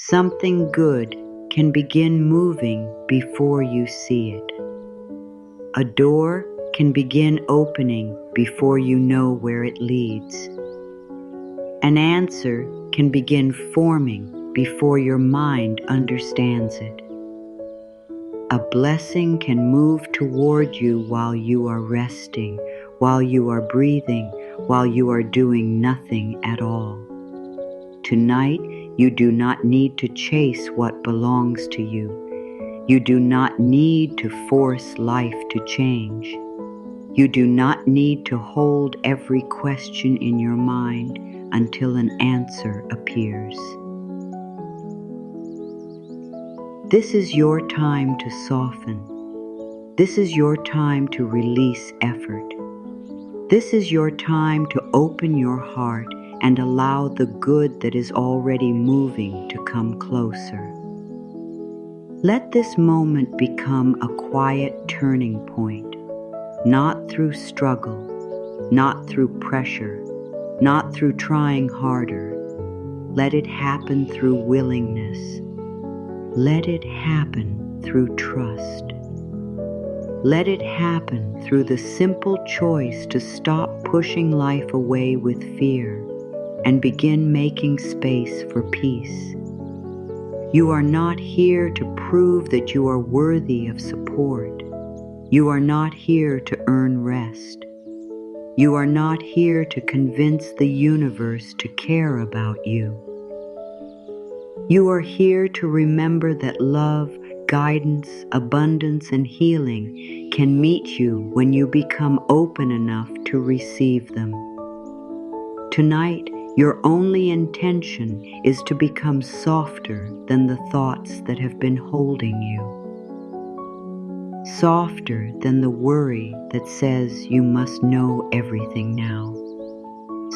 Something good can begin moving before you see it. A door can begin opening before you know where it leads. An answer can begin forming before your mind understands it. A blessing can move toward you while you are resting, while you are breathing, while you are doing nothing at all. Tonight, you do not need to chase what belongs to you. You do not need to force life to change. You do not need to hold every question in your mind until an answer appears. This is your time to soften. This is your time to release effort. This is your time to open your heart and allow the good that is already moving to come closer. Let this moment become a quiet turning point, not through struggle, not through pressure, not through trying harder. Let it happen through willingness. Let it happen through trust. Let it happen through the simple choice to stop pushing life away with fear and begin making space for peace. You are not here to prove that you are worthy of support. You are not here to earn rest. You are not here to convince the universe to care about you. You are here to remember that love, guidance, abundance, and healing can meet you when you become open enough to receive them. Tonight, your only intention is to become softer than the thoughts that have been holding you. Softer than the worry that says you must know everything now.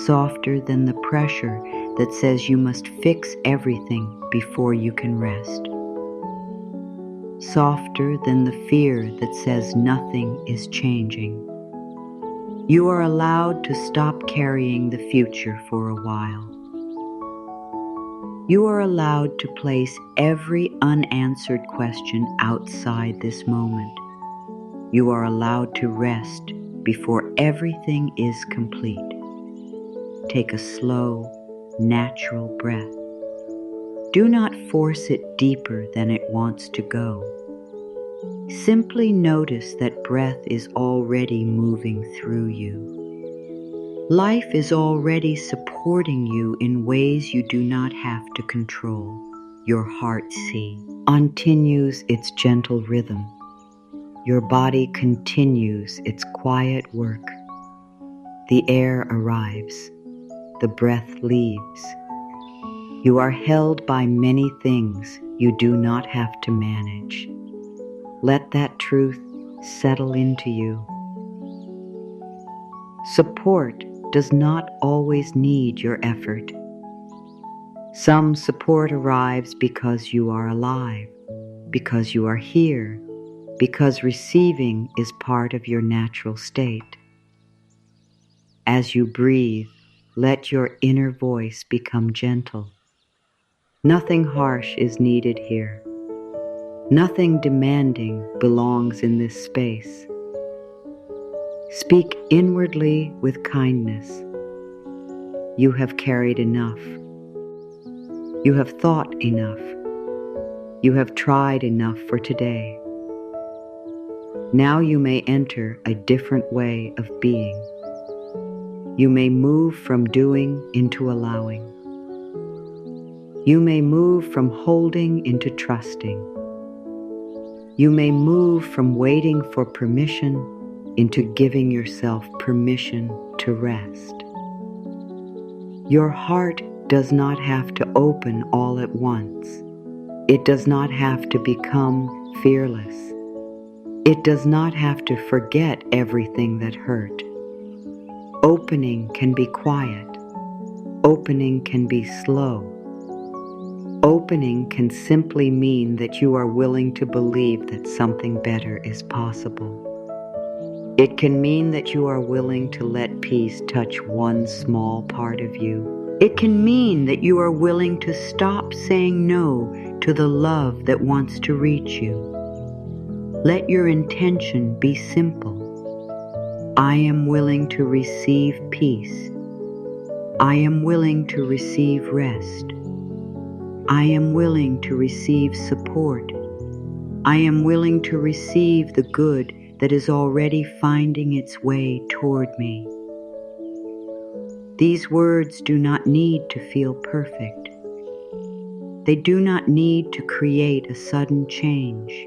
Softer than the pressure that says you must fix everything before you can rest. Softer than the fear that says nothing is changing. You are allowed to stop carrying the future for a while. You are allowed to place every unanswered question outside this moment. You are allowed to rest before everything is complete. Take a slow, natural breath. Do not force it deeper than it wants to go. Simply notice that breath is already moving through you. Life is already supporting you in ways you do not have to control. Your heart continues its gentle rhythm. Your body continues its quiet work. The air arrives. The breath leaves. You are held by many things you do not have to manage. Let that truth settle into you. Support does not always need your effort. Some support arrives because you are alive, because you are here, because receiving is part of your natural state. As you breathe, let your inner voice become gentle. Nothing harsh is needed here. Nothing demanding belongs in this space. Speak inwardly with kindness. You have carried enough. You have thought enough. You have tried enough for today. Now you may enter a different way of being. You may move from doing into allowing. You may move from holding into trusting. You may move from waiting for permission into giving yourself permission to rest. Your heart does not have to open all at once. It does not have to become fearless. It does not have to forget everything that hurt. Opening can be quiet. Opening can be slow. Opening can simply mean that you are willing to believe that something better is possible. It can mean that you are willing to let peace touch one small part of you, It can mean that you are willing to stop saying no to the love that wants to reach you. Let your intention be simple. I am willing to receive peace. I am willing to receive rest. I am willing to receive support. I am willing to receive the good that is already finding its way toward me. These words do not need to feel perfect. They do not need to create a sudden change.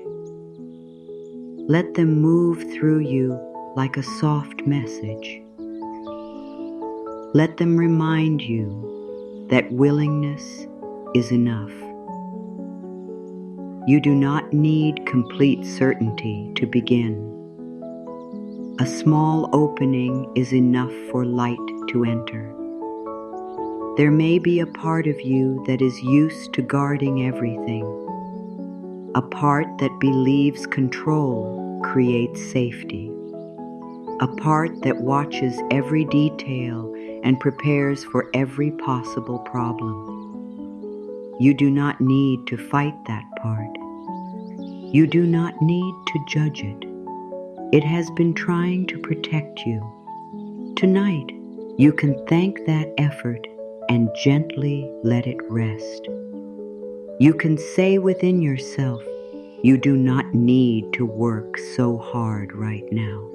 Let them move through you like a soft message. Let them remind you that willingness is enough. You do not need complete certainty to begin. A small opening is enough for light to enter. There may be a part of you that is used to guarding everything, a part that believes control creates safety, a part that watches every detail and prepares for every possible problem. You do not need to fight that part. You do not need to judge it. It has been trying to protect you. Tonight, you can thank that effort and gently let it rest. You can say within yourself, you do not need to work so hard right now.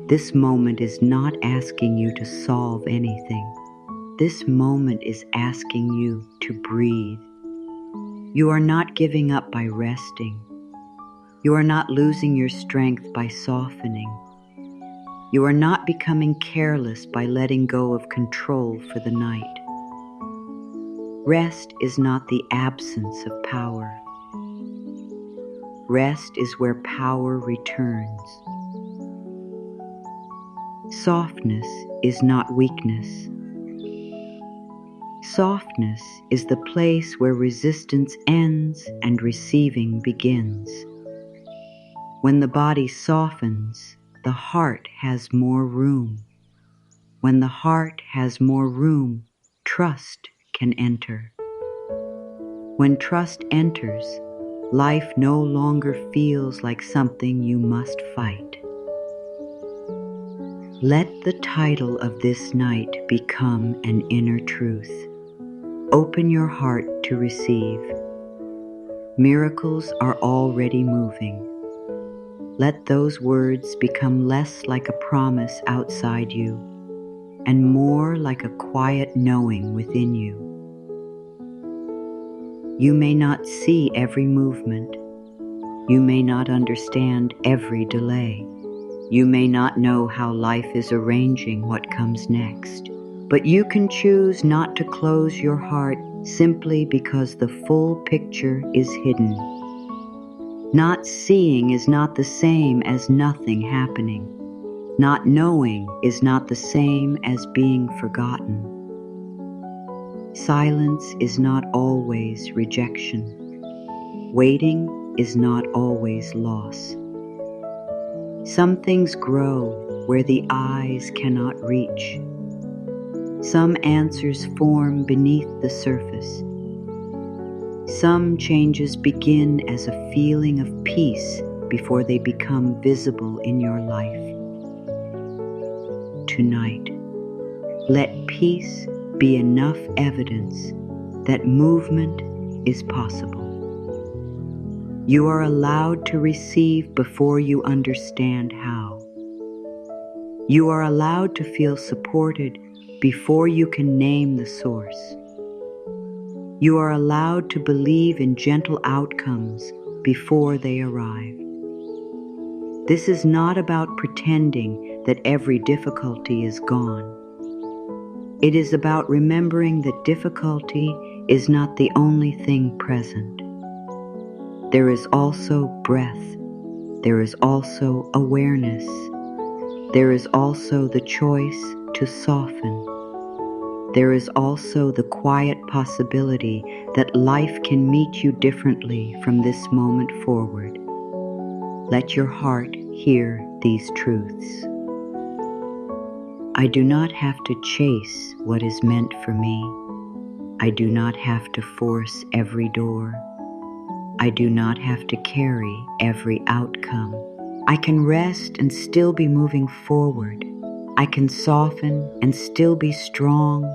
This moment is not asking you to solve anything. This moment is asking you to breathe. You are not giving up by resting. You are not losing your strength by softening. You are not becoming careless by letting go of control for the night. Rest is not the absence of power. Rest is where power returns. Softness is not weakness. Softness is the place where resistance ends and receiving begins. When the body softens, the heart has more room. When the heart has more room, trust can enter. When trust enters, life no longer feels like something you must fight. Let the title of this night become an inner truth. Open your heart to receive. Miracles are already moving. Let those words become less like a promise outside you and more like a quiet knowing within you. You may not see every movement. You may not understand every delay. You may not know how life is arranging what comes next. But you can choose not to close your heart simply because the full picture is hidden. Not seeing is not the same as nothing happening. Not knowing is not the same as being forgotten. Silence is not always rejection. Waiting is not always loss. Some things grow where the eyes cannot reach. Some answers form beneath the surface. Some changes begin as a feeling of peace before they become visible in your life. Tonight, let peace be enough evidence that movement is possible. You are allowed to receive before you understand how. You are allowed to feel supported before you can name the source. You are allowed to believe in gentle outcomes before they arrive. This is not about pretending that every difficulty is gone. It is about remembering that difficulty is not the only thing present. There is also breath. There is also awareness. There is also the choice to soften. There is also the quiet possibility that life can meet you differently from this moment forward. Let your heart hear these truths. I do not have to chase what is meant for me. I do not have to force every door. I do not have to carry every outcome. I can rest and still be moving forward. I can soften and still be strong.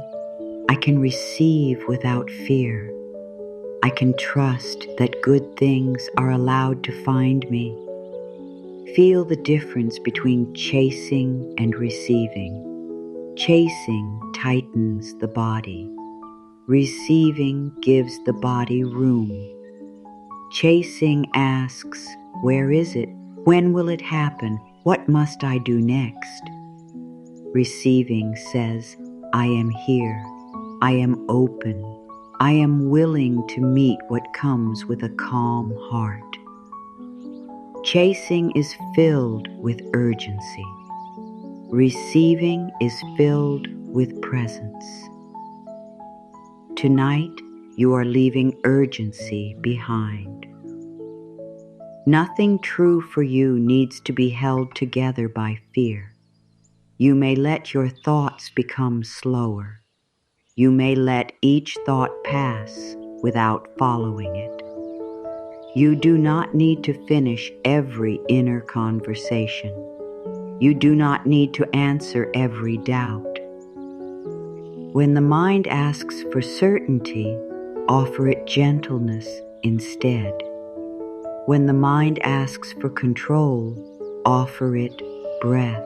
I can receive without fear. I can trust that good things are allowed to find me. Feel the difference between chasing and receiving. Chasing tightens the body. Receiving gives the body room. Chasing asks, where is it? When will it happen? What must I do next? Receiving says, I am here. I am open. I am willing to meet what comes with a calm heart. Chasing is filled with urgency. Receiving is filled with presence. Tonight, you are leaving urgency behind. Nothing true for you needs to be held together by fear. You may let your thoughts become slower. You may let each thought pass without following it. You do not need to finish every inner conversation. You do not need to answer every doubt. When the mind asks for certainty, offer it gentleness instead. When the mind asks for control, offer it breath.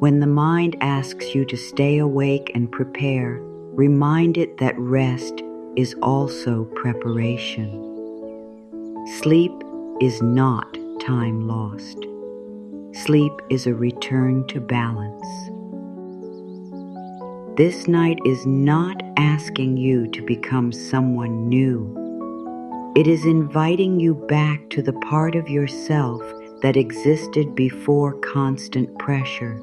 When the mind asks you to stay awake and prepare, remind it that rest is also preparation. Sleep is not time lost. Sleep is a return to balance. This night is not asking you to become someone new. It is inviting you back to the part of yourself that existed before constant pressure,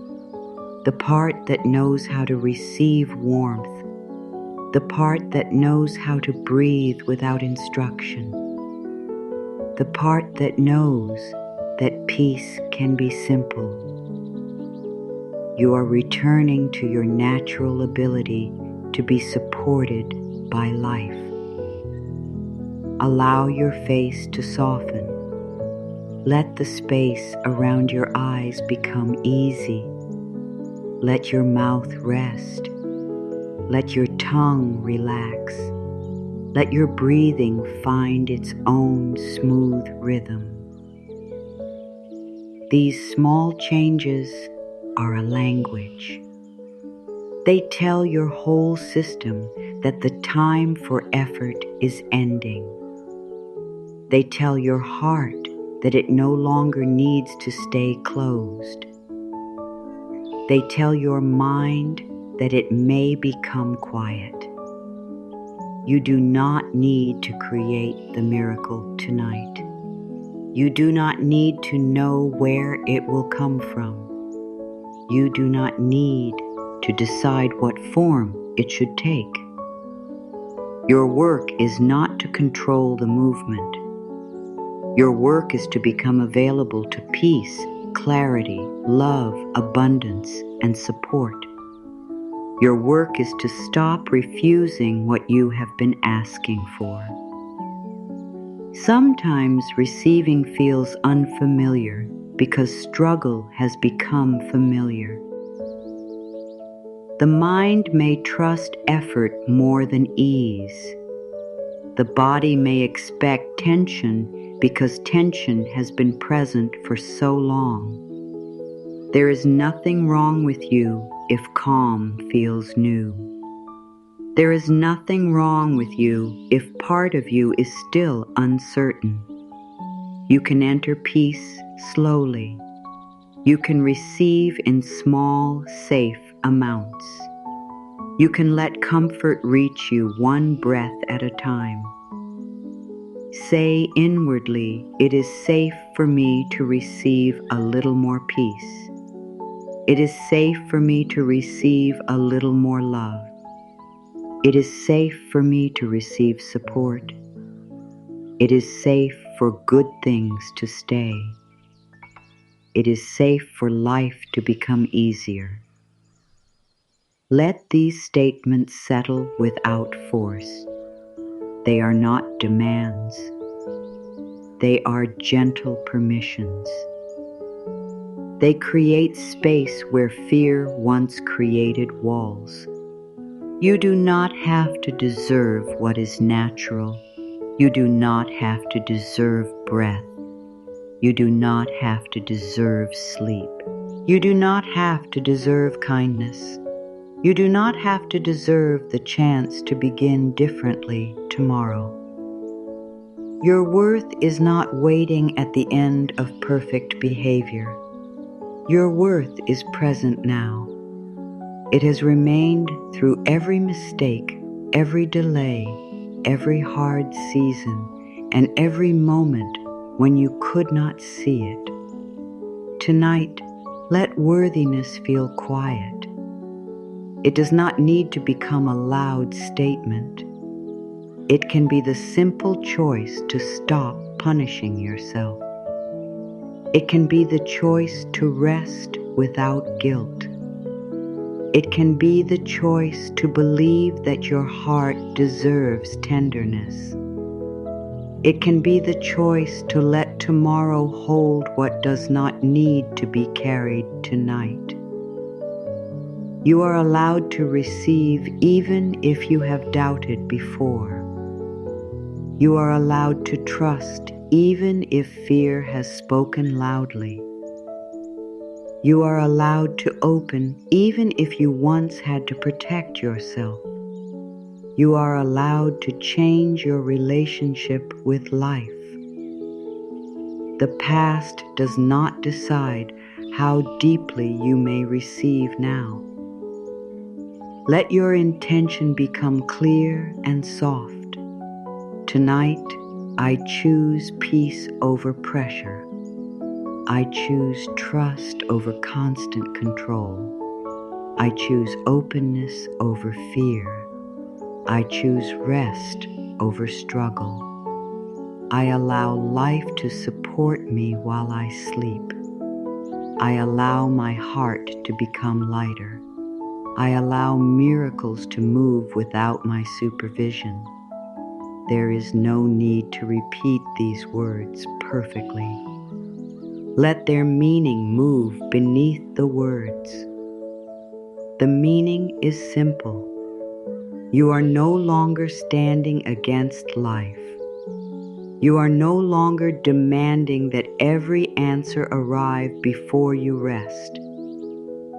the part that knows how to receive warmth, the part that knows how to breathe without instruction, the part that knows that peace can be simple. You are returning to your natural ability to be supported by life. Allow your face to soften. Let the space around your eyes become easy. Let your mouth rest. Let your tongue relax. Let your breathing find its own smooth rhythm. These small changes are a language. They tell your whole system that the time for effort is ending. They tell your heart that it no longer needs to stay closed. They tell your mind that it may become quiet. You do not need to create the miracle tonight. You do not need to know where it will come from. You do not need to decide what form it should take. Your work is not to control the movement. Your work is to become available to peace, clarity, love, abundance, and support. Your work is to stop refusing what you have been asking for. Sometimes receiving feels unfamiliar because struggle has become familiar. The mind may trust effort more than ease. The body may expect tension because tension has been present for so long. There is nothing wrong with you if calm feels new. There is nothing wrong with you if part of you is still uncertain. You can enter peace slowly. You can receive in small, safe amounts. You can let comfort reach you one breath at a time. Say inwardly, it is safe for me to receive a little more peace. It is safe for me to receive a little more love. It is safe for me to receive support. It is safe for good things to stay. It is safe for life to become easier. Let these statements settle without force. They are not demands. They are gentle permissions. They create space where fear once created walls. You do not have to deserve what is natural. You do not have to deserve breath. You do not have to deserve sleep. You do not have to deserve kindness. You do not have to deserve the chance to begin differently tomorrow. Your worth is not waiting at the end of perfect behavior. Your worth is present now. It has remained through every mistake, every delay, every hard season, and every moment when you could not see it. Tonight, let worthiness feel quiet. It does not need to become a loud statement. It can be the simple choice to stop punishing yourself. It can be the choice to rest without guilt. It can be the choice to believe that your heart deserves tenderness. It can be the choice to let tomorrow hold what does not need to be carried tonight. You are allowed to receive even if you have doubted before. You are allowed to trust even if fear has spoken loudly. You are allowed to open even if you once had to protect yourself. You are allowed to change your relationship with life. The past does not decide how deeply you may receive now. Let your intention become clear and soft. Tonight, I choose peace over pressure. I choose trust over constant control. I choose openness over fear. I choose rest over struggle. I allow life to support me while I sleep. I allow my heart to become lighter. I allow miracles to move without my supervision. There is no need to repeat these words perfectly. Let their meaning move beneath the words. The meaning is simple. You are no longer standing against life. You are no longer demanding that every answer arrive before you rest.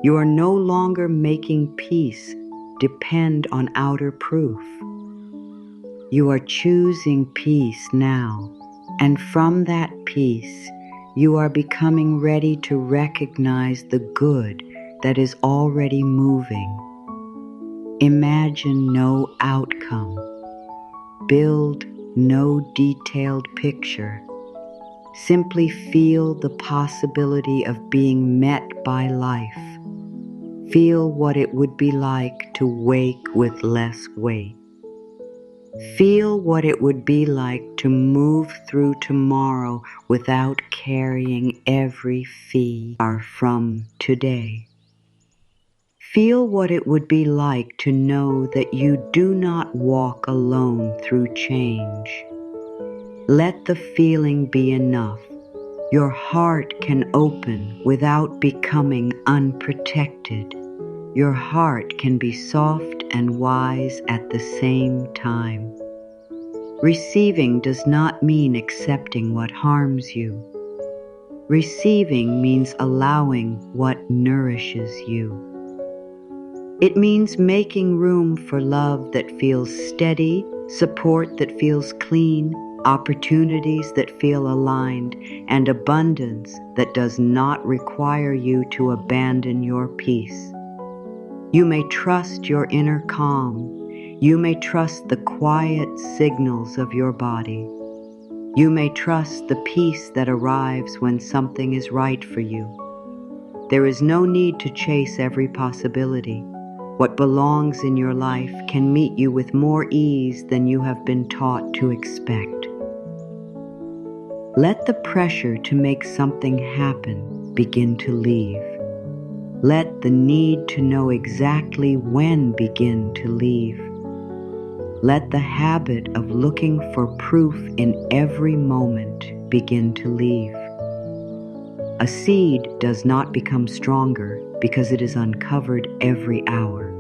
You are no longer making peace depend on outer proof. You are choosing peace now, and from that peace, you are becoming ready to recognize the good that is already moving. Imagine no outcome. Build no detailed picture. Simply feel the possibility of being met by life. Feel what it would be like to wake with less weight. Feel what it would be like to move through tomorrow without carrying every fee from today. Feel what it would be like to know that you do not walk alone through change. Let the feeling be enough. Your heart can open without becoming unprotected. Your heart can be soft and wise at the same time. Receiving does not mean accepting what harms you. Receiving means allowing what nourishes you. It means making room for love that feels steady, support that feels clean, opportunities that feel aligned, and abundance that does not require you to abandon your peace. You may trust your inner calm. You may trust the quiet signals of your body. You may trust the peace that arrives when something is right for you. There is no need to chase every possibility. What belongs in your life can meet you with more ease than you have been taught to expect. Let the pressure to make something happen begin to leave. Let the need to know exactly when begin to leave. Let the habit of looking for proof in every moment begin to leave. A seed does not become stronger because it is uncovered every hour.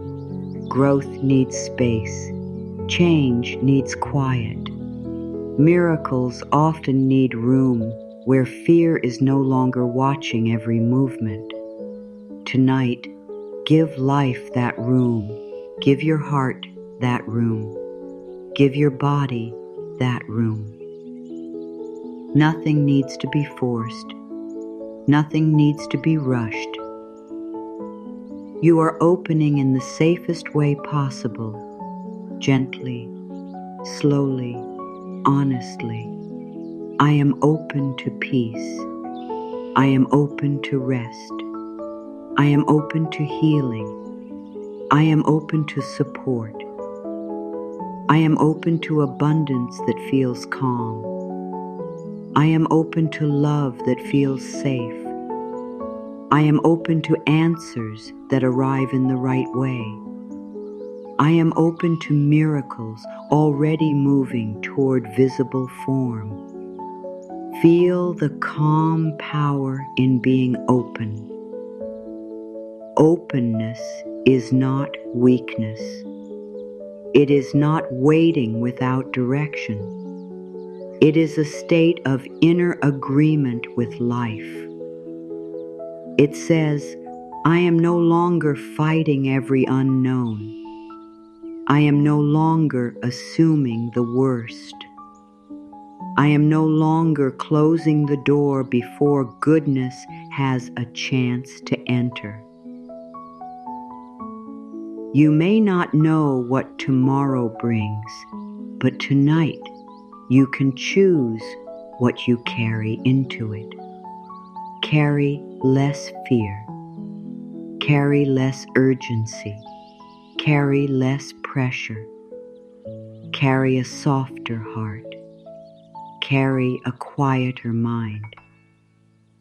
Growth needs space. Change needs quiet. Miracles often need room where fear is no longer watching every movement. Tonight, give life that room. Give your heart that room. Give your body that room. Nothing needs to be forced. Nothing needs to be rushed. You are opening in the safest way possible, gently, slowly, honestly. I am open to peace. I am open to rest. I am open to healing. I am open to support. I am open to abundance that feels calm. I am open to love that feels safe. I am open to answers that arrive in the right way. I am open to miracles already moving toward visible form. Feel the calm power in being open. Openness is not weakness. It is not waiting without direction. It is a state of inner agreement with life. It says, I am no longer fighting every unknown. I am no longer assuming the worst. I am no longer closing the door before goodness has a chance to enter. You may not know what tomorrow brings, but tonight you can choose what you carry into it. Carry less fear. Carry less urgency. Carry less pressure. Carry a softer heart. Carry a quieter mind.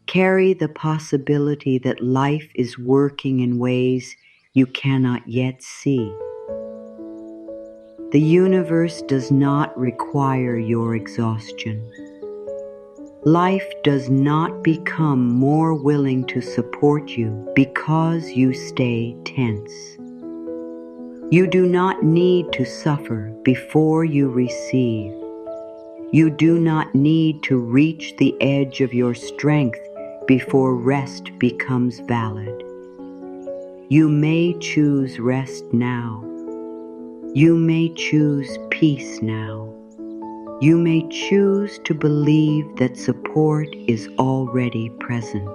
Carry the possibility that life is working in ways you cannot yet see. The universe does not require your exhaustion. Life does not become more willing to support you because you stay tense. You do not need to suffer before you receive. You do not need to reach the edge of your strength before rest becomes valid. You may choose rest now. You may choose peace now. You may choose to believe that support is already present.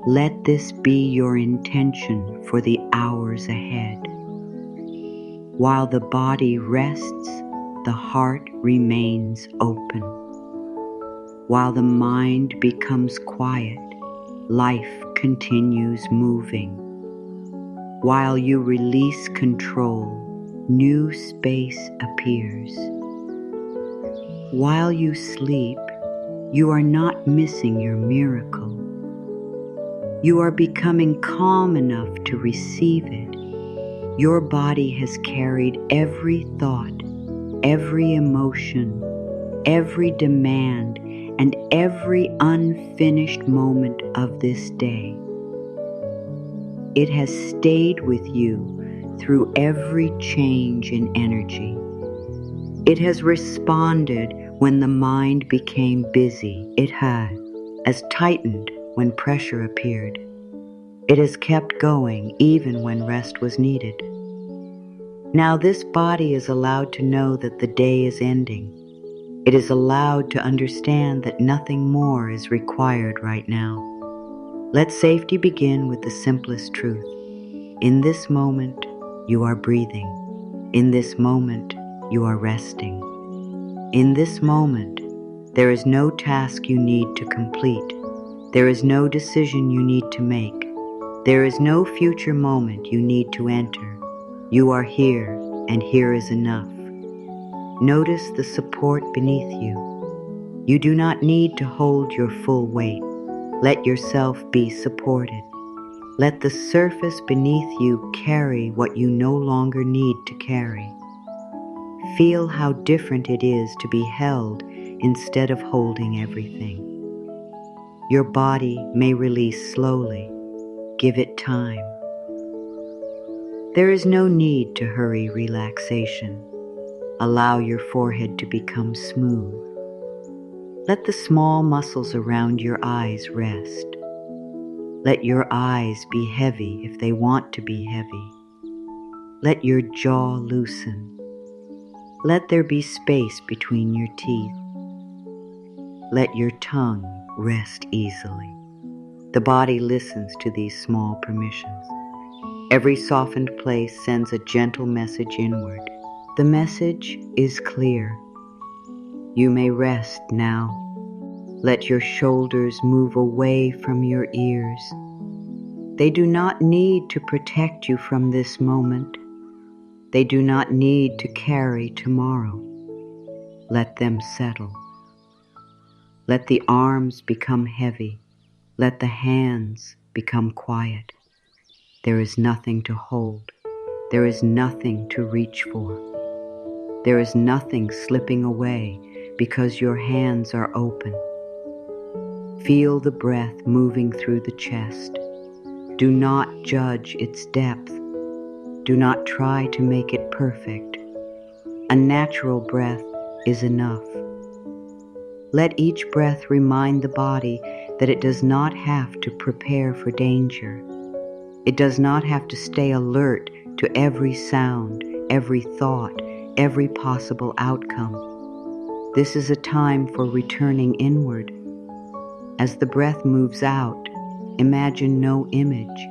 Let this be your intention for the hours ahead. While the body rests, the heart remains open. While the mind becomes quiet, life continues moving. While you release control, new space appears. While you sleep, you are not missing your miracle. You are becoming calm enough to receive it. Your body has carried every thought, every emotion, every demand, and every unfinished moment of this day. It has stayed with you through every change in energy. It has responded when the mind became busy. It has tightened when pressure appeared. It has kept going even when rest was needed. Now this body is allowed to know that the day is ending. It is allowed to understand that nothing more is required right now. Let safety begin with the simplest truth. In this moment, you are breathing. In this moment, you are resting. In this moment, there is no task you need to complete. There is no decision you need to make. There is no future moment you need to enter. You are here, and here is enough. Notice the support beneath you. You do not need to hold your full weight. Let yourself be supported. Let the surface beneath you carry what you no longer need to carry. Feel how different it is to be held instead of holding everything. Your body may release slowly. Give it time. There is no need to hurry relaxation. Allow your forehead to become smooth. Let the small muscles around your eyes rest. Let your eyes be heavy if they want to be heavy. Let your jaw loosen. Let there be space between your teeth. Let your tongue rest easily. The body listens to these small permissions. Every softened place sends a gentle message inward. The message is clear. You may rest now. Let your shoulders move away from your ears. They do not need to protect you from this moment. They do not need to carry tomorrow. Let them settle. Let the arms become heavy. Let the hands become quiet. There is nothing to hold. There is nothing to reach for. There is nothing slipping away because your hands are open. Feel the breath moving through the chest. Do not judge its depth. Do not try to make it perfect. A natural breath is enough. Let each breath remind the body that it does not have to prepare for danger. It does not have to stay alert to every sound, every thought, every possible outcome. This is a time for returning inward. As the breath moves out, imagine no image.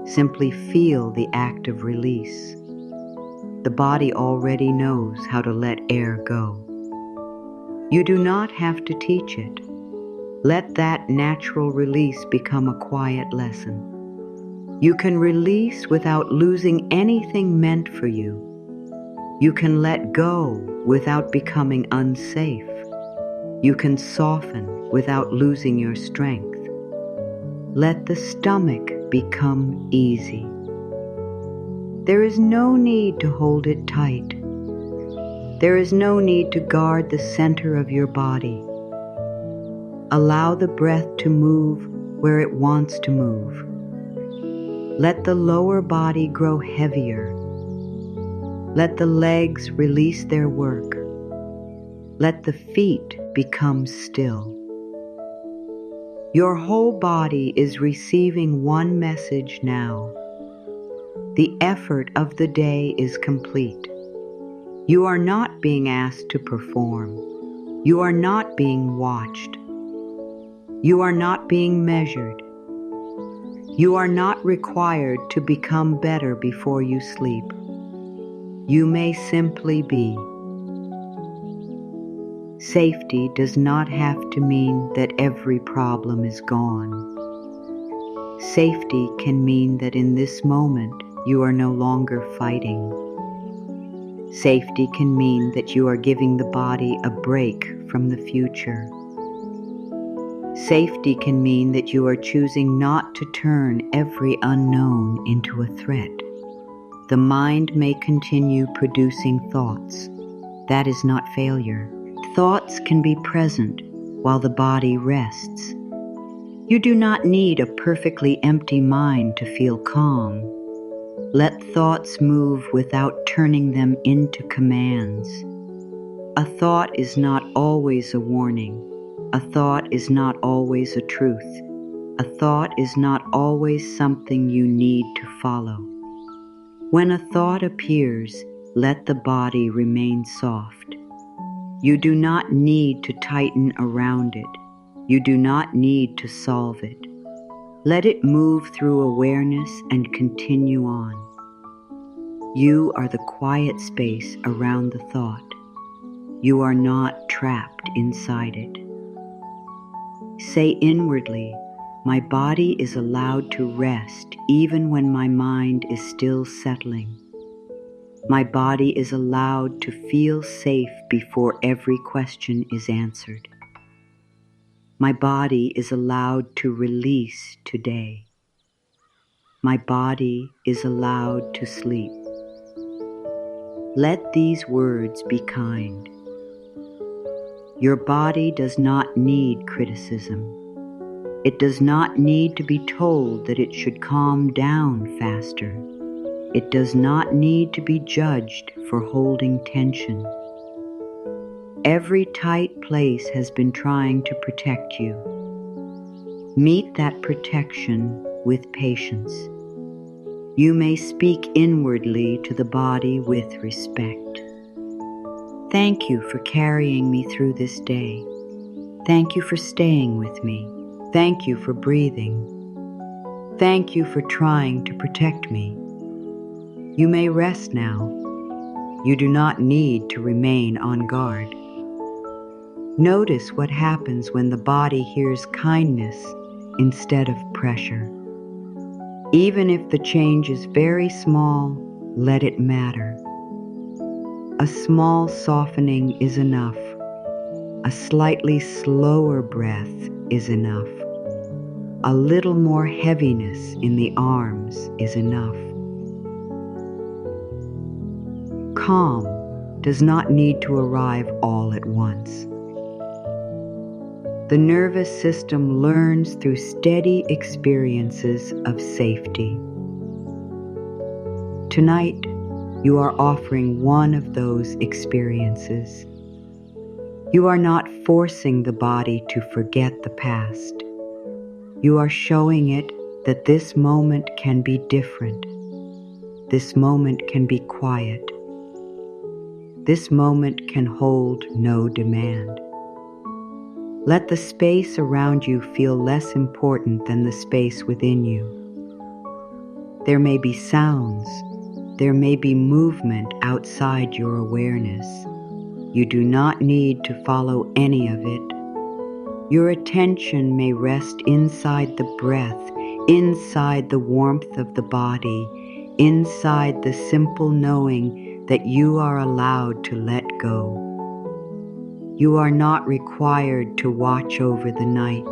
Simply feel the act of release. The body already knows how to let air go. You do not have to teach it. Let that natural release become a quiet lesson. You can release without losing anything meant for you. You can let go without becoming unsafe. You can soften without losing your strength. Let the stomach become easy. There is no need to hold it tight. There is no need to guard the center of your body. Allow the breath to move where it wants to move. Let the lower body grow heavier. Let the legs release their work. Let the feet become still. Your whole body is receiving one message now. The effort of the day is complete. You are not being asked to perform. You are not being watched. You are not being measured. You are not required to become better before you sleep. You may simply be. Safety does not have to mean that every problem is gone. Safety can mean that in this moment you are no longer fighting. Safety can mean that you are giving the body a break from the future. Safety can mean that you are choosing not to turn every unknown into a threat. The mind may continue producing thoughts. That is not failure. Thoughts can be present while the body rests. You do not need a perfectly empty mind to feel calm. Let thoughts move without turning them into commands. A thought is not always a warning. A thought is not always a truth. A thought is not always something you need to follow. When a thought appears, let the body remain soft. You do not need to tighten around it. You do not need to solve it. Let it move through awareness and continue on. You are the quiet space around the thought. You are not trapped inside it. Say inwardly, my body is allowed to rest even when my mind is still settling. My body is allowed to feel safe before every question is answered. My body is allowed to release today. my body is allowed to sleep. Let these words be kind. Your body does not need criticism. It does not need to be told that it should calm down faster. It does not need to be judged for holding tension. Every tight place has been trying to protect you. Meet that protection with patience. You may speak inwardly to the body with respect. Thank you for carrying me through this day. Thank you for staying with me. Thank you for breathing. Thank you for trying to protect me. You may rest now. You do not need to remain on guard. Notice what happens when the body hears kindness instead of pressure. Even if the change is very small, let it matter. A small softening is enough. A slightly slower breath is enough. A little more heaviness in the arms is enough. Calm does not need to arrive all at once. The nervous system learns through steady experiences of safety. Tonight, you are offering one of those experiences. You are not forcing the body to forget the past. You are showing it that this moment can be different. This moment can be quiet. This moment can hold no demand. Let the space around you feel less important than the space within you. There may be sounds. There may be movement outside your awareness. You do not need to follow any of it. Your attention may rest inside the breath, inside the warmth of the body, inside the simple knowing that you are allowed to let go. You are not required to watch over the night.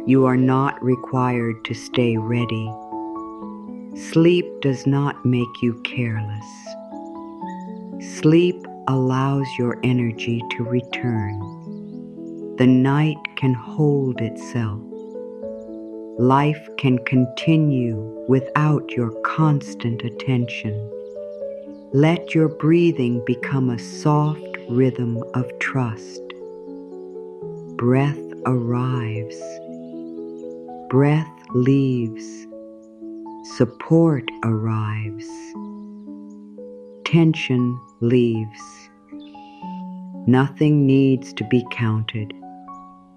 You are not required to stay ready. Sleep does not make you careless. Sleep allows your energy to return. The night can hold itself. Life can continue without your constant attention. Let your breathing become a soft rhythm of trust. Breath arrives. Breath leaves. Support arrives. Tension leaves. Nothing needs to be counted.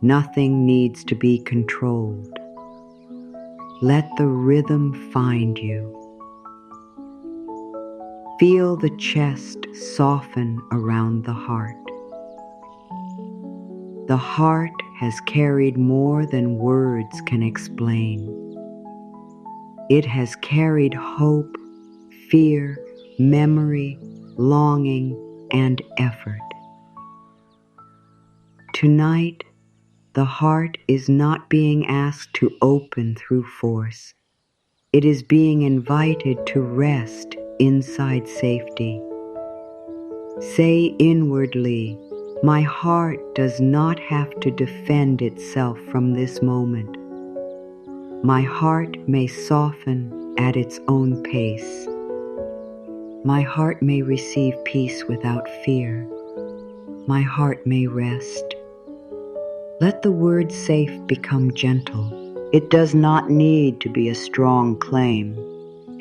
Nothing needs to be controlled. Let the rhythm find you. Feel the chest soften around the heart. The heart has carried more than words can explain. It has carried hope, fear, memory, longing, and effort. Tonight, the heart is not being asked to open through force. It is being invited to rest inside safety. Say inwardly, my heart does not have to defend itself from this moment. My heart may soften at its own pace. My heart may receive peace without fear. My heart may rest. Let the word safe become gentle. It does not need to be a strong claim.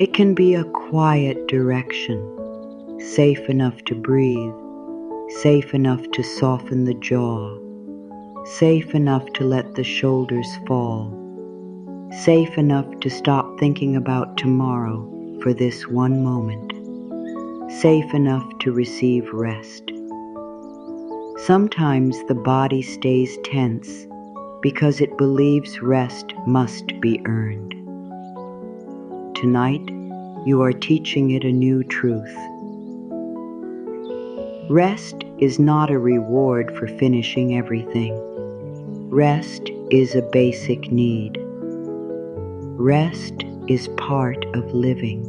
It can be a quiet direction, safe enough to breathe, safe enough to soften the jaw, safe enough to let the shoulders fall, safe enough to stop thinking about tomorrow for this one moment, safe enough to receive rest. Sometimes the body stays tense because it believes rest must be earned. Tonight, you are teaching it a new truth. Rest is not a reward for finishing everything. Rest is a basic need. Rest is part of living.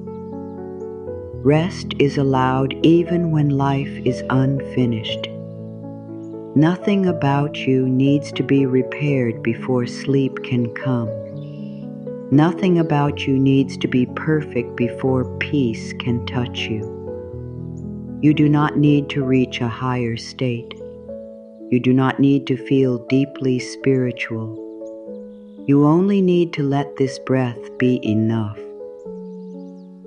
Rest is allowed even when life is unfinished. Nothing about you needs to be repaired before sleep can come. Nothing about you needs to be perfect before peace can touch you. You do not need to reach a higher state. You do not need to feel deeply spiritual. You only need to let this breath be enough.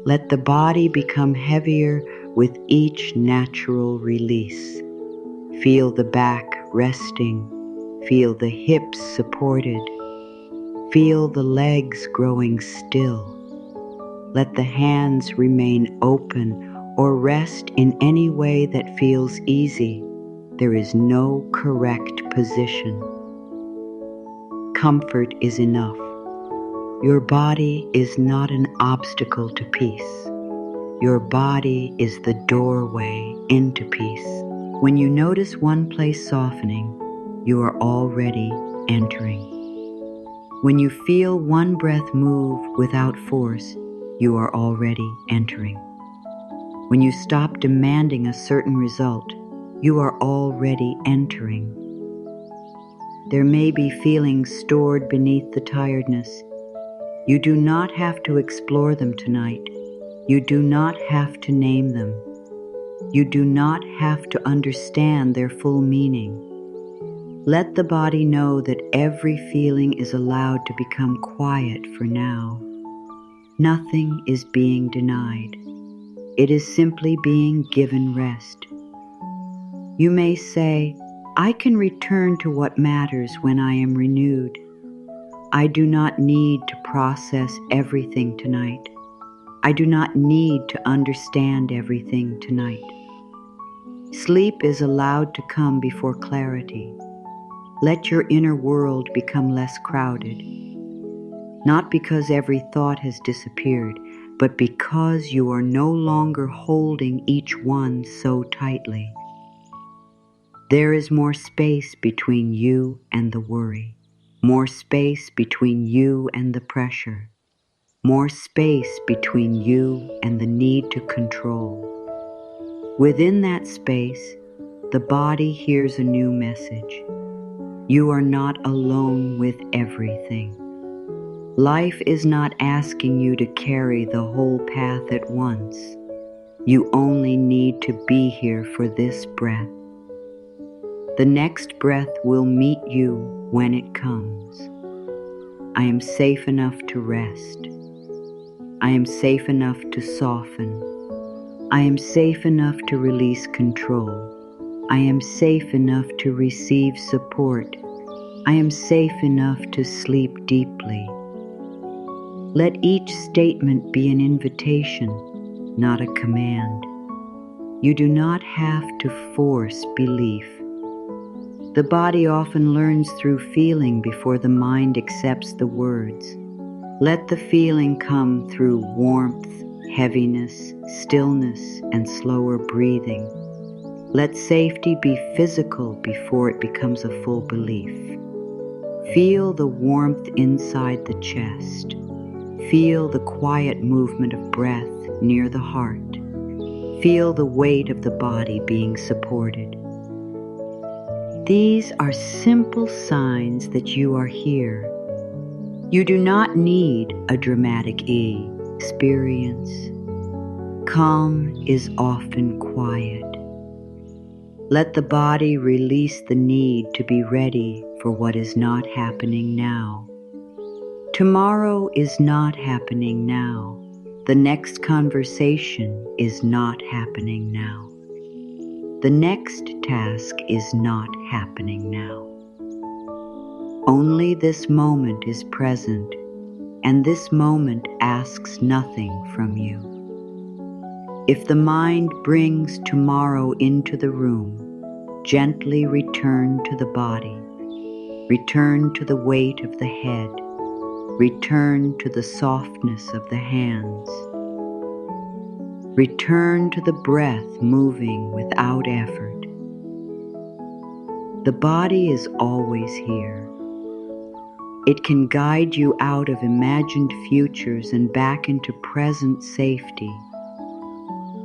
Let the body become heavier with each natural release. Feel the back resting. Feel the hips supported. Feel the legs growing still. Let the hands remain open or rest in any way that feels easy. There is no correct position. Comfort is enough. Your body is not an obstacle to peace. Your body is the doorway into peace. When you notice one place softening, you are already entering. When you feel one breath move without force, you are already entering. When you stop demanding a certain result, you are already entering. There may be feelings stored beneath the tiredness. You do not have to explore them tonight. You do not have to name them. You do not have to understand their full meaning. Let the body know that every feeling is allowed to become quiet for now. Nothing is being denied. It is simply being given rest. You may say, I can return to what matters when I am renewed. I do not need to process everything tonight. I do not need to understand everything tonight. Sleep is allowed to come before clarity. Let your inner world become less crowded. Not because every thought has disappeared, but because you are no longer holding each one so tightly. There is more space between you and the worry, more space between you and the pressure, more space between you and the need to control. Within that space, the body hears a new message. You are not alone with everything. Life is not asking you to carry the whole path at once. You only need to be here for this breath. The next breath will meet you when it comes. I am safe enough to rest. I am safe enough to soften. I am safe enough to release control. I am safe enough to receive support. I am safe enough to sleep deeply. Let each statement be an invitation, not a command. You do not have to force belief. The body often learns through feeling before the mind accepts the words. Let the feeling come through warmth, heaviness, stillness, and slower breathing. Let safety be physical before it becomes a full belief. Feel the warmth inside the chest. Feel the quiet movement of breath near the heart. Feel the weight of the body being supported. These are simple signs that you are here. You do not need a dramatic experience. Calm is often quiet. Let the body release the need to be ready for what is not happening now. Tomorrow is not happening now. The next conversation is not happening now. The next task is not happening now. Only this moment is present, and this moment asks nothing from you. If the mind brings tomorrow into the room, gently return to the body. Return to the weight of the head. Return to the softness of the hands. Return to the breath moving without effort. The body is always here. It can guide you out of imagined futures and back into present safety.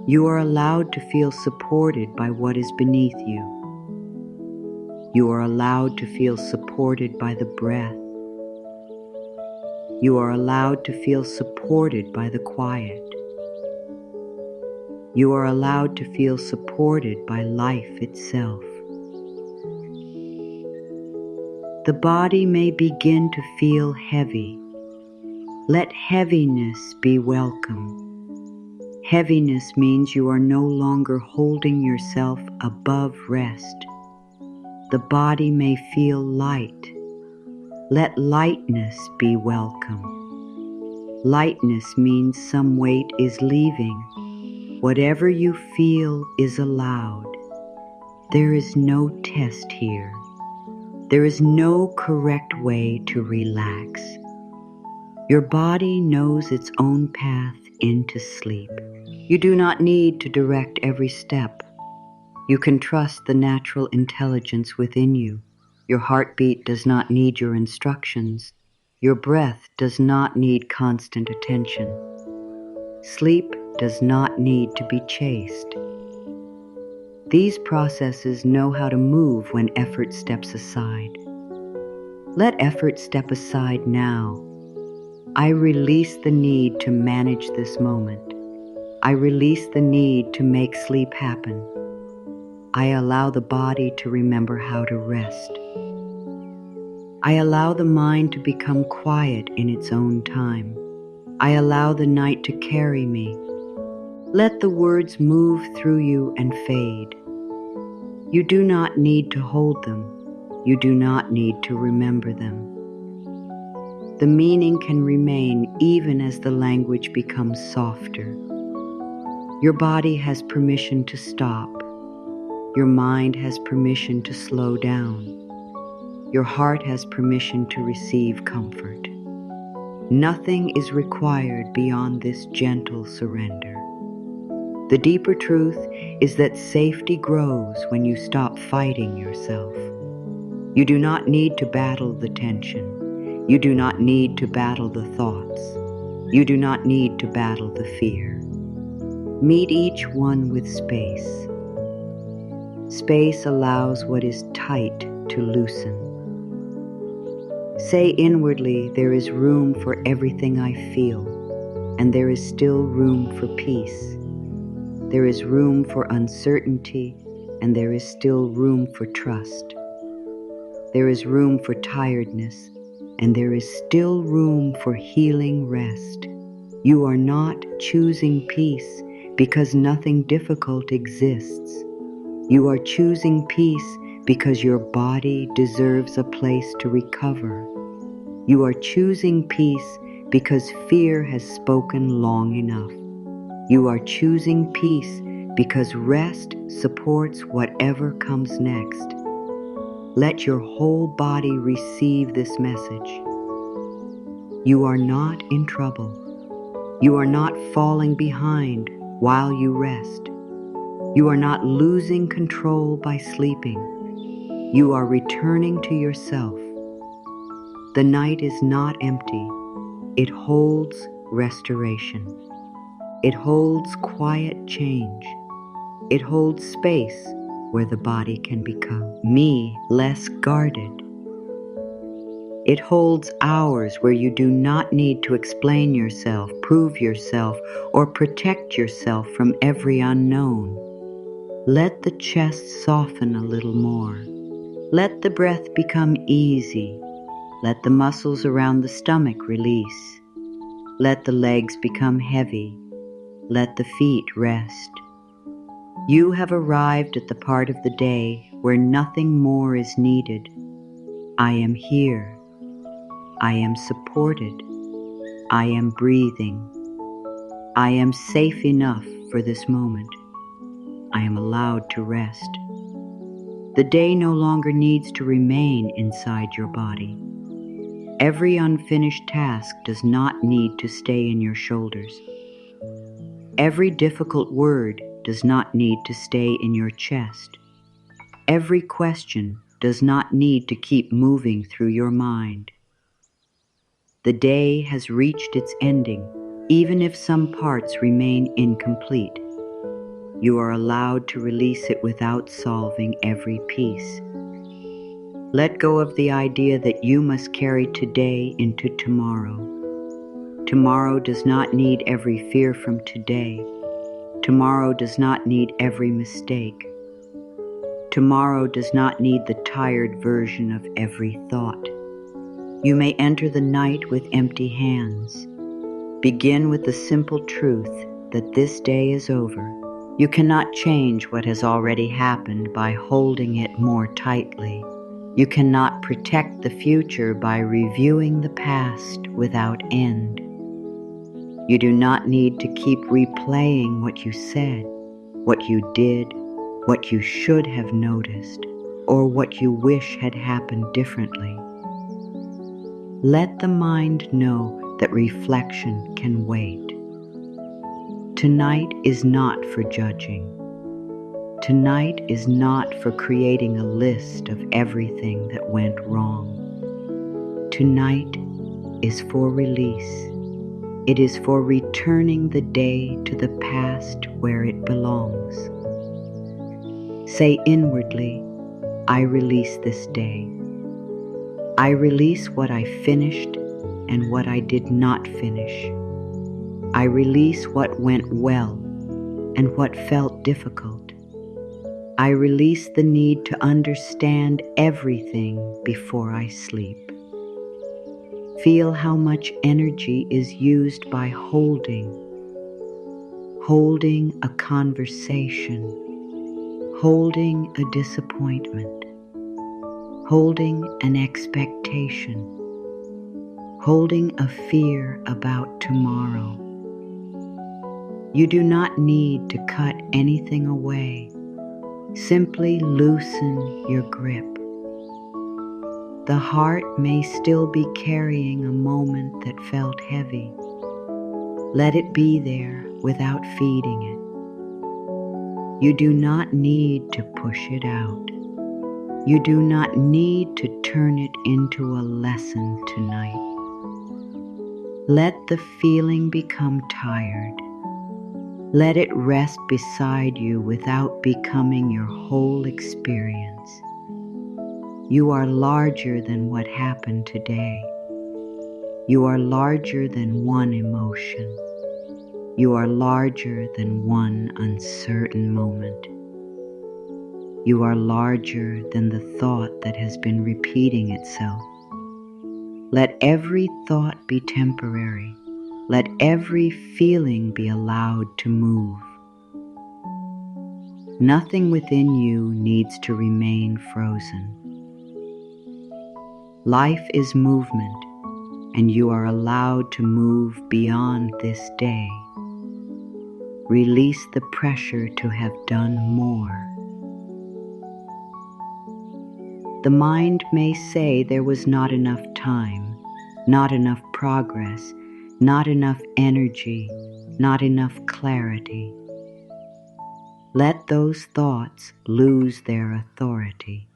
You are allowed to feel supported by what is beneath you. You are allowed to feel supported by the breath. You are allowed to feel supported by the quiet. You are allowed to feel supported by life itself. The body may begin to feel heavy. Let heaviness be welcome. Heaviness means you are no longer holding yourself above rest. The body may feel light. Let lightness be welcome. Lightness means some weight is leaving. Whatever you feel is allowed. There is no test here. There is no correct way to relax. Your body knows its own path into sleep. You do not need to direct every step. You can trust the natural intelligence within you. Your heartbeat does not need your instructions. Your breath does not need constant attention. Sleep does not need to be chased. These processes know how to move when effort steps aside. Let effort step aside now. I release the need to manage this moment. I release the need to make sleep happen. I allow the body to remember how to rest. I allow the mind to become quiet in its own time. I allow the night to carry me. Let the words move through you and fade. You do not need to hold them. You do not need to remember them. The meaning can remain even as the language becomes softer. Your body has permission to stop. Your mind has permission to slow down. Your heart has permission to receive comfort. Nothing is required beyond this gentle surrender. The deeper truth is that safety grows when you stop fighting yourself. You do not need to battle the tension. You do not need to battle the thoughts. You do not need to battle the fear. Meet each one with space. Space allows what is tight to loosen. Say inwardly, there is room for everything I feel, and there is still room for peace. There is room for uncertainty, and there is still room for trust. There is room for tiredness, and there is still room for healing rest. You are not choosing peace because nothing difficult exists. You are choosing peace because your body deserves a place to recover. You are choosing peace because fear has spoken long enough. You are choosing peace because rest supports whatever comes next. Let your whole body receive this message. You are not in trouble. You are not falling behind while you rest. You are not losing control by sleeping. You are returning to yourself. The night is not empty. It holds restoration. It holds quiet change. It holds space where the body can become me less guarded. It holds hours where you do not need to explain yourself, prove yourself, or protect yourself from every unknown. Let the chest soften a little more. Let the breath become easy. Let the muscles around the stomach release. Let the legs become heavy. Let the feet rest. You have arrived at the part of the day where nothing more is needed. I am here. I am supported. I am breathing. I am safe enough for this moment. I am allowed to rest. The day no longer needs to remain inside your body. Every unfinished task does not need to stay in your shoulders. Every difficult word does not need to stay in your chest. Every question does not need to keep moving through your mind. The day has reached its ending, even if some parts remain incomplete. You are allowed to release it without solving every piece. Let go of the idea that you must carry today into tomorrow. Tomorrow does not need every fear from today. Tomorrow does not need every mistake. Tomorrow does not need the tired version of every thought. You may enter the night with empty hands. Begin with the simple truth that this day is over. You cannot change what has already happened by holding it more tightly. You cannot protect the future by reviewing the past without end. You do not need to keep replaying what you said, what you did, what you should have noticed, or what you wish had happened differently. Let the mind know that reflection can wait. Tonight is not for judging. Tonight is not for creating a list of everything that went wrong. Tonight is for release. It is for returning the day to the past where it belongs. Say inwardly, I release this day. I release what I finished and what I did not finish. I release what went well and what felt difficult. I release the need to understand everything before I sleep. Feel how much energy is used by holding a conversation, holding a disappointment, holding an expectation, holding a fear about tomorrow. You do not need to cut anything away. Simply loosen your grip. The heart may still be carrying a moment that felt heavy. Let it be there without feeding it. You do not need to push it out. You do not need to turn it into a lesson tonight. Let the feeling become tired. Let it rest beside you without becoming your whole experience. You are larger than what happened today. You are larger than one emotion. You are larger than one uncertain moment. You are larger than the thought that has been repeating itself. Let every thought be temporary. Let every feeling be allowed to move. Nothing within you needs to remain frozen. Life is movement, and you are allowed to move beyond this day. Release the pressure to have done more. The mind may say there was not enough time, not enough progress, not enough energy, not enough clarity. Let those thoughts lose their authority.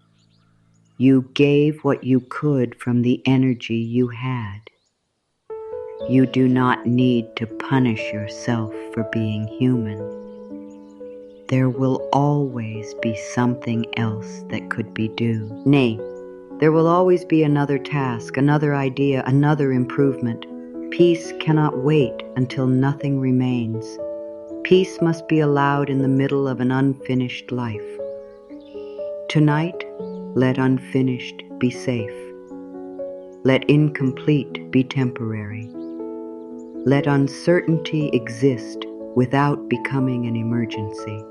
You gave what you could from the energy you had. You do not need to punish yourself for being human. There will always be something else that could be due. Nay, there will always be another task, another idea, another improvement. Peace cannot wait until nothing remains. Peace must be allowed in the middle of an unfinished life. Tonight, let unfinished be safe. Let incomplete be temporary. Let uncertainty exist without becoming an emergency.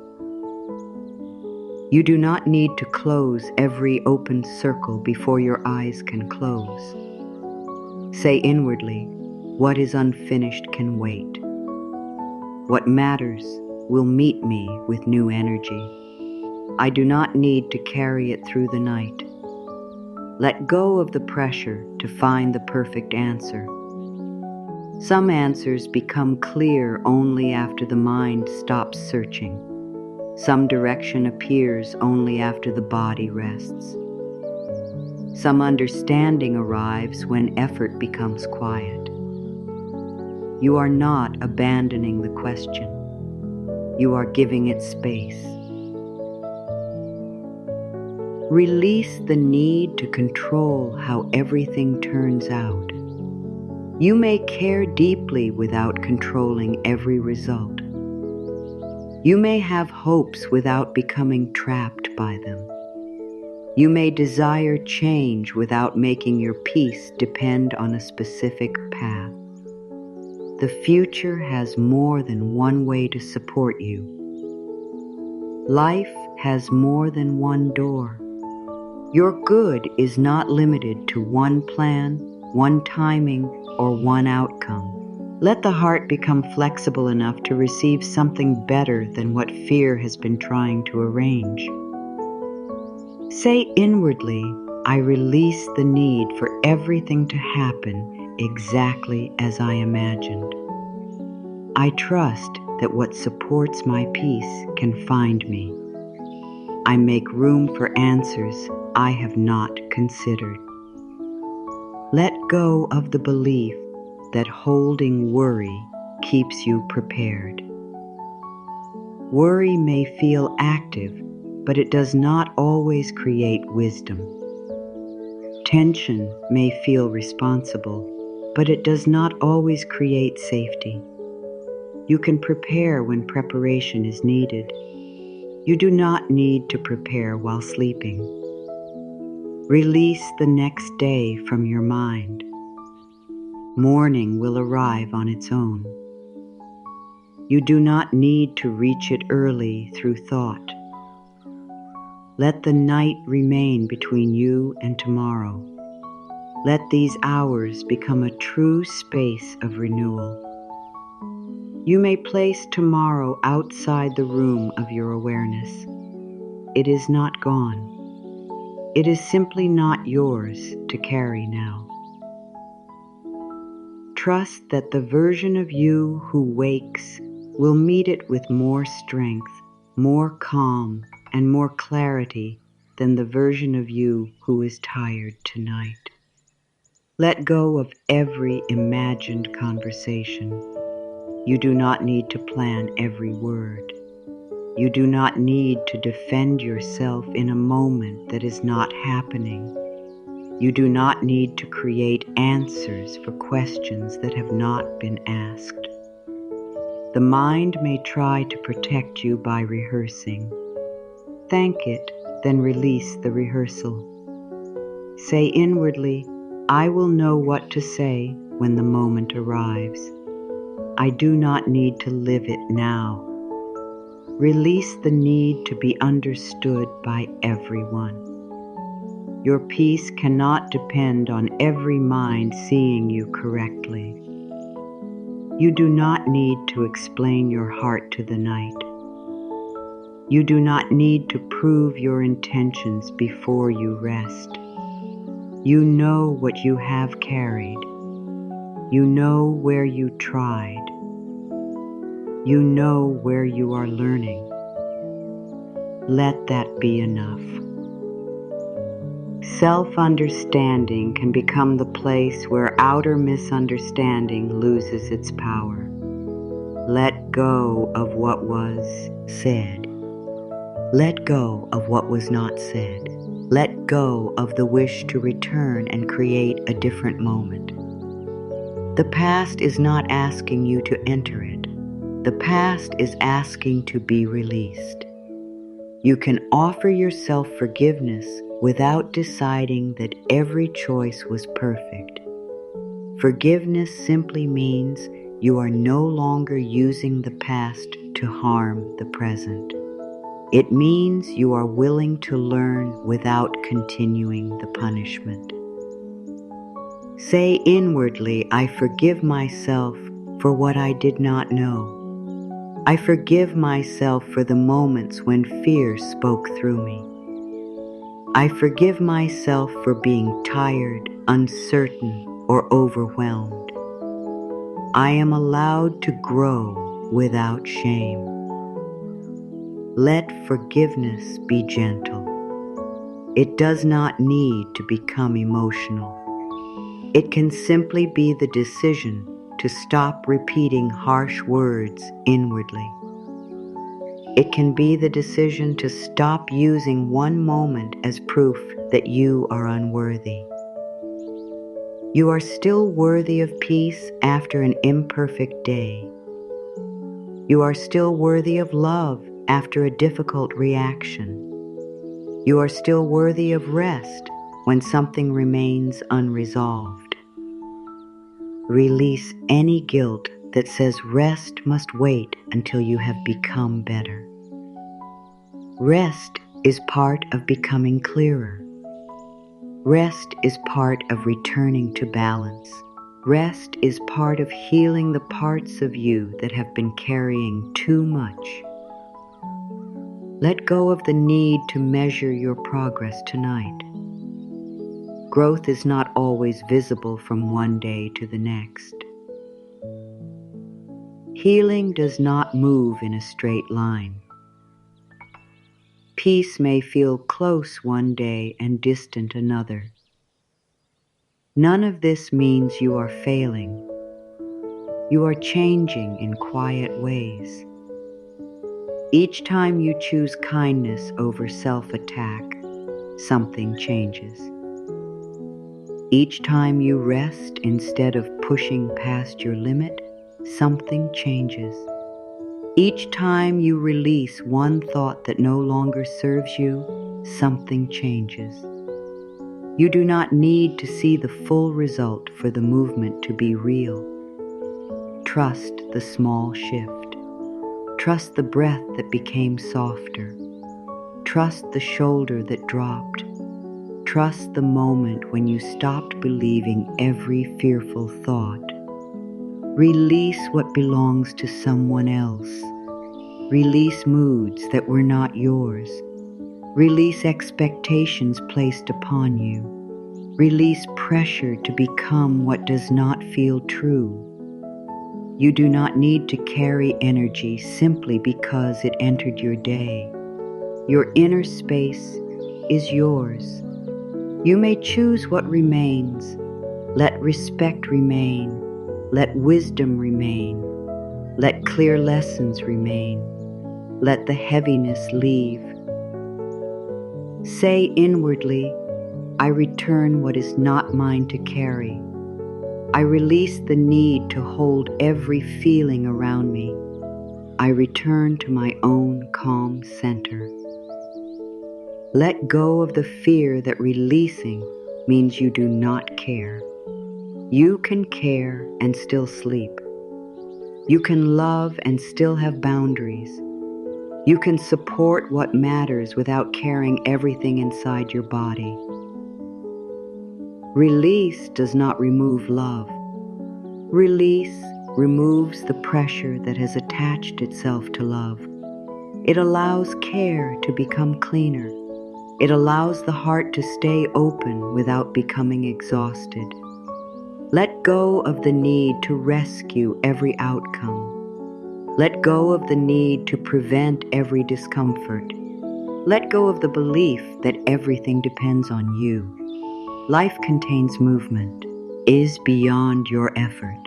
You do not need to close every open circle before your eyes can close. Say inwardly, what is unfinished can wait. What matters will meet me with new energy. I do not need to carry it through the night. Let go of the pressure to find the perfect answer. Some answers become clear only after the mind stops searching. Some direction appears only after the body rests. Some understanding arrives when effort becomes quiet. You are not abandoning the question. You are giving it space. Release the need to control how everything turns out. You may care deeply without controlling every result. You may have hopes without becoming trapped by them. You may desire change without making your peace depend on a specific path. The future has more than one way to support you. Life has more than one door. Your good is not limited to one plan, one timing, or one outcome. Let the heart become flexible enough to receive something better than what fear has been trying to arrange. Say inwardly, I release the need for everything to happen exactly as I imagined. I trust that what supports my peace can find me. I make room for answers I have not considered. Let go of the belief that holding worry keeps you prepared. Worry may feel active, but it does not always create wisdom. Tension may feel responsible, but it does not always create safety. You can prepare when preparation is needed. You do not need to prepare while sleeping. Release the next day from your mind. Morning will arrive on its own. You do not need to reach it early through thought. Let the night remain between you and tomorrow. Let these hours become a true space of renewal. You may place tomorrow outside the room of your awareness. It is not gone. It is simply not yours to carry now. Trust that the version of you who wakes will meet it with more strength, more calm, and more clarity than the version of you who is tired tonight. Let go of every imagined conversation. You do not need to plan every word. You do not need to defend yourself in a moment that is not happening. You do not need to create answers for questions that have not been asked. The mind may try to protect you by rehearsing. Thank it, then release the rehearsal. Say inwardly, I will know what to say when the moment arrives. I do not need to live it now. Release the need to be understood by everyone. Your peace cannot depend on every mind seeing you correctly. You do not need to explain your heart to the night. You do not need to prove your intentions before you rest. You know what you have carried. You know where you tried. You know where you are learning. Let that be enough. Self-understanding can become the place where outer misunderstanding loses its power. Let go of what was said. Let go of what was not said. Let go of the wish to return and create a different moment. The past is not asking you to enter it. The past is asking to be released. You can offer yourself forgiveness without deciding that every choice was perfect. Forgiveness simply means you are no longer using the past to harm the present. It means you are willing to learn without continuing the punishment. Say inwardly, I forgive myself for what I did not know. I forgive myself for the moments when fear spoke through me. I forgive myself for being tired, uncertain, or overwhelmed. I am allowed to grow without shame. Let forgiveness be gentle. It does not need to become emotional. It can simply be the decision to stop repeating harsh words inwardly. It can be the decision to stop using one moment as proof that you are unworthy. You are still worthy of peace after an imperfect day. You are still worthy of love after a difficult reaction. You are still worthy of rest when something remains unresolved. Release any guilt that says rest must wait until you have become better. Rest is part of becoming clearer. Rest is part of returning to balance. Rest is part of healing the parts of you that have been carrying too much. Let go of the need to measure your progress tonight. Growth is not always visible from one day to the next. Healing does not move in a straight line. Peace may feel close one day and distant another. None of this means you are failing. You are changing in quiet ways. Each time you choose kindness over self-attack, something changes. Each time you rest instead of pushing past your limit, something changes. Each time you release one thought that no longer serves you, something changes. You do not need to see the full result for the movement to be real. Trust the small shift. Trust the breath that became softer. Trust the shoulder that dropped. Trust the moment when you stopped believing every fearful thought. Release what belongs to someone else. Release moods that were not yours. Release expectations placed upon you. Release pressure to become what does not feel true. You do not need to carry energy simply because it entered your day. Your inner space is yours. You may choose what remains. Let respect remain. Let wisdom remain. Let clear lessons remain. Let the heaviness leave. Say inwardly, I return what is not mine to carry. I release the need to hold every feeling around me. I return to my own calm center. Let go of the fear that releasing means you do not care. You can care and still sleep. You can love and still have boundaries. You can support what matters without carrying everything inside your body. Release does not remove love. Release removes the pressure that has attached itself to love. It allows care to become cleaner. It allows the heart to stay open without becoming exhausted. Let go of the need to rescue every outcome. Let go of the need to prevent every discomfort. Let go of the belief that everything depends on you. Life contains movement, is beyond your effort.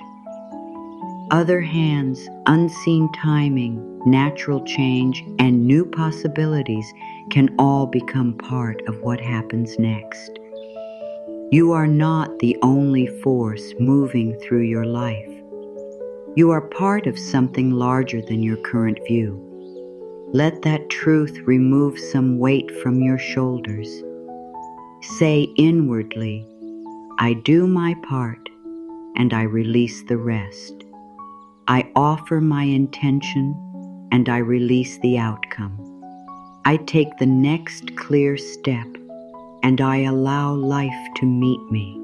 Other hands, unseen timing, natural change, and new possibilities can all become part of what happens next. You are not the only force moving through your life. You are part of something larger than your current view. Let that truth remove some weight from your shoulders. Say inwardly, I do my part and I release the rest. I offer my intention and I release the outcome. I take the next clear step and I allow life to meet me.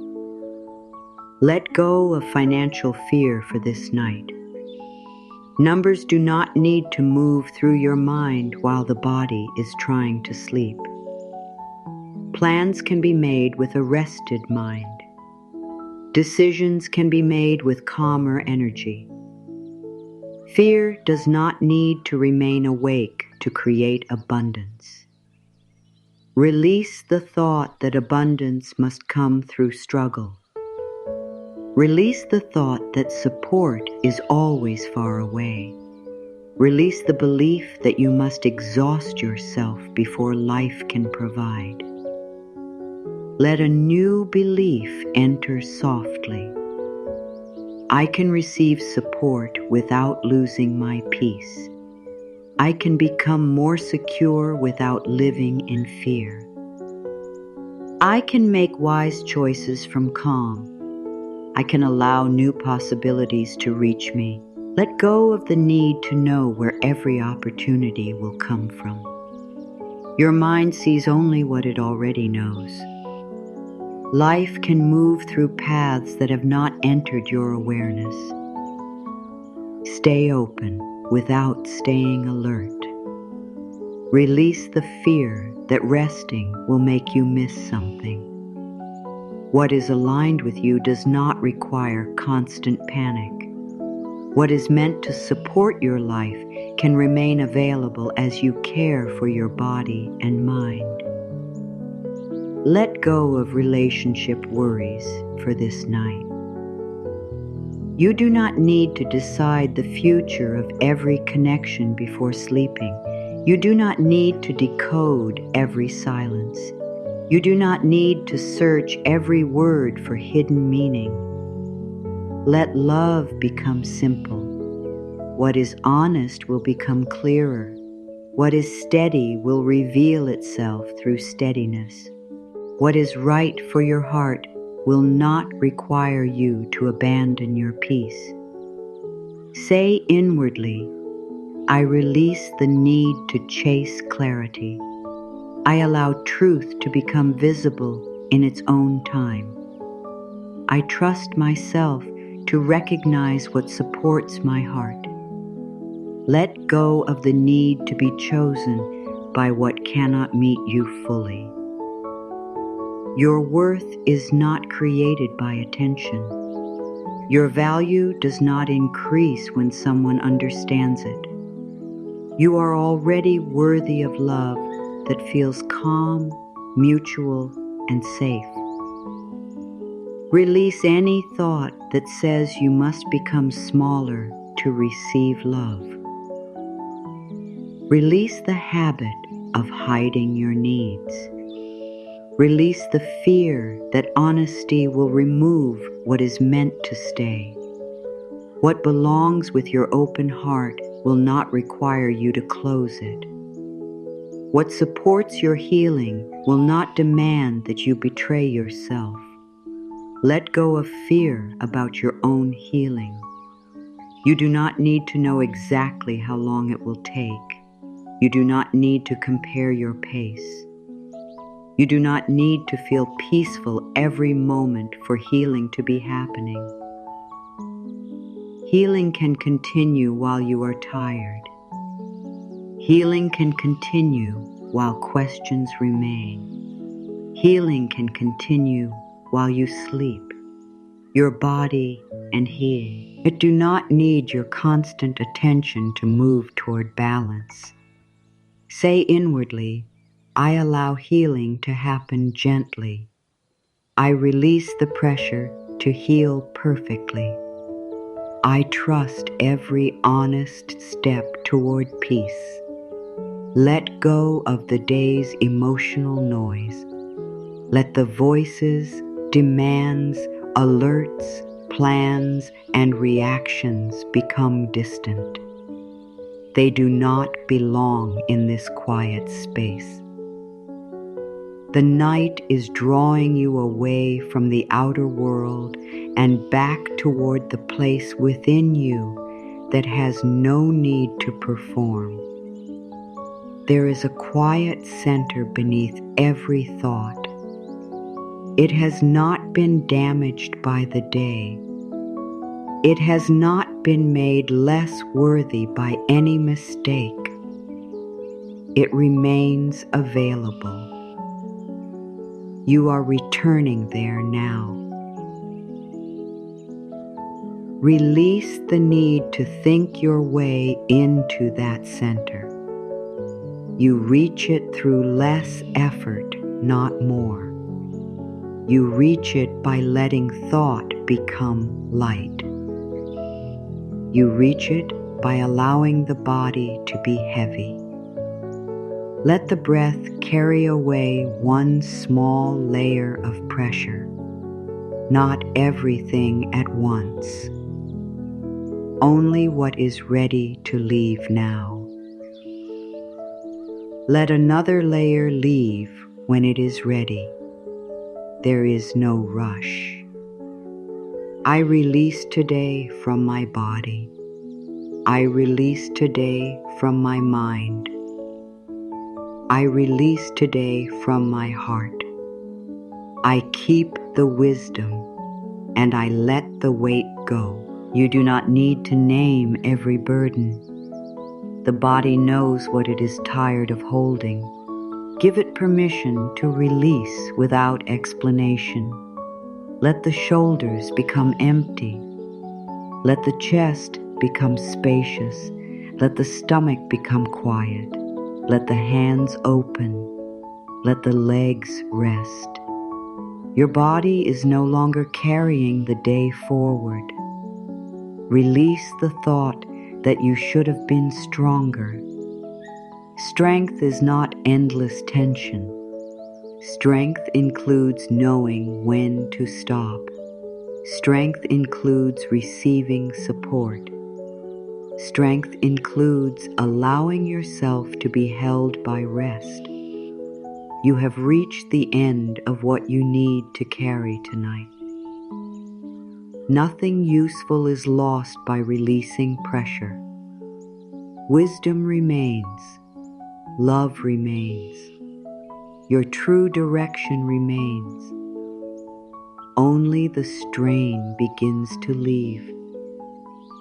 Let go of financial fear for this night. Numbers do not need to move through your mind while the body is trying to sleep. Plans can be made with a rested mind. Decisions can be made with calmer energy. Fear does not need to remain awake to create abundance. Release the thought that abundance must come through struggle. Release the thought that support is always far away. Release the belief that you must exhaust yourself before life can provide. Let a new belief enter softly. I can receive support without losing my peace. I can become more secure without living in fear. I can make wise choices from calm. I can allow new possibilities to reach me. Let go of the need to know where every opportunity will come from. Your mind sees only what it already knows. Life can move through paths that have not entered your awareness. Stay open without staying alert. Release the fear that resting will make you miss something. What is aligned with you does not require constant panic. What is meant to support your life can remain available as you care for your body and mind. Let go of relationship worries for this night. You do not need to decide the future of every connection before sleeping. You do not need to decode every silence. You do not need to search every word for hidden meaning. Let love become simple. What is honest will become clearer. What is steady will reveal itself through steadiness. What is right for your heart will not require you to abandon your peace. Say inwardly, I release the need to chase clarity. I allow truth to become visible in its own time. I trust myself to recognize what supports my heart. Let go of the need to be chosen by what cannot meet you fully. Your worth is not created by attention. Your value does not increase when someone understands it. You are already worthy of love that feels calm, mutual, and safe. Release any thought that says you must become smaller to receive love. Release the habit of hiding your needs. Release the fear that honesty will remove what is meant to stay. What belongs with your open heart will not require you to close it. What supports your healing will not demand that you betray yourself. Let go of fear about your own healing. You do not need to know exactly how long it will take. You do not need to compare your pace. You do not need to feel peaceful every moment for healing to be happening. Healing can continue while you are tired. Healing can continue while questions remain. Healing can continue while you sleep, your body and he. It do not need your constant attention to move toward balance. Say inwardly, I allow healing to happen gently. I release the pressure to heal perfectly. I trust every honest step toward peace. Let go of the day's emotional noise. Let the voices, demands, alerts, plans, and reactions become distant. They do not belong in this quiet space. The night is drawing you away from the outer world and back toward the place within you that has no need to perform. There is a quiet center beneath every thought. It has not been damaged by the day. It has not been made less worthy by any mistake. It remains available. You are returning there now. Release the need to think your way into that center. You reach it through less effort, not more. You reach it by letting thought become light. You reach it by allowing the body to be heavy. Let the breath carry away one small layer of pressure, not everything at once. Only what is ready to leave now. Let another layer leave when it is ready. There is no rush. I release today from my body. I release today from my mind. I release today from my heart. I keep the wisdom and I let the weight go. You do not need to name every burden. The body knows what it is tired of holding. Give it permission to release without explanation. Let the shoulders become empty. Let the chest become spacious. Let the stomach become quiet. Let the hands open. Let the legs rest. Your body is no longer carrying the day forward. Release the thought that you should have been stronger. Strength is not endless tension. Strength includes knowing when to stop. Strength includes receiving support. Strength includes allowing yourself to be held by rest. You have reached the end of what you need to carry tonight. Nothing useful is lost by releasing pressure. Wisdom remains. Love remains. Your true direction remains. Only the strain begins to leave.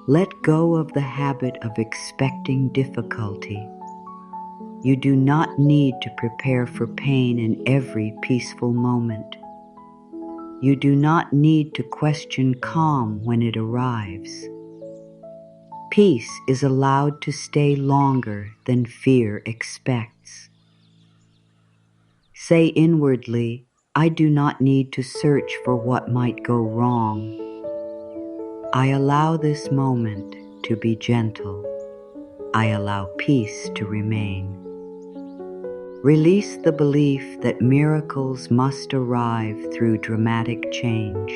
Let go of the habit of expecting difficulty. You do not need to prepare for pain in every peaceful moment. You do not need to question calm when it arrives. Peace is allowed to stay longer than fear expects. Say inwardly, I do not need to search for what might go wrong. I allow this moment to be gentle. I allow peace to remain. Release the belief that miracles must arrive through dramatic change.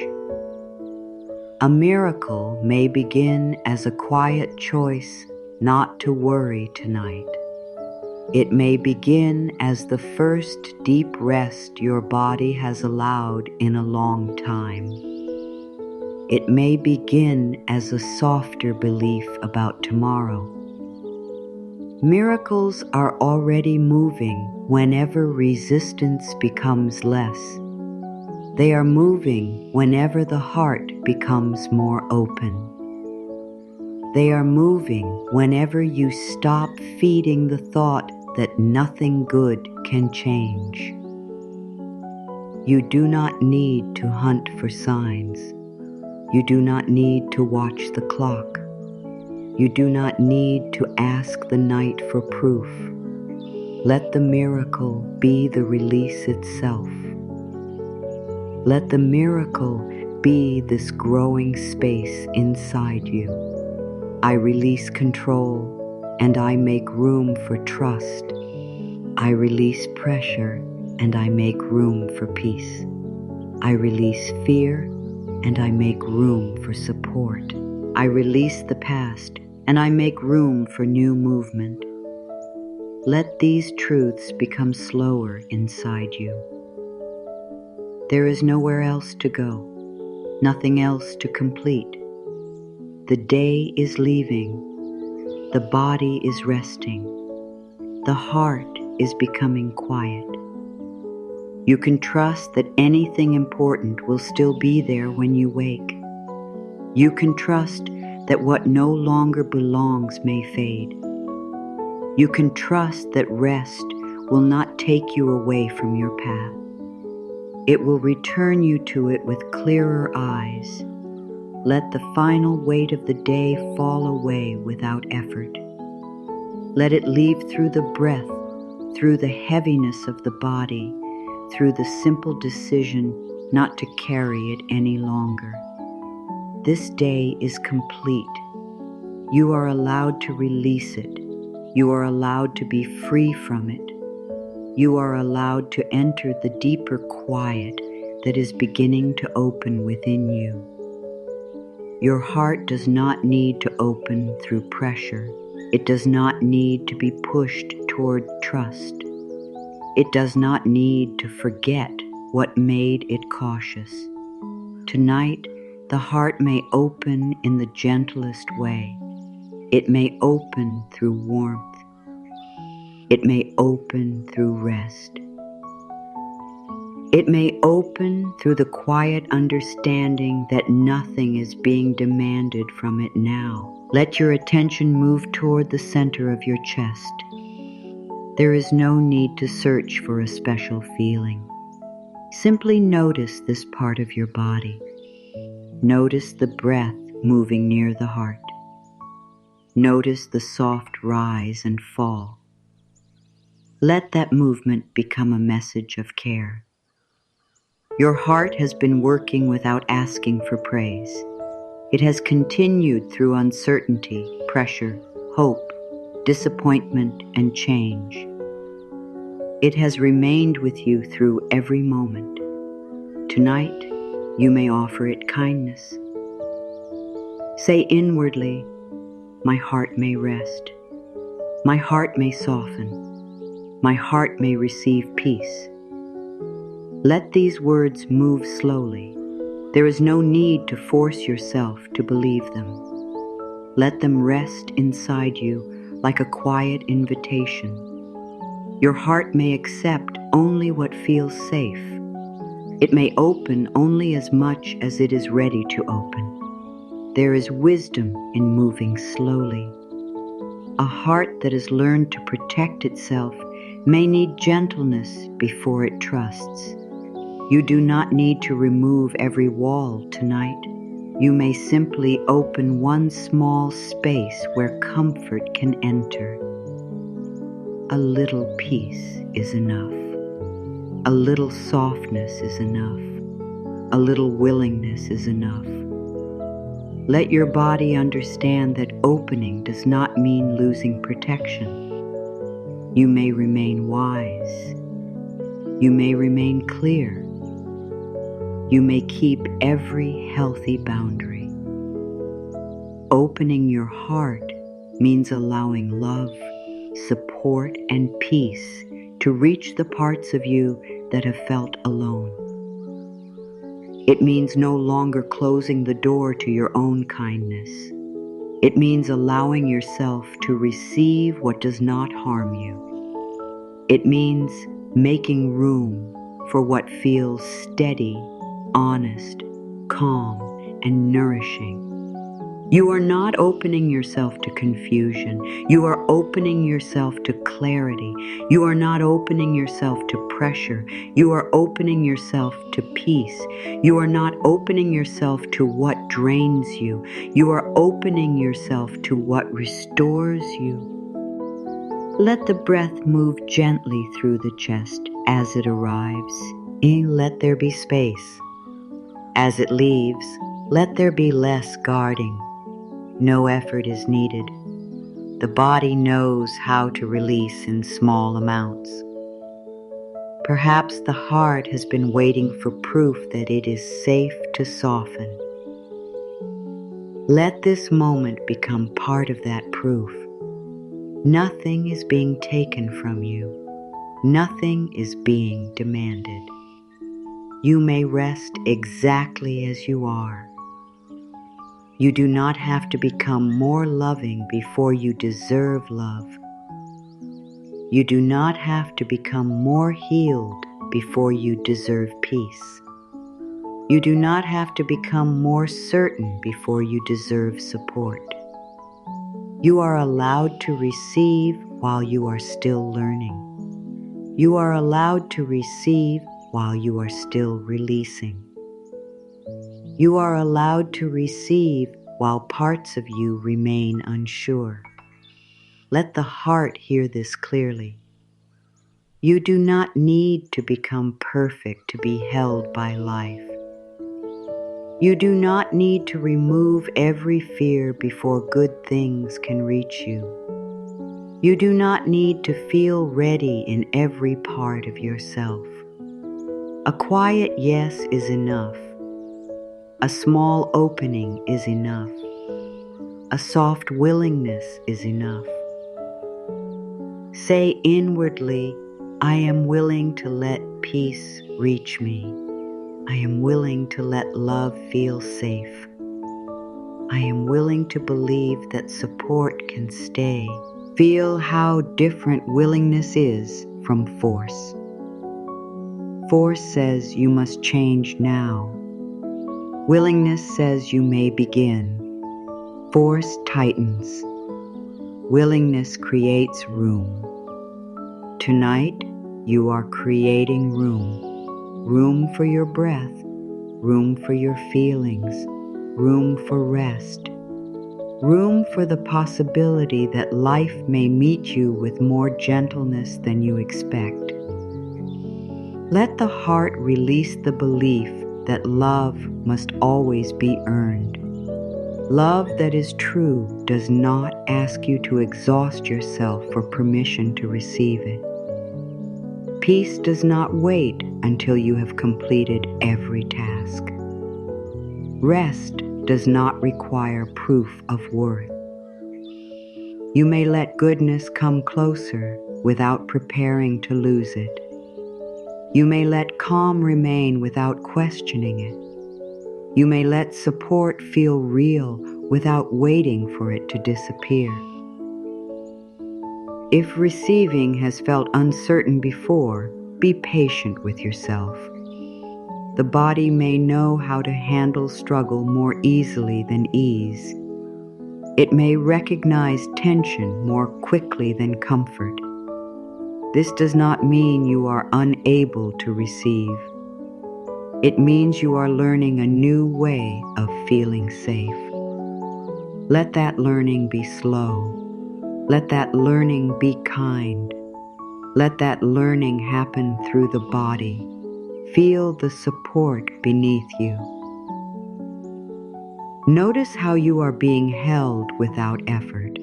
A miracle may begin as a quiet choice not to worry tonight. It may begin as the first deep rest your body has allowed in a long time. It may begin as a softer belief about tomorrow. Miracles are already moving whenever resistance becomes less. They are moving whenever the heart becomes more open. They are moving whenever you stop feeding the thought that nothing good can change. You do not need to hunt for signs. You do not need to watch the clock. You do not need to ask the night for proof. Let the miracle be the release itself. Let the miracle be this growing space inside you. I release control and I make room for trust. I release pressure and I make room for peace. I release fear and I make room for support. I release the past and I make room for new movement. Let these truths become slower inside you. There is nowhere else to go, nothing else to complete. The day is leaving. The body is resting. The heart is becoming quiet. You can trust that anything important will still be there when you wake. You can trust that what no longer belongs may fade. You can trust that rest will not take you away from your path. It will return you to it with clearer eyes. Let the final weight of the day fall away without effort. Let it leave through the breath through the heaviness of the body, through the simple decision not to carry it any longer. This day is complete. You are allowed to release it. You are allowed to be free from it. You are allowed to enter the deeper quiet that is beginning to open within you. Your heart does not need to open through pressure. It does not need to be pushed toward trust. It does not need to forget what made it cautious. Tonight, the heart may open in the gentlest way. It may open through warmth. It may open through rest. It may open through the quiet understanding that nothing is being demanded from it now. Let your attention move toward the center of your chest. There is no need to search for a special feeling. Simply notice this part of your body. Notice the breath moving near the heart. Notice the soft rise and fall. Let that movement become a message of care. Your heart has been working without asking for praise. It has continued through uncertainty, pressure, hope, disappointment, and change. It has remained with you through every moment. Tonight, you may offer it kindness. Say inwardly, "My heart may rest. My heart may soften. My heart may receive peace." Let these words move slowly. There is no need to force yourself to believe them. Let them rest inside you like a quiet invitation. Your heart may accept only what feels safe. It may open only as much as it is ready to open. There is wisdom in moving slowly. A heart that has learned to protect itself may need gentleness before it trusts. You do not need to remove every wall tonight. You may simply open one small space where comfort can enter. A little peace is enough. A little softness is enough. A little willingness is enough. Let your body understand that opening does not mean losing protection. You may remain wise. You may remain clear. You may keep every healthy boundary. Opening your heart means allowing love, support, and peace to reach the parts of you that have felt alone. It means no longer closing the door to your own kindness. It means allowing yourself to receive what does not harm you. It means making room for what feels steady, honest, calm, and nourishing. You are not opening yourself to confusion. You are opening yourself to clarity. You are not opening yourself to pressure. You are opening yourself to peace. You are not opening yourself to what drains you. You are opening yourself to what restores you. Let the breath move gently through the chest as it arrives. Let there be space. As it leaves, let there be less guarding. No effort is needed. The body knows how to release in small amounts. Perhaps the heart has been waiting for proof that it is safe to soften. Let this moment become part of that proof. Nothing is being taken from you. Nothing is being demanded. You may rest exactly as you are. You do not have to become more loving before you deserve love. You do not have to become more healed before you deserve peace. You do not have to become more certain before you deserve support. You are allowed to receive while you are still learning. You are allowed to receive while you are still releasing. You are allowed to receive while parts of you remain unsure. Let the heart hear this clearly. You do not need to become perfect to be held by life. You do not need to remove every fear before good things can reach you. You do not need to feel ready in every part of yourself. A quiet yes is enough. A small opening is enough. A soft willingness is enough. Say inwardly, I am willing to let peace reach me. I am willing to let love feel safe. I am willing to believe that support can stay. Feel how different willingness is from force. Force says you must change now. Willingness says you may begin. Force tightens. Willingness creates room. Tonight, you are creating room. Room for your breath, room for your feelings, room for rest, room for the possibility that life may meet you with more gentleness than you expect. Let the heart release the belief that love must always be earned. Love that is true does not ask you to exhaust yourself for permission to receive it. Peace does not wait until you have completed every task. Rest does not require proof of worth. You may let goodness come closer without preparing to lose it. You may let calm remain without questioning it. You may let support feel real without waiting for it to disappear. If receiving has felt uncertain before, be patient with yourself. The body may know how to handle struggle more easily than ease. It may recognize tension more quickly than comfort. This does not mean you are unable to receive. It means you are learning a new way of feeling safe. Let that learning be slow. Let that learning be kind. Let that learning happen through the body. Feel the support beneath you. Notice how you are being held without effort.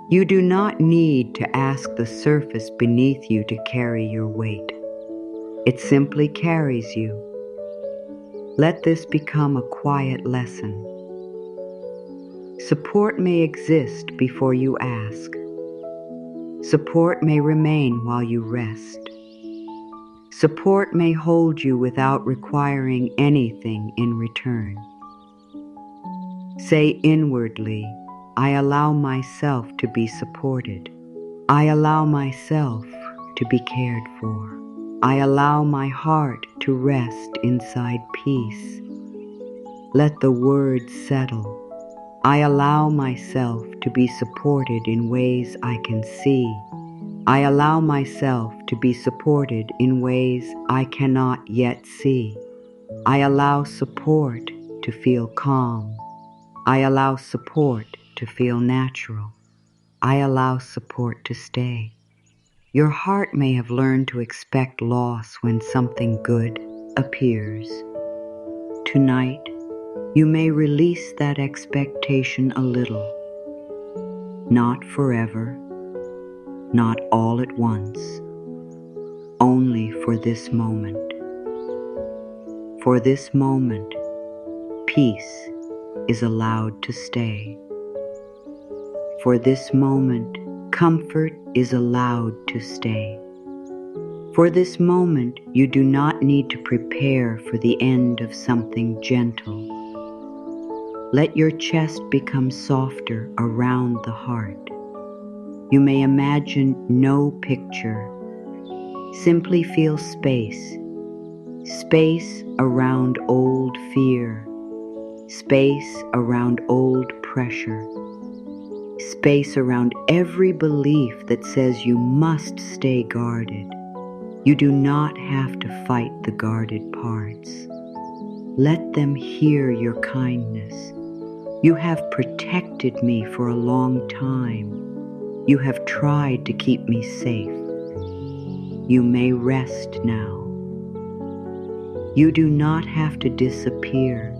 You do not need to ask the surface beneath you to carry your weight. It simply carries you. Let this become a quiet lesson. Support may exist before you ask. Support may remain while you rest. Support may hold you without requiring anything in return. Say inwardly, I allow myself to be supported. I allow myself to be cared for. I allow my heart to rest inside peace. Let the words settle. I allow myself to be supported in ways I can see. I allow myself to be supported in ways I cannot yet see. I allow support to feel calm. I allow support to feel natural. I allow support to stay. Your heart may have learned to expect loss when something good appears. Tonight, you may release that expectation a little. Not forever, not all at once, only for this moment. For this moment, peace is allowed to stay. For this moment, comfort is allowed to stay. For this moment, you do not need to prepare for the end of something gentle. Let your chest become softer around the heart. You may imagine no picture. Simply feel space. Space around old fear. Space around old pressure. Space around every belief that says you must stay guarded. You do not have to fight the guarded parts. Let them hear your kindness. You have protected me for a long time. You have tried to keep me safe. You may rest now. You do not have to disappear.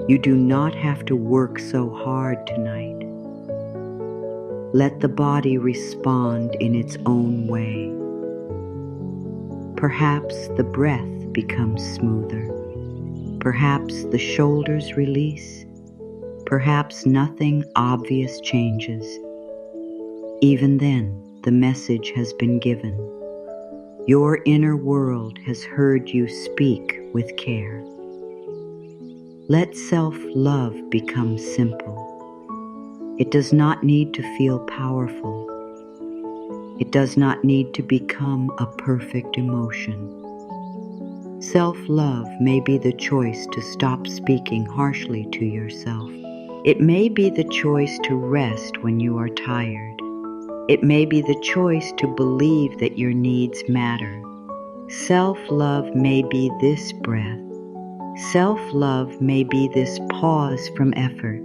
You do not have to work so hard tonight. Let the body respond in its own way. Perhaps the breath becomes smoother. Perhaps the shoulders release. Perhaps nothing obvious changes. Even then, the message has been given. Your inner world has heard you speak with care. Let self-love become simple. It does not need to feel powerful. It does not need to become a perfect emotion. Self-love may be the choice to stop speaking harshly to yourself. It may be the choice to rest when you are tired. It may be the choice to believe that your needs matter. Self-love may be this breath. Self-love may be this pause from effort.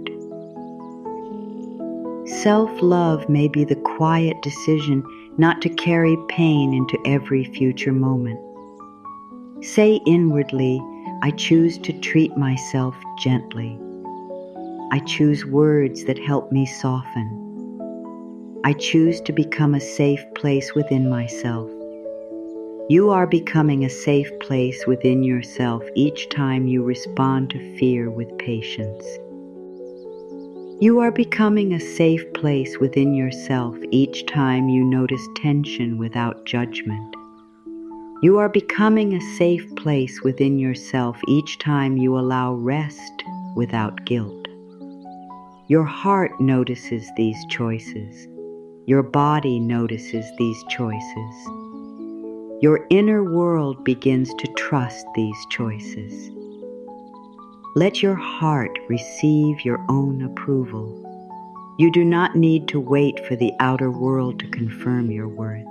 Self-love may be the quiet decision not to carry pain into every future moment. Say inwardly, I choose to treat myself gently. I choose words that help me soften. I choose to become a safe place within myself. You are becoming a safe place within yourself each time you respond to fear with patience. You are becoming a safe place within yourself each time you notice tension without judgment. You are becoming a safe place within yourself each time you allow rest without guilt. Your heart notices these choices. Your body notices these choices. Your inner world begins to trust these choices. Let your heart receive your own approval. You do not need to wait for the outer world to confirm your worth.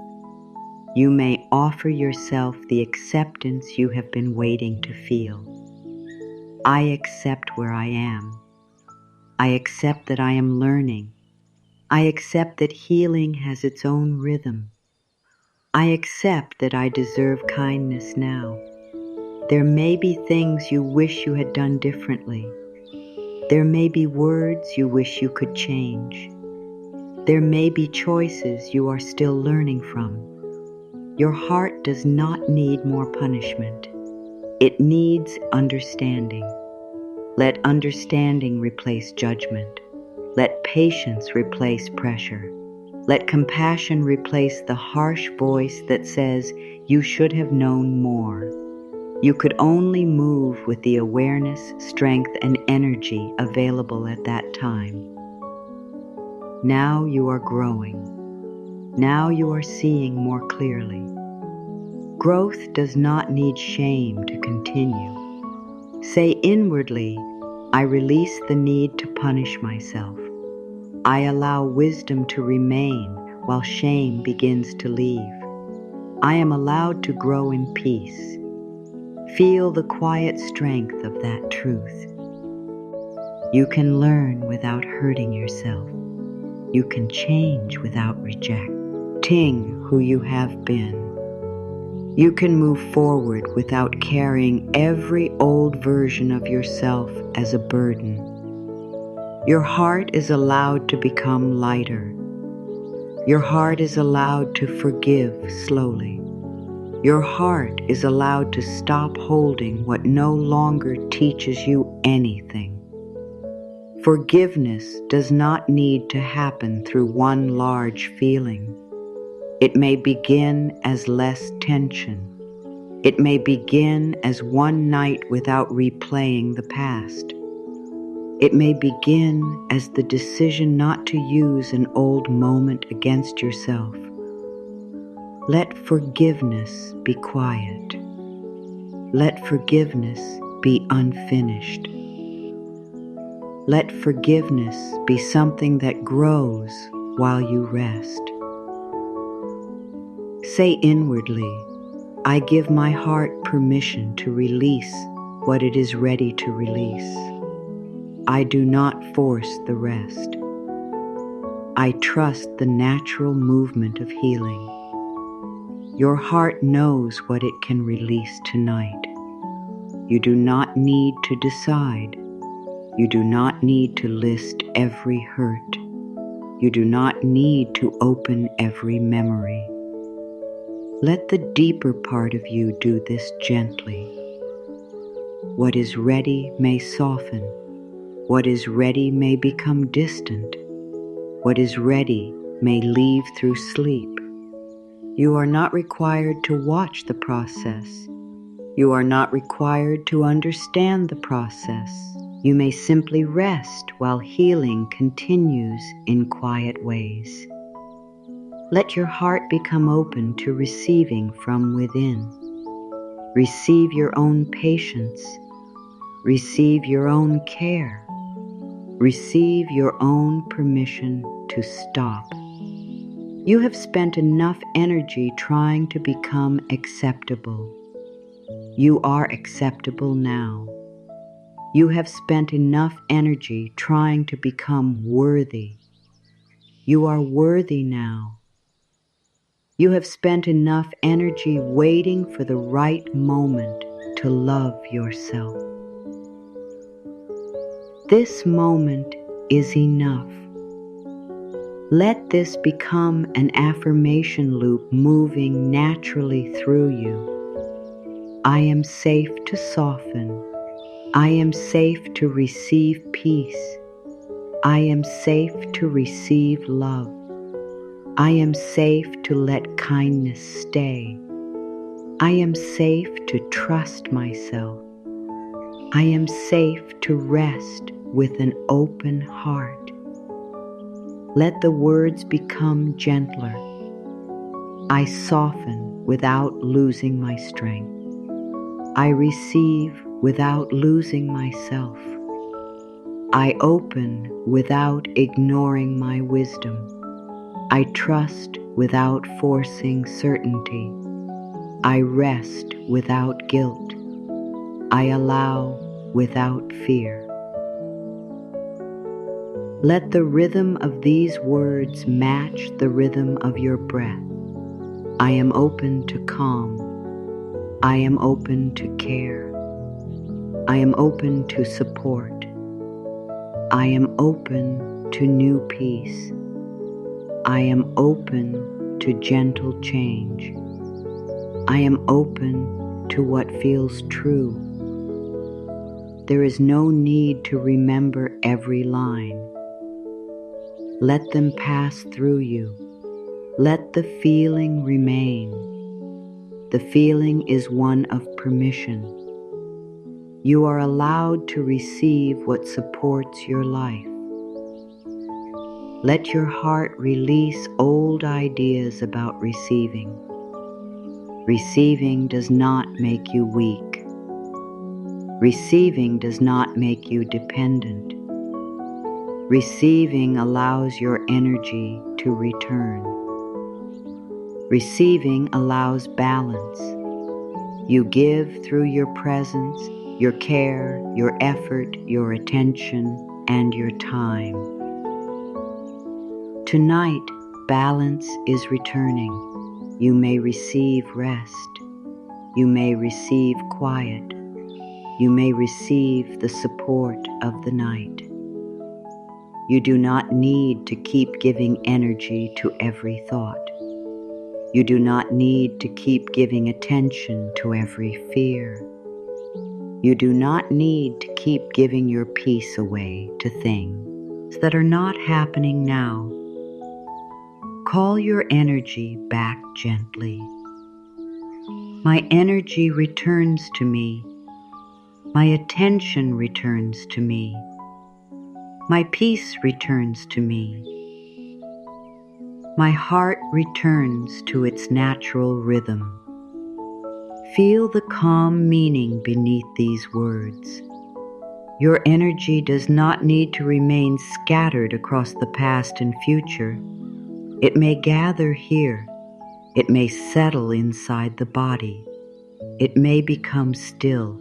You may offer yourself the acceptance you have been waiting to feel. I accept where I am. I accept that I am learning. I accept that healing has its own rhythm. I accept that I deserve kindness now. There may be things you wish you had done differently. There may be words you wish you could change. There may be choices you are still learning from. Your heart does not need more punishment. It needs understanding. Let understanding replace judgment. Let patience replace pressure. Let compassion replace the harsh voice that says you should have known more. You could only move with the awareness, strength, and energy available at that time. Now you are growing. Now you are seeing more clearly. Growth does not need shame to continue. Say inwardly, I release the need to punish myself. I allow wisdom to remain while shame begins to leave. I am allowed to grow in peace. Feel the quiet strength of that truth. You can learn without hurting yourself. You can change without rejecting who you have been. You can move forward without carrying every old version of yourself as a burden. Your heart is allowed to become lighter. Your heart is allowed to forgive slowly. Your heart is allowed to stop holding what no longer teaches you anything. Forgiveness does not need to happen through one large feeling. It may begin as less tension. It may begin as one night without replaying the past. It may begin as the decision not to use an old moment against yourself. Let forgiveness be quiet. Let forgiveness be unfinished. Let forgiveness be something that grows while you rest. Say inwardly, I give my heart permission to release what it is ready to release. I do not force the rest. I trust the natural movement of healing. Your heart knows what it can release tonight. You do not need to decide. You do not need to list every hurt. You do not need to open every memory. Let the deeper part of you do this gently. What is ready may soften. What is ready may become distant. What is ready may leave through sleep. You are not required to watch the process. You are not required to understand the process. You may simply rest while healing continues in quiet ways. Let your heart become open to receiving from within. Receive your own patience. Receive your own care. Receive your own permission to stop. You have spent enough energy trying to become acceptable. You are acceptable now. You have spent enough energy trying to become worthy. You are worthy now. You have spent enough energy waiting for the right moment to love yourself. This moment is enough. Let this become an affirmation loop moving naturally through you. I am safe to soften. I am safe to receive peace. I am safe to receive love. I am safe to let kindness stay. I am safe to trust myself. I am safe to rest with an open heart. Let the words become gentler. I soften without losing my strength. I receive without losing myself. I open without ignoring my wisdom. I trust without forcing certainty. I rest without guilt. I allow without fear. Let the rhythm of these words match the rhythm of your breath. I am open to calm. I am open to care. I am open to support. I am open to new peace. I am open to gentle change. I am open to what feels true. There is no need to remember every line. Let them pass through you. Let the feeling remain. The feeling is one of permission. You are allowed to receive what supports your life. Let your heart release old ideas about receiving. Receiving does not make you weak. Receiving does not make you dependent. Receiving allows your energy to return. Receiving allows balance. You give through your presence, your care, your effort, your attention, and your time. Tonight, balance is returning. You may receive rest. You may receive quiet. You may receive the support of the night. You do not need to keep giving energy to every thought. You do not need to keep giving attention to every fear. You do not need to keep giving your peace away to things that are not happening now. Call your energy back gently. My energy returns to me. My attention returns to me. My peace returns to me. My heart returns to its natural rhythm. Feel the calm meaning beneath these words. Your energy does not need to remain scattered across the past and future. It may gather here. It may settle inside the body. It may become still.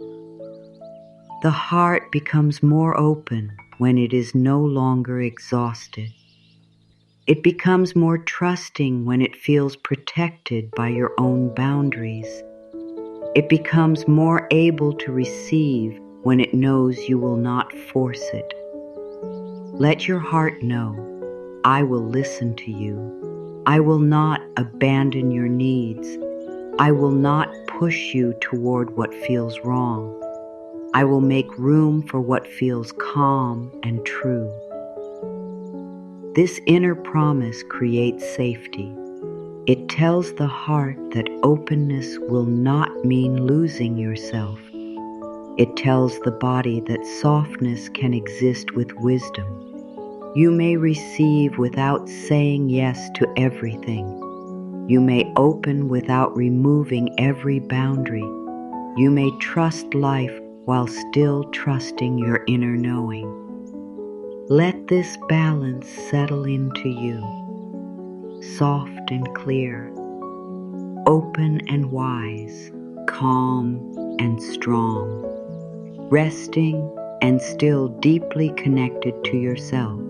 The heart becomes more open when it is no longer exhausted. It becomes more trusting when it feels protected by your own boundaries. It becomes more able to receive when it knows you will not force it. Let your heart know, I will listen to you. I will not abandon your needs. I will not push you toward what feels wrong. I will make room for what feels calm and true. This inner promise creates safety. It tells the heart that openness will not mean losing yourself. It tells the body that softness can exist with wisdom. You may receive without saying yes to everything. You may open without removing every boundary. You may trust life while still trusting your inner knowing. Let this balance settle into you, soft and clear, open and wise, calm and strong, resting and still deeply connected to yourself.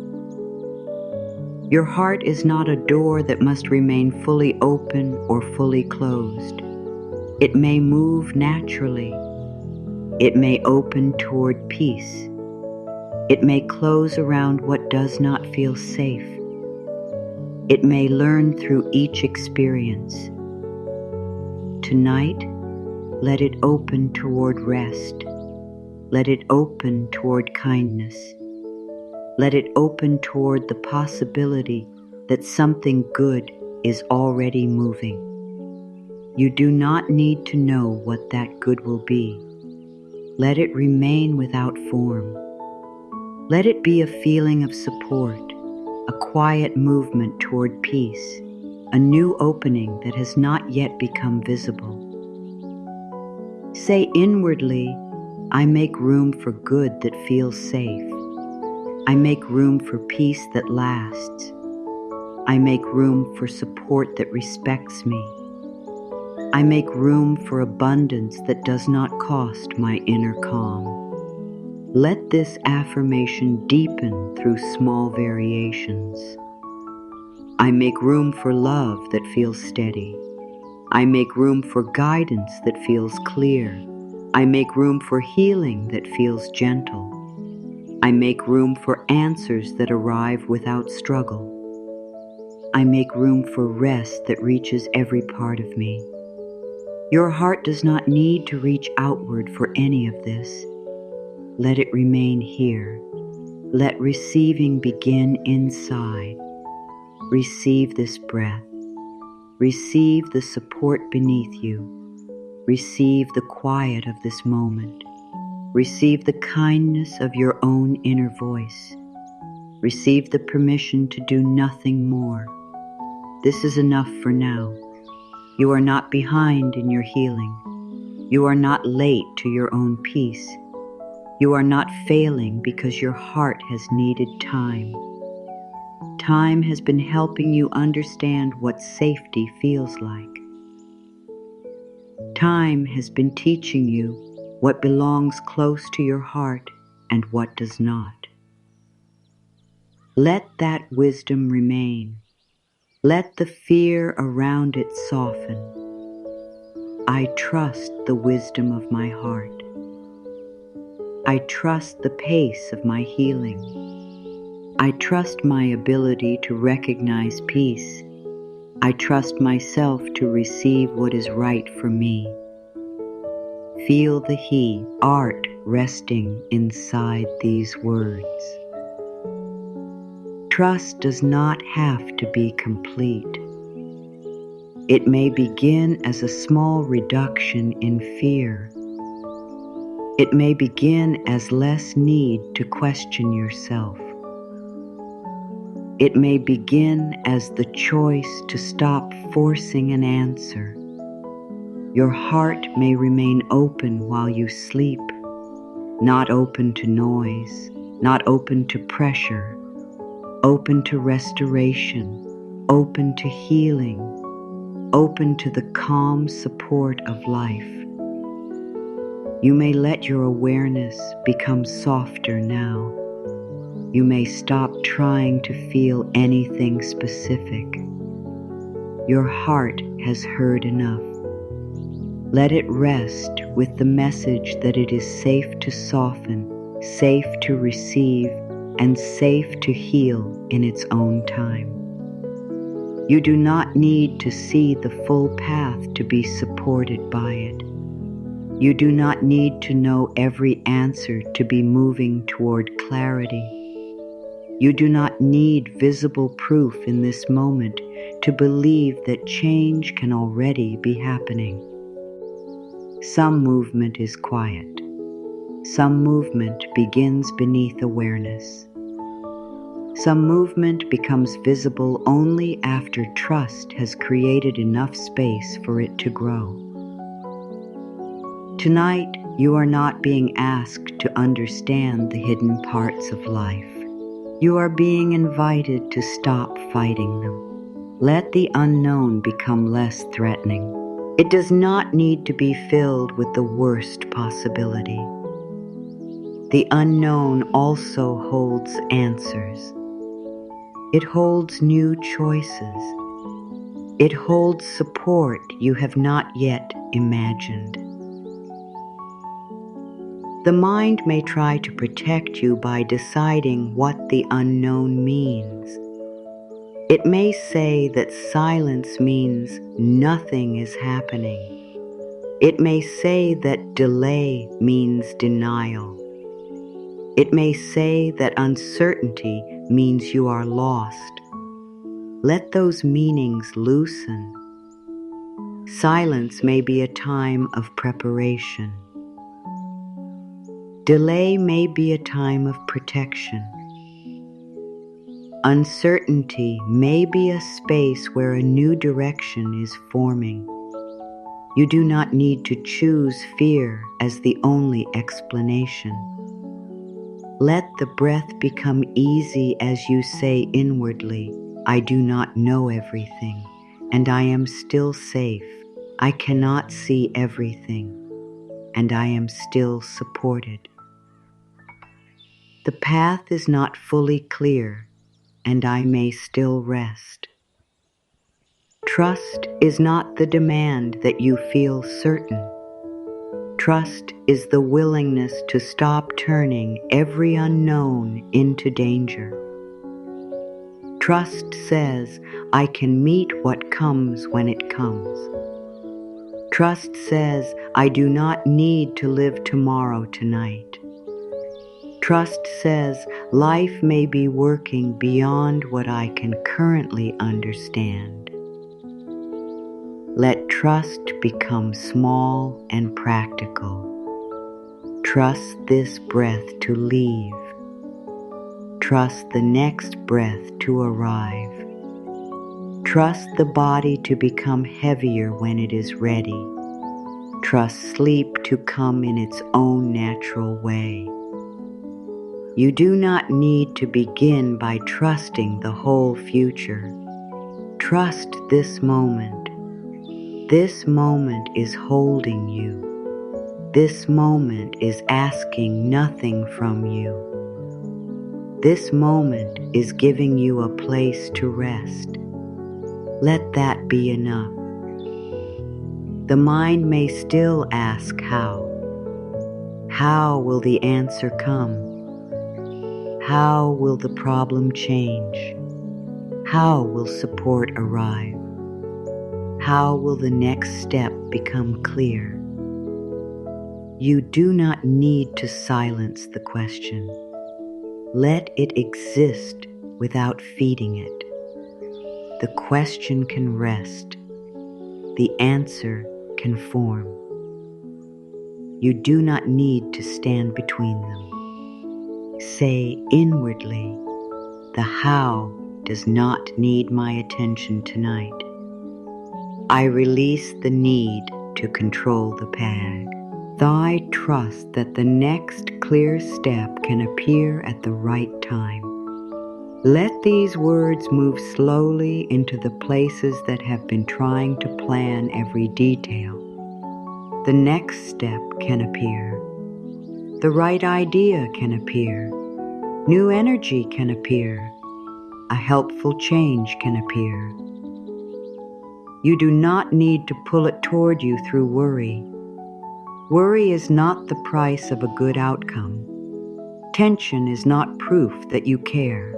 Your heart is not a door that must remain fully open or fully closed. It may move naturally. It may open toward peace. It may close around what does not feel safe. It may learn through each experience. Tonight, let it open toward rest. Let it open toward kindness. Let it open toward the possibility that something good is already moving. You do not need to know what that good will be. Let it remain without form. Let it be a feeling of support, a quiet movement toward peace, a new opening that has not yet become visible. Say inwardly, I make room for good that feels safe. I make room for peace that lasts. I make room for support that respects me. I make room for abundance that does not cost my inner calm. Let this affirmation deepen through small variations. I make room for love that feels steady. I make room for guidance that feels clear. I make room for healing that feels gentle. I make room for answers that arrive without struggle. I make room for rest that reaches every part of me. Your heart does not need to reach outward for any of this. Let it remain here. Let receiving begin inside. Receive this breath. Receive the support beneath you. Receive the quiet of this moment. Receive the kindness of your own inner voice. Receive the permission to do nothing more. This is enough for now. You are not behind in your healing. You are not late to your own peace. You are not failing because your heart has needed time. Time has been helping you understand what safety feels like. Time has been teaching you what belongs close to your heart and what does not. Let that wisdom remain. Let the fear around it soften. I trust the wisdom of my heart. I trust the pace of my healing. I trust my ability to recognize peace. I trust myself to receive what is right for me. Feel the heat, art resting inside these words. Trust does not have to be complete. It may begin as a small reduction in fear. It may begin as less need to question yourself. It may begin as the choice to stop forcing an answer. Your heart may remain open while you sleep, not open to noise, not open to pressure, open to restoration, open to healing, open to the calm support of life. You may let your awareness become softer now. You may stop trying to feel anything specific. Your heart has heard enough. Let it rest with the message that it is safe to soften, safe to receive, and safe to heal in its own time. You do not need to see the full path to be supported by it. You do not need to know every answer to be moving toward clarity. You do not need visible proof in this moment to believe that change can already be happening. Some movement is quiet. Some movement begins beneath awareness. Some movement becomes visible only after trust has created enough space for it to grow. Tonight, you are not being asked to understand the hidden parts of life. You are being invited to stop fighting them. Let the unknown become less threatening. It does not need to be filled with the worst possibility. The unknown also holds answers. It holds new choices. It holds support you have not yet imagined. The mind may try to protect you by deciding what the unknown means. It may say that silence means nothing is happening. It may say that delay means denial. It may say that uncertainty means you are lost. Let those meanings loosen. Silence may be a time of preparation. Delay may be a time of protection. Uncertainty may be a space where a new direction is forming. You do not need to choose fear as the only explanation. Let the breath become easy as you say inwardly, I do not know everything, and I am still safe. I cannot see everything, and I am still supported. The path is not fully clear, and I may still rest. Trust is not the demand that you feel certain. Trust is the willingness to stop turning every unknown into danger. Trust says, I can meet what comes when it comes. Trust says, I do not need to live tomorrow tonight. Trust says, life may be working beyond what I can currently understand. Let trust become small and practical. Trust this breath to leave. Trust the next breath to arrive. Trust the body to become heavier when it is ready. Trust sleep to come in its own natural way. You do not need to begin by trusting the whole future. Trust this moment. This moment is holding you. This moment is asking nothing from you. This moment is giving you a place to rest. Let that be enough. The mind may still ask how. How will the answer come? How will the problem change? How will support arrive? How will the next step become clear? You do not need to silence the question. Let it exist without feeding it. The question can rest. The answer can form. You do not need to stand between them. Say inwardly, the how does not need my attention tonight. I release the need to control the path. I trust that the next clear step can appear at the right time. Let these words move slowly into the places that have been trying to plan every detail. The next step can appear. The right idea can appear. New energy can appear. A helpful change can appear. You do not need to pull it toward you through worry. Worry is not the price of a good outcome. Tension is not proof that you care.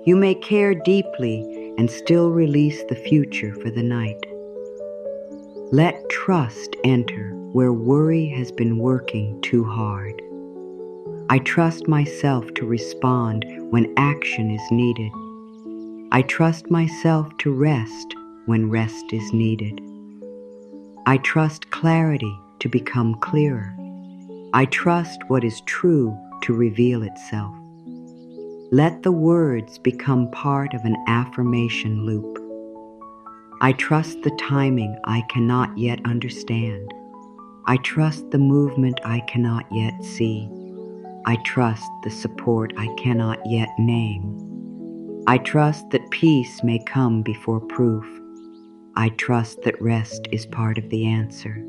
You may care deeply and still release the future for the night. Let trust enter where worry has been working too hard. I trust myself to respond when action is needed. I trust myself to rest when rest is needed. I trust clarity to become clearer. I trust what is true to reveal itself. Let the words become part of an affirmation loop. I trust the timing I cannot yet understand. I trust the movement I cannot yet see. I trust the support I cannot yet name. I trust that peace may come before proof. I trust that rest is part of the answer.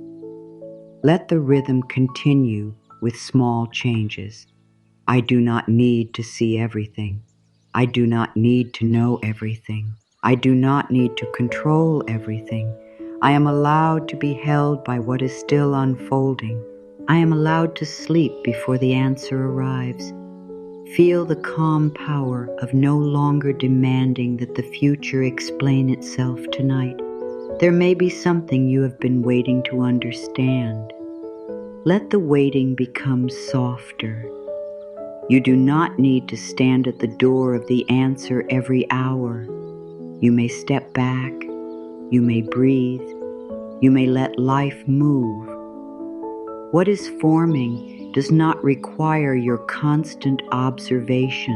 Let the rhythm continue with small changes. I do not need to see everything. I do not need to know everything. I do not need to control everything. I am allowed to be held by what is still unfolding. I am allowed to sleep before the answer arrives. Feel the calm power of no longer demanding that the future explain itself tonight. There may be something you have been waiting to understand. Let the waiting become softer. You do not need to stand at the door of the answer every hour. You may step back. You may breathe. You may let life move. What is forming does not require your constant observation.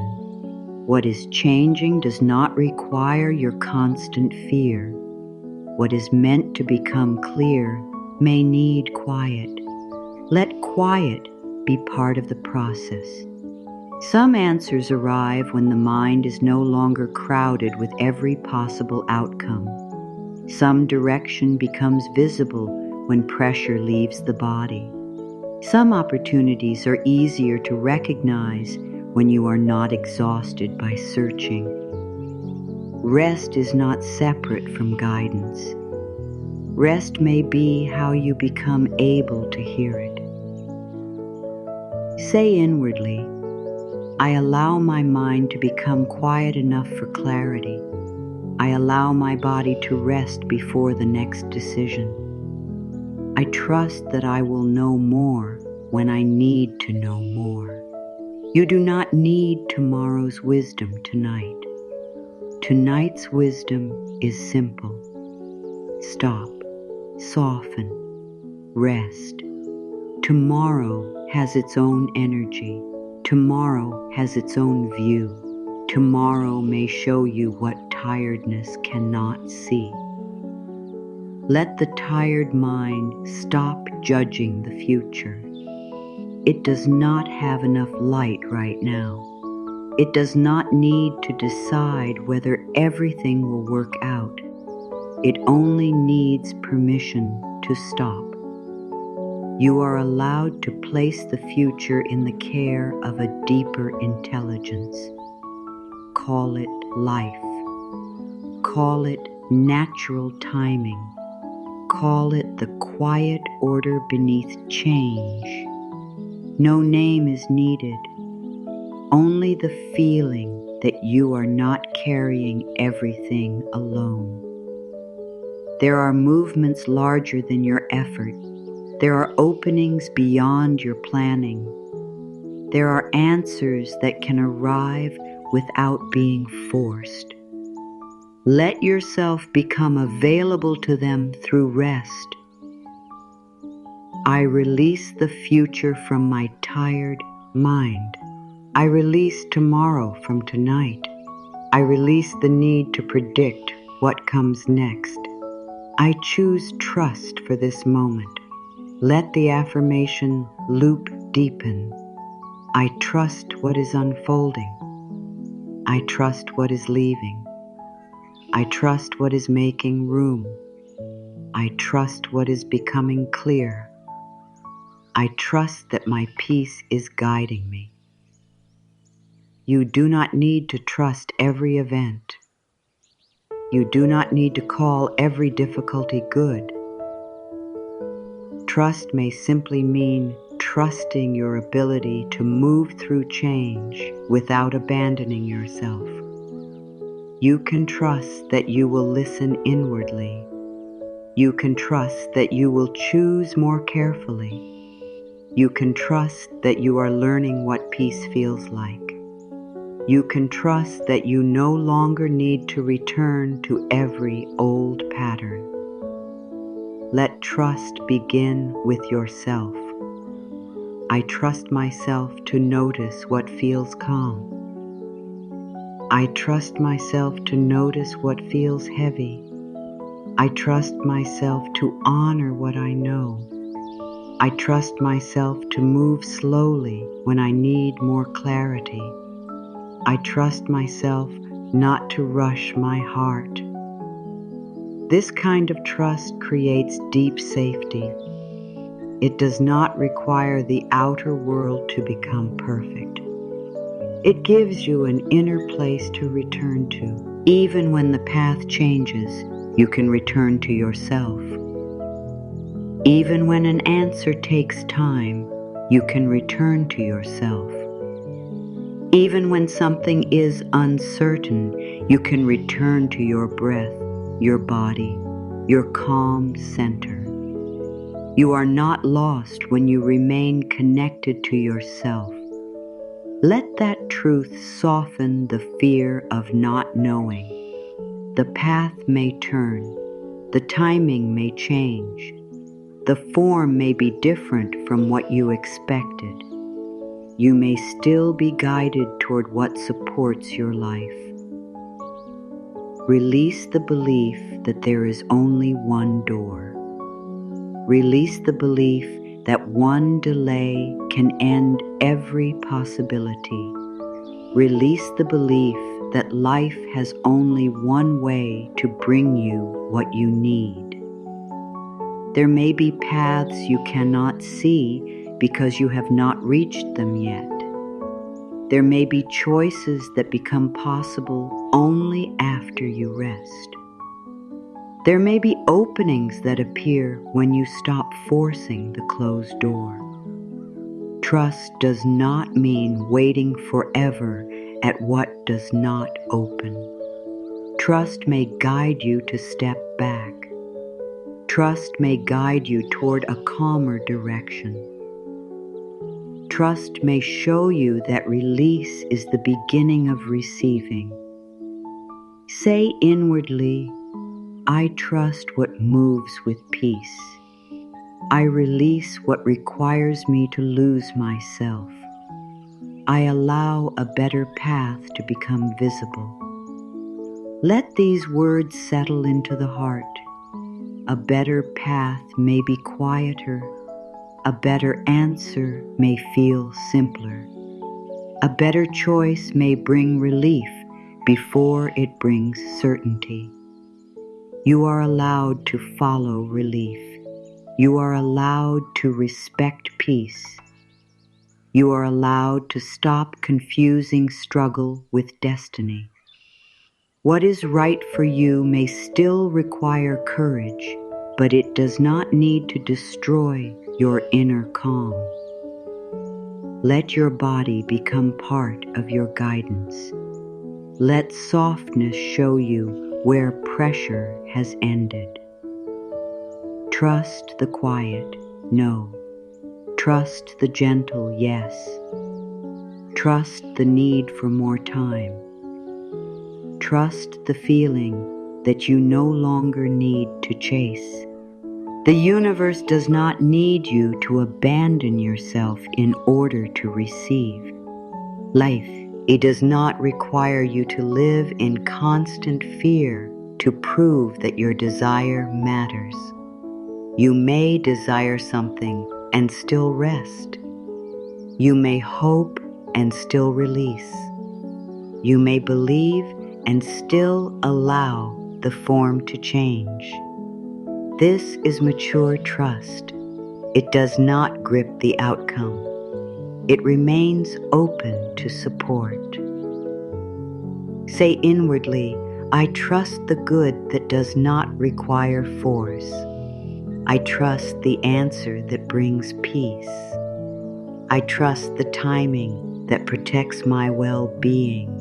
What is changing does not require your constant fear. What is meant to become clear may need quiet. Let quiet be part of the process. Some answers arrive when the mind is no longer crowded with every possible outcome. Some direction becomes visible when pressure leaves the body. Some opportunities are easier to recognize when you are not exhausted by searching. Rest is not separate from guidance. Rest may be how you become able to hear it. Say inwardly, I allow my mind to become quiet enough for clarity. I allow my body to rest before the next decision. I trust that I will know more when I need to know more. You do not need tomorrow's wisdom tonight. Tonight's wisdom is simple. Stop, soften, rest. Tomorrow has its own energy. Tomorrow has its own view. Tomorrow may show you what tiredness cannot see. Let the tired mind stop judging the future. It does not have enough light right now. It does not need to decide whether everything will work out. It only needs permission to stop. You are allowed to place the future in the care of a deeper intelligence. Call it life. Call it natural timing. Call it the quiet order beneath change. No name is needed. Only the feeling that you are not carrying everything alone. There are movements larger than your effort. There are openings beyond your planning. There are answers that can arrive without being forced. Let yourself become available to them through rest. I release the future from my tired mind. I release tomorrow from tonight. I release the need to predict what comes next. I choose trust for this moment. Let the affirmation loop deepen. I trust what is unfolding. I trust what is leaving. I trust what is making room. I trust what is becoming clear. I trust that my peace is guiding me. You do not need to trust every event. You do not need to call every difficulty good. Trust may simply mean trusting your ability to move through change without abandoning yourself. You can trust that you will listen inwardly. You can trust that you will choose more carefully. You can trust that you are learning what peace feels like. You can trust that you no longer need to return to every old pattern. Let trust begin with yourself. I trust myself to notice what feels calm. I trust myself to notice what feels heavy. I trust myself to honor what I know. I trust myself to move slowly when I need more clarity. I trust myself not to rush my heart. This kind of trust creates deep safety. It does not require the outer world to become perfect. It gives you an inner place to return to. Even when the path changes, you can return to yourself. Even when an answer takes time, you can return to yourself. Even when something is uncertain, you can return to your breath, your body, your calm center. You are not lost when you remain connected to yourself. Let that truth soften the fear of not knowing. The path may turn, the timing may change, the form may be different from what you expected. You may still be guided toward what supports your life. Release the belief that there is only one door. Release the belief that one delay can end every possibility. Release the belief that life has only one way to bring you what you need. There may be paths you cannot see because you have not reached them yet. There may be choices that become possible only after you rest. There may be openings that appear when you stop forcing the closed door. Trust does not mean waiting forever at what does not open. Trust may guide you to step back. Trust may guide you toward a calmer direction. Trust may show you that release is the beginning of receiving. Say inwardly, I trust what moves with peace. I release what requires me to lose myself. I allow a better path to become visible. Let these words settle into the heart. A better path may be quieter. A better answer may feel simpler. A better choice may bring relief before it brings certainty. You are allowed to follow relief. You are allowed to respect peace. You are allowed to stop confusing struggle with destiny. What is right for you may still require courage, but it does not need to destroy your inner calm. Let your body become part of your guidance. Let softness show you where pressure has ended. Trust the quiet, no. Trust the gentle, yes. Trust the need for more time. Trust the feeling that you no longer need to chase. The universe does not need you to abandon yourself in order to receive. Life, it does not require you to live in constant fear to prove that your desire matters. You may desire something and still rest. You may hope and still release. You may believe and still allow the form to change. This is mature trust. It does not grip the outcome. It remains open to support. Say inwardly, I trust the good that does not require force. I trust the answer that brings peace. I trust the timing that protects my well-being.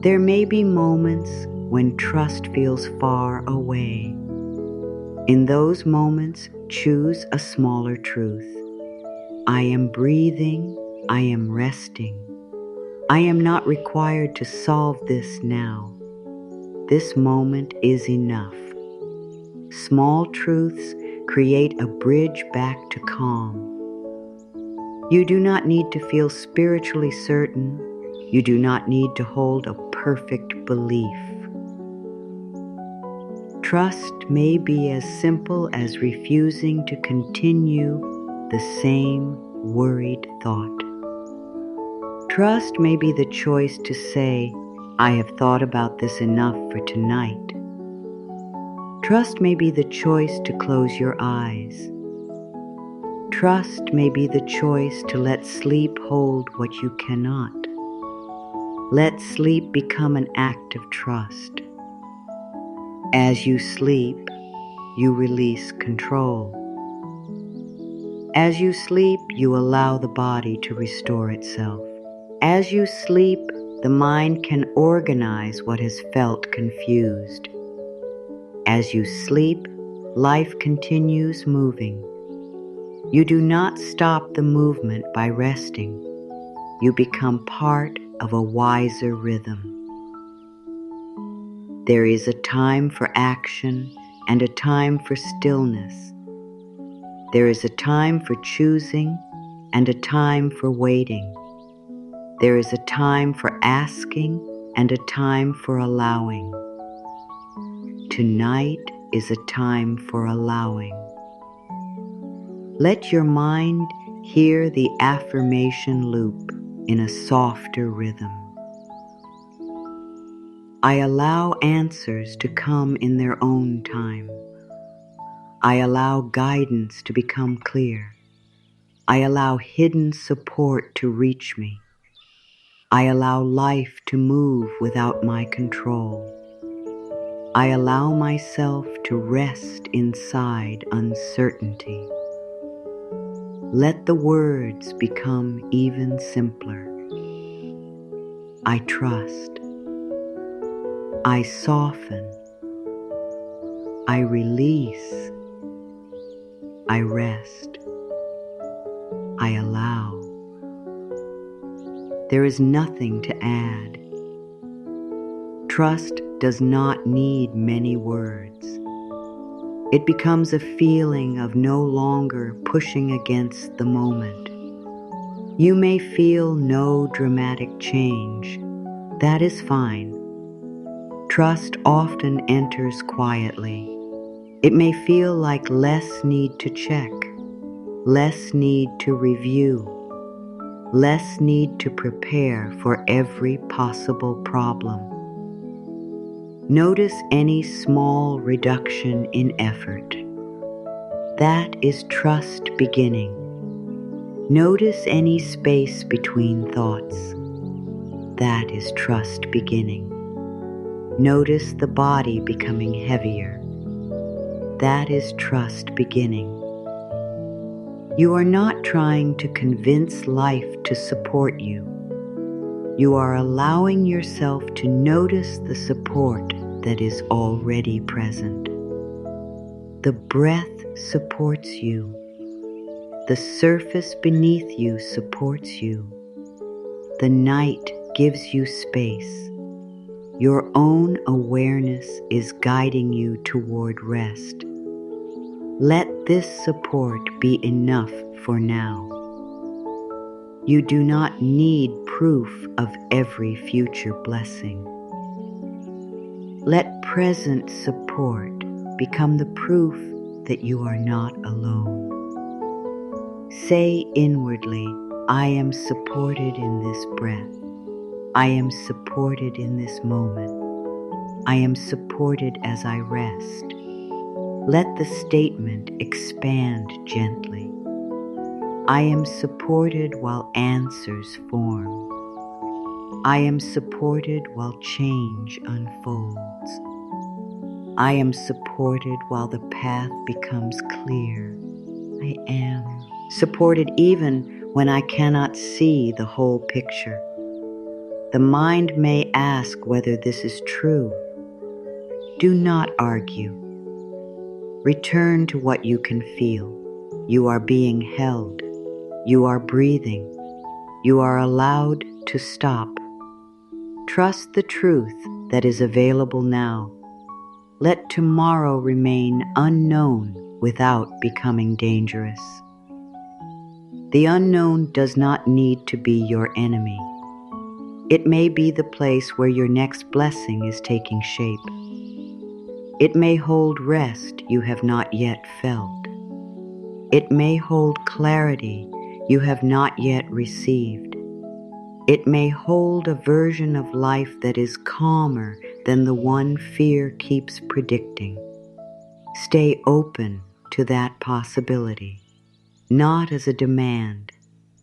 There may be moments when trust feels far away. In those moments, choose a smaller truth. I am breathing, I am resting. I am not required to solve this now. This moment is enough. Small truths create a bridge back to calm. You do not need to feel spiritually certain. You do not need to hold a perfect belief. Trust may be as simple as refusing to continue the same worried thought. Trust may be the choice to say, I have thought about this enough for tonight. Trust may be the choice to close your eyes. Trust may be the choice to let sleep hold what you cannot. Let sleep become an act of trust. As you sleep, you release control. As you sleep, you allow the body to restore itself. As you sleep, the mind can organize what has felt confused. As you sleep, life continues moving. You do not stop the movement by resting. You become part of a wiser rhythm. There is a time for action and a time for stillness. There is a time for choosing and a time for waiting. There is a time for asking and a time for allowing. Tonight is a time for allowing. Let your mind hear the affirmation loop in a softer rhythm. I allow answers to come in their own time. I allow guidance to become clear. I allow hidden support to reach me. I allow life to move without my control. I allow myself to rest inside uncertainty. Let the words become even simpler. I trust. I soften. I release. I rest. I allow. There is nothing to add. Trust does not need many words. It becomes a feeling of no longer pushing against the moment. You may feel no dramatic change. That is fine. Trust often enters quietly. It may feel like less need to check, less need to review, less need to prepare for every possible problem. Notice any small reduction in effort. That is trust beginning. Notice any space between thoughts. That is trust beginning. Notice the body becoming heavier. That is trust beginning. You are not trying to convince life to support you. You are allowing yourself to notice the support that is already present. The breath supports you. The surface beneath you supports you. The night gives you space. Your own awareness is guiding you toward rest. Let this support be enough for now. You do not need proof of every future blessing. Let present support become the proof that you are not alone. Say inwardly, I am supported in this breath. I am supported in this moment. I am supported as I rest. Let the statement expand gently. I am supported while answers form. I am supported while change unfolds. I am supported while the path becomes clear. I am supported even when I cannot see the whole picture. The mind may ask whether this is true. Do not argue. Return to what you can feel. You are being held. You are breathing. You are allowed to stop. Trust the truth that is available now. Let tomorrow remain unknown without becoming dangerous. The unknown does not need to be your enemy. It may be the place where your next blessing is taking shape. It may hold rest you have not yet felt. It may hold clarity you have not yet received. It may hold a version of life that is calmer than the one fear keeps predicting. Stay open to that possibility, not as a demand,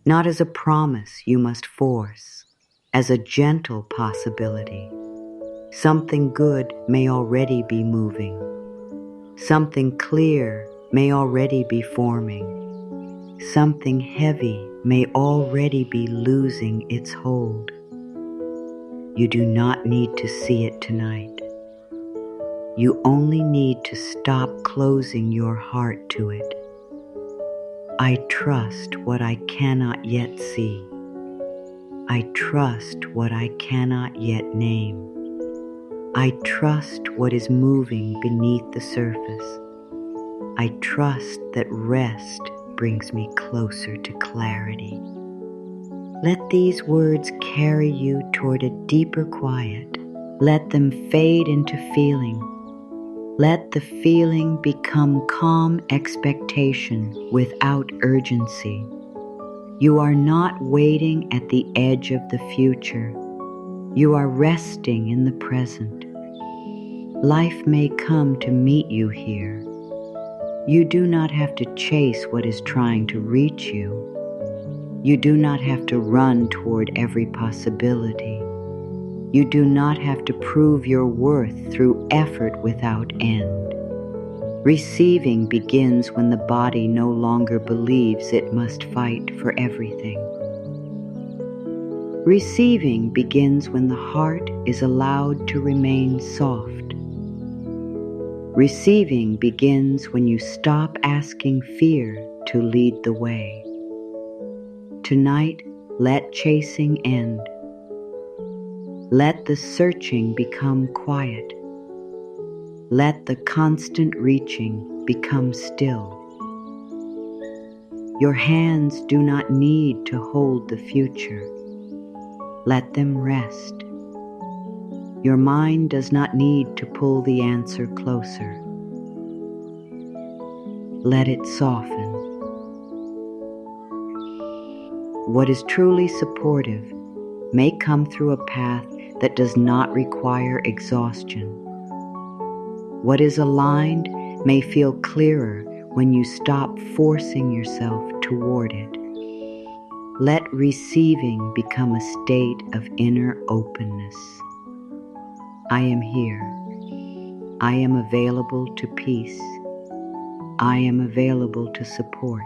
not as a promise you must force, as a gentle possibility. Something good may already be moving. Something clear may already be forming. Something heavy may already be losing its hold. You do not need to see it tonight. You only need to stop closing your heart to it. I trust what I cannot yet see. I trust what I cannot yet name. I trust what is moving beneath the surface. I trust that rest brings me closer to clarity. Let these words carry you toward a deeper quiet. Let them fade into feeling. Let the feeling become calm expectation without urgency. You are not waiting at the edge of the future. You are resting in the present. Life may come to meet you here. You do not have to chase what is trying to reach you. You do not have to run toward every possibility. You do not have to prove your worth through effort without end. Receiving begins when the body no longer believes it must fight for everything. Receiving begins when the heart is allowed to remain soft. Receiving begins when you stop asking fear to lead the way. Tonight, let chasing end. Let the searching become quiet. Let the constant reaching become still. Your hands do not need to hold the future. Let them rest. Your mind does not need to pull the answer closer. Let it soften. What is truly supportive may come through a path that does not require exhaustion. What is aligned may feel clearer when you stop forcing yourself toward it. Let receiving become a state of inner openness. I am here. I am available to peace. I am available to support.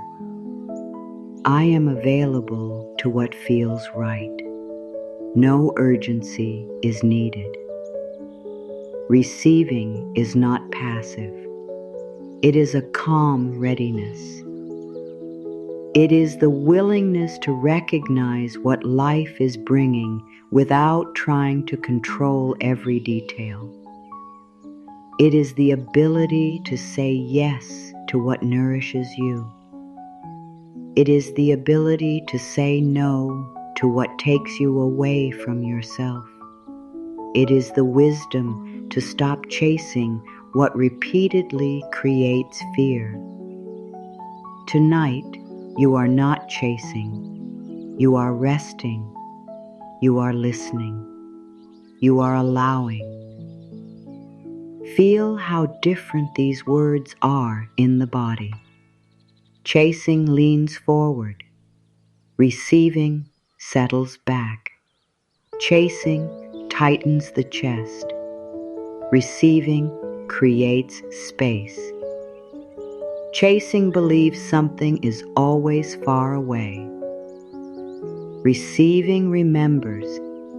I am available to what feels right. No urgency is needed. Receiving is not passive. It is a calm readiness. It is the willingness to recognize what life is bringing without trying to control every detail. It is the ability to say yes to what nourishes you. It is the ability to say no to what takes you away from yourself. It is the wisdom to stop chasing what repeatedly creates fear. Tonight, you are not chasing. You are resting. You are listening. You are allowing. Feel how different these words are in the body. Chasing leans forward. Receiving settles back. Chasing tightens the chest. Receiving creates space. Chasing believes something is always far away. Receiving remembers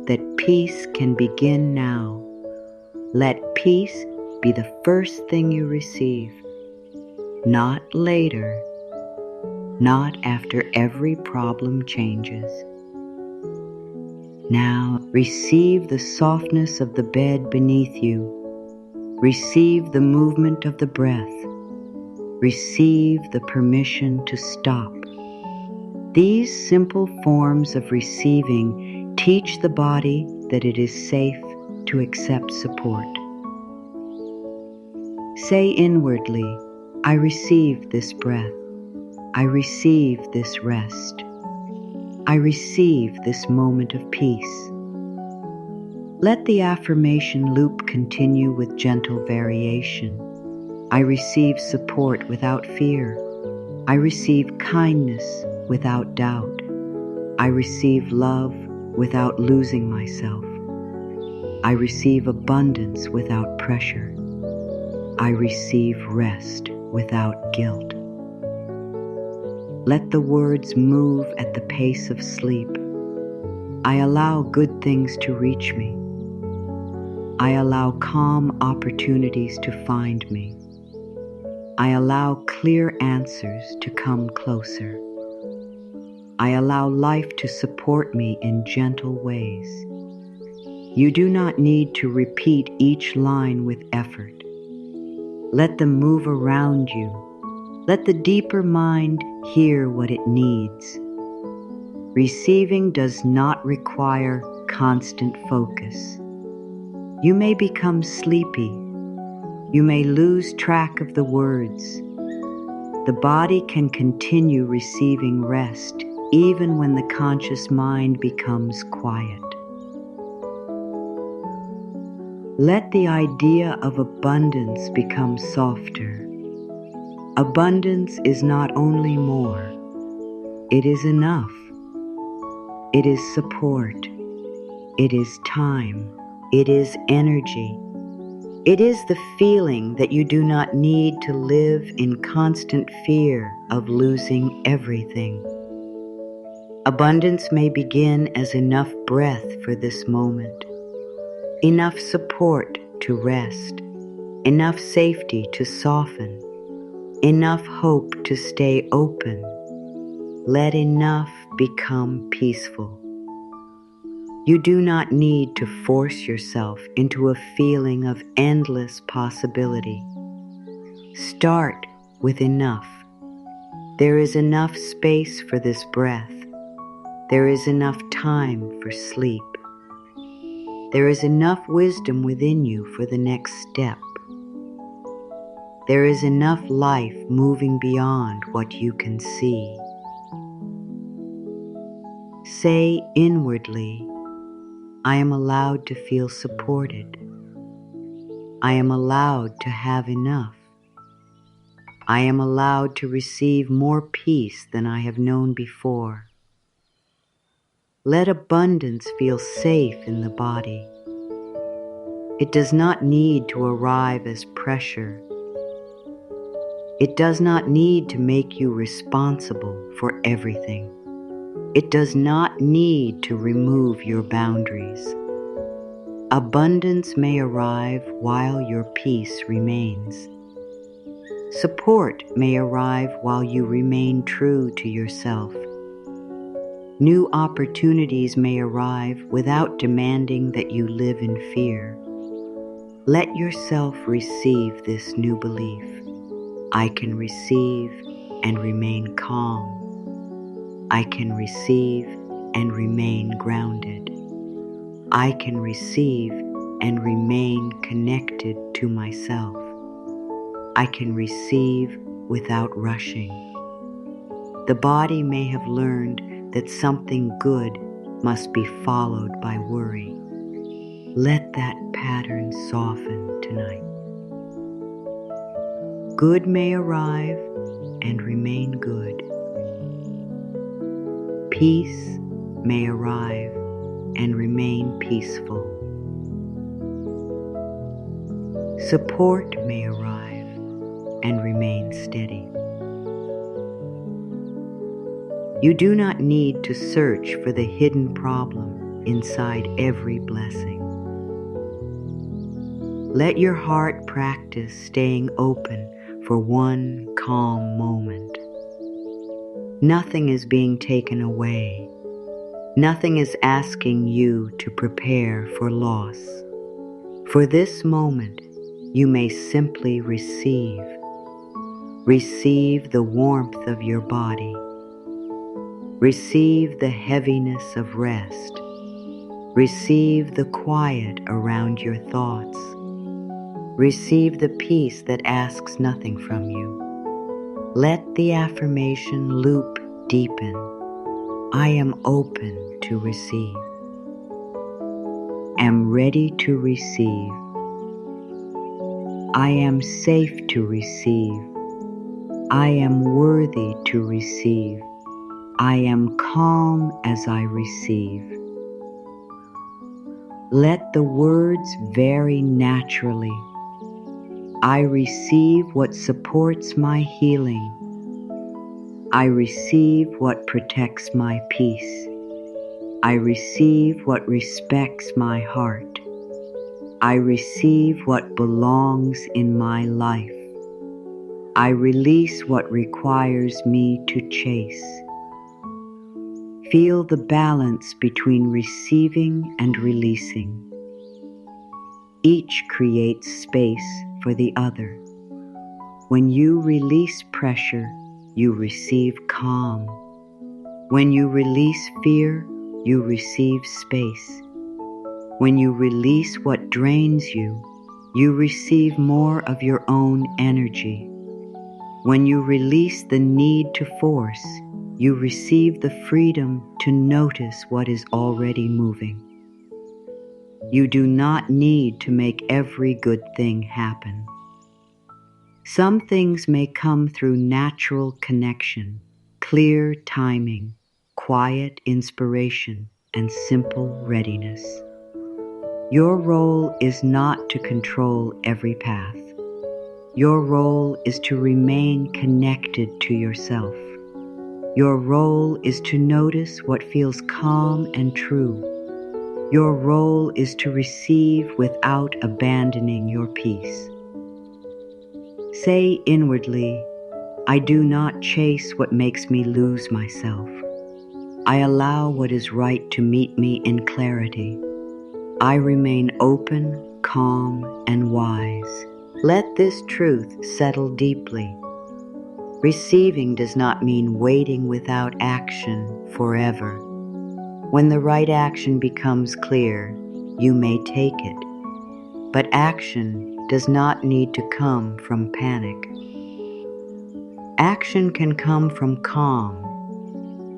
that peace can begin now. Let peace be the first thing you receive, not later, not after every problem changes. Now receive the softness of the bed beneath you. Receive the movement of the breath. Receive the permission to stop. These simple forms of receiving teach the body that it is safe to accept support. Say inwardly, I receive this breath. I receive this rest. I receive this moment of peace. Let the affirmation loop continue with gentle variation. I receive support without fear. I receive kindness without doubt. I receive love without losing myself. I receive abundance without pressure. I receive rest without guilt. Let the words move at the pace of sleep. I allow good things to reach me. I allow calm opportunities to find me. I allow clear answers to come closer. I allow life to support me in gentle ways. You do not need to repeat each line with effort. Let them move around you. Let the deeper mind hear what it needs. Receiving does not require constant focus. You may become sleepy. You may lose track of the words. The body can continue receiving rest even when the conscious mind becomes quiet. Let the idea of abundance become softer. Abundance is not only more, it is enough. It is support. It is time. It is energy. It is the feeling that you do not need to live in constant fear of losing everything. Abundance may begin as enough breath for this moment, enough support to rest, enough safety to soften, enough hope to stay open. Let enough become peaceful. You do not need to force yourself into a feeling of endless possibility. Start with enough. There is enough space for this breath. There is enough time for sleep. There is enough wisdom within you for the next step. There is enough life moving beyond what you can see. Say inwardly, I am allowed to feel supported. I am allowed to have enough. I am allowed to receive more peace than I have known before. Let abundance feel safe in the body. It does not need to arrive as pressure. It does not need to make you responsible for everything. It does not need to remove your boundaries. Abundance may arrive while your peace remains. Support may arrive while you remain true to yourself. New opportunities may arrive without demanding that you live in fear. Let yourself receive this new belief. I can receive and remain calm. I can receive and remain grounded. I can receive and remain connected to myself. I can receive without rushing. The body may have learned that something good must be followed by worry. Let that pattern soften tonight. Good may arrive and remain good. Peace may arrive and remain peaceful. Support may arrive and remain steady. You do not need to search for the hidden problem inside every blessing. Let your heart practice staying open for one calm moment. Nothing is being taken away. Nothing is asking you to prepare for loss. For this moment, you may simply receive. Receive the warmth of your body. Receive the heaviness of rest. Receive the quiet around your thoughts. Receive the peace that asks nothing from you. Let the affirmation loop deepen. I am open to receive. Am ready to receive. I am safe to receive. I am worthy to receive. I am calm as I receive. Let the words vary naturally. I receive what supports my healing. I receive what protects my peace. I receive what respects my heart. I receive what belongs in my life. I release what requires me to chase. Feel the balance between receiving and releasing. Each creates space for the other. When you release pressure, you receive calm. When you release fear, you receive space. When you release what drains you, you receive more of your own energy. When you release the need to force, you receive the freedom to notice what is already moving. You do not need to make every good thing happen. Some things may come through natural connection, clear timing, quiet inspiration, and simple readiness. Your role is not to control every path. Your role is to remain connected to yourself. Your role is to notice what feels calm and true. Your role is to receive without abandoning your peace. Say inwardly, I do not chase what makes me lose myself. I allow what is right to meet me in clarity. I remain open, calm, and wise. Let this truth settle deeply. Receiving does not mean waiting without action forever. When the right action becomes clear, you may take it. But action does not need to come from panic. Action can come from calm.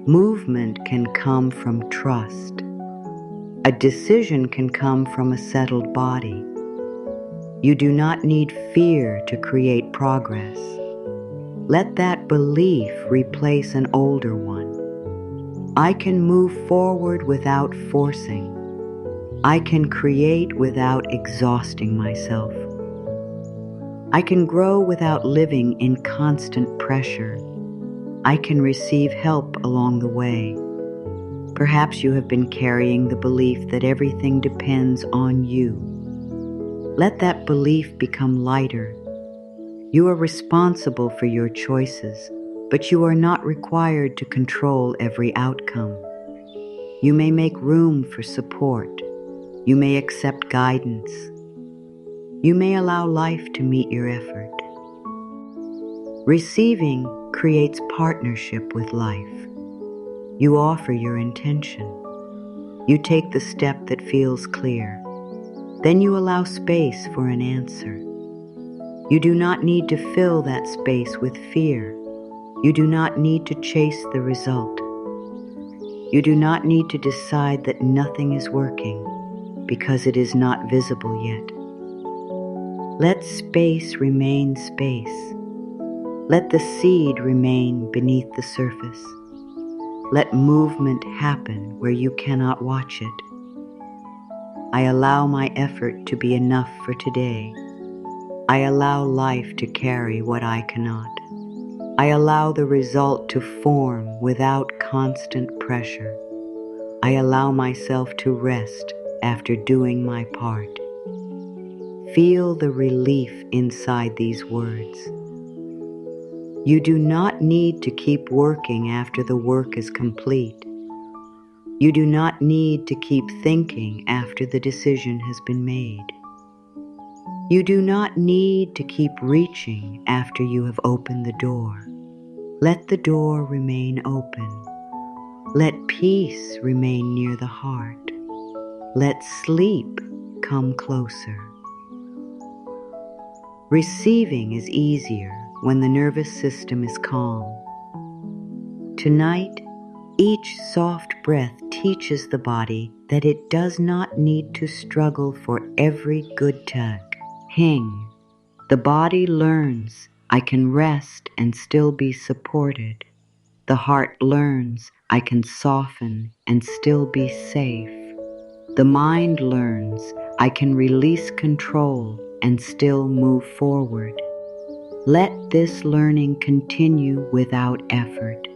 Movement can come from trust. A decision can come from a settled body. You do not need fear to create progress. Let that belief replace an older one. I can move forward without forcing. I can create without exhausting myself. I can grow without living in constant pressure. I can receive help along the way. Perhaps you have been carrying the belief that everything depends on you. Let that belief become lighter. You are responsible for your choices, but you are not required to control every outcome. You may make room for support. You may accept guidance. You may allow life to meet your effort. Receiving creates partnership with life. You offer your intention. You take the step that feels clear. Then you allow space for an answer. You do not need to fill that space with fear. You do not need to chase the result. You do not need to decide that nothing is working because it is not visible yet. Let space remain space. Let the seed remain beneath the surface. Let movement happen where you cannot watch it. I allow my effort to be enough for today. I allow life to carry what I cannot. I allow the result to form without constant pressure. I allow myself to rest after doing my part. Feel the relief inside these words. You do not need to keep working after the work is complete. You do not need to keep thinking after the decision has been made. You do not need to keep reaching after you have opened the door. Let the door remain open. Let peace remain near the heart. Let sleep come closer. Receiving is easier when the nervous system is calm. Tonight, each soft breath teaches the body that it does not need to struggle for every good tug. Hing. The body learns I can rest and still be supported. The heart learns I can soften and still be safe. The mind learns I can release control and still move forward. Let this learning continue without effort.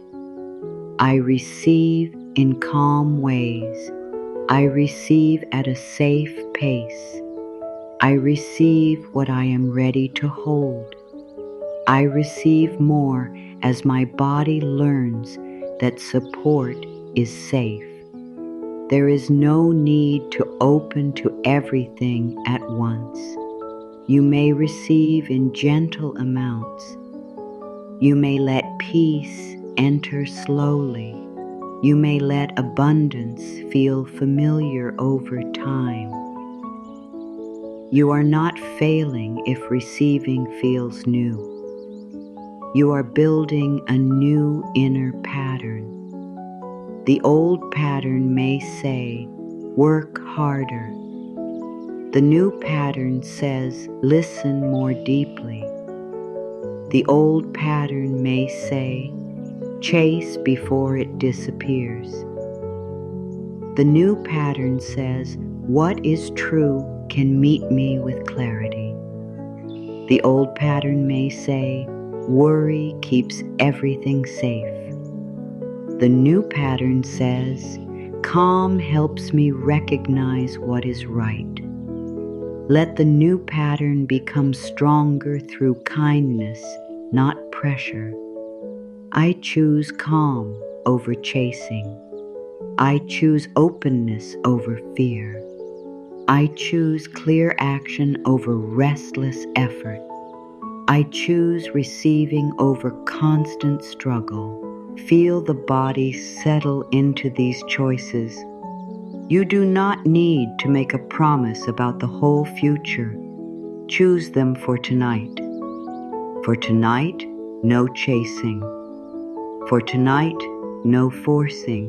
I receive in calm ways. I receive at a safe pace. I receive what I am ready to hold. I receive more as my body learns that support is safe. There is no need to open to everything at once. You may receive in gentle amounts. You may let peace enter slowly. You may let abundance feel familiar over time. You are not failing if receiving feels new. You are building a new inner pattern. The old pattern may say, work harder. The new pattern says, listen more deeply. The old pattern may say, chase before it disappears. The new pattern says, what is true can meet me with clarity. The old pattern may say, worry keeps everything safe. The new pattern says, calm helps me recognize what is right. Let the new pattern become stronger through kindness, not pressure. I choose calm over chasing. I choose openness over fear. I choose clear action over restless effort. I choose receiving over constant struggle. Feel the body settle into these choices. You do not need to make a promise about the whole future. Choose them for tonight. For tonight, no chasing. For tonight, no forcing.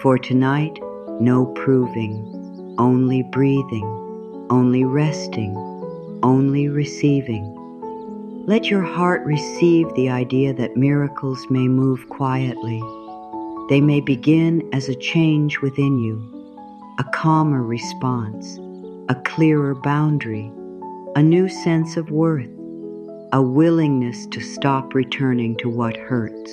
For tonight, no proving. Only breathing, only resting, only receiving. Let your heart receive the idea that miracles may move quietly. They may begin as a change within you, a calmer response, a clearer boundary, a new sense of worth, a willingness to stop returning to what hurts.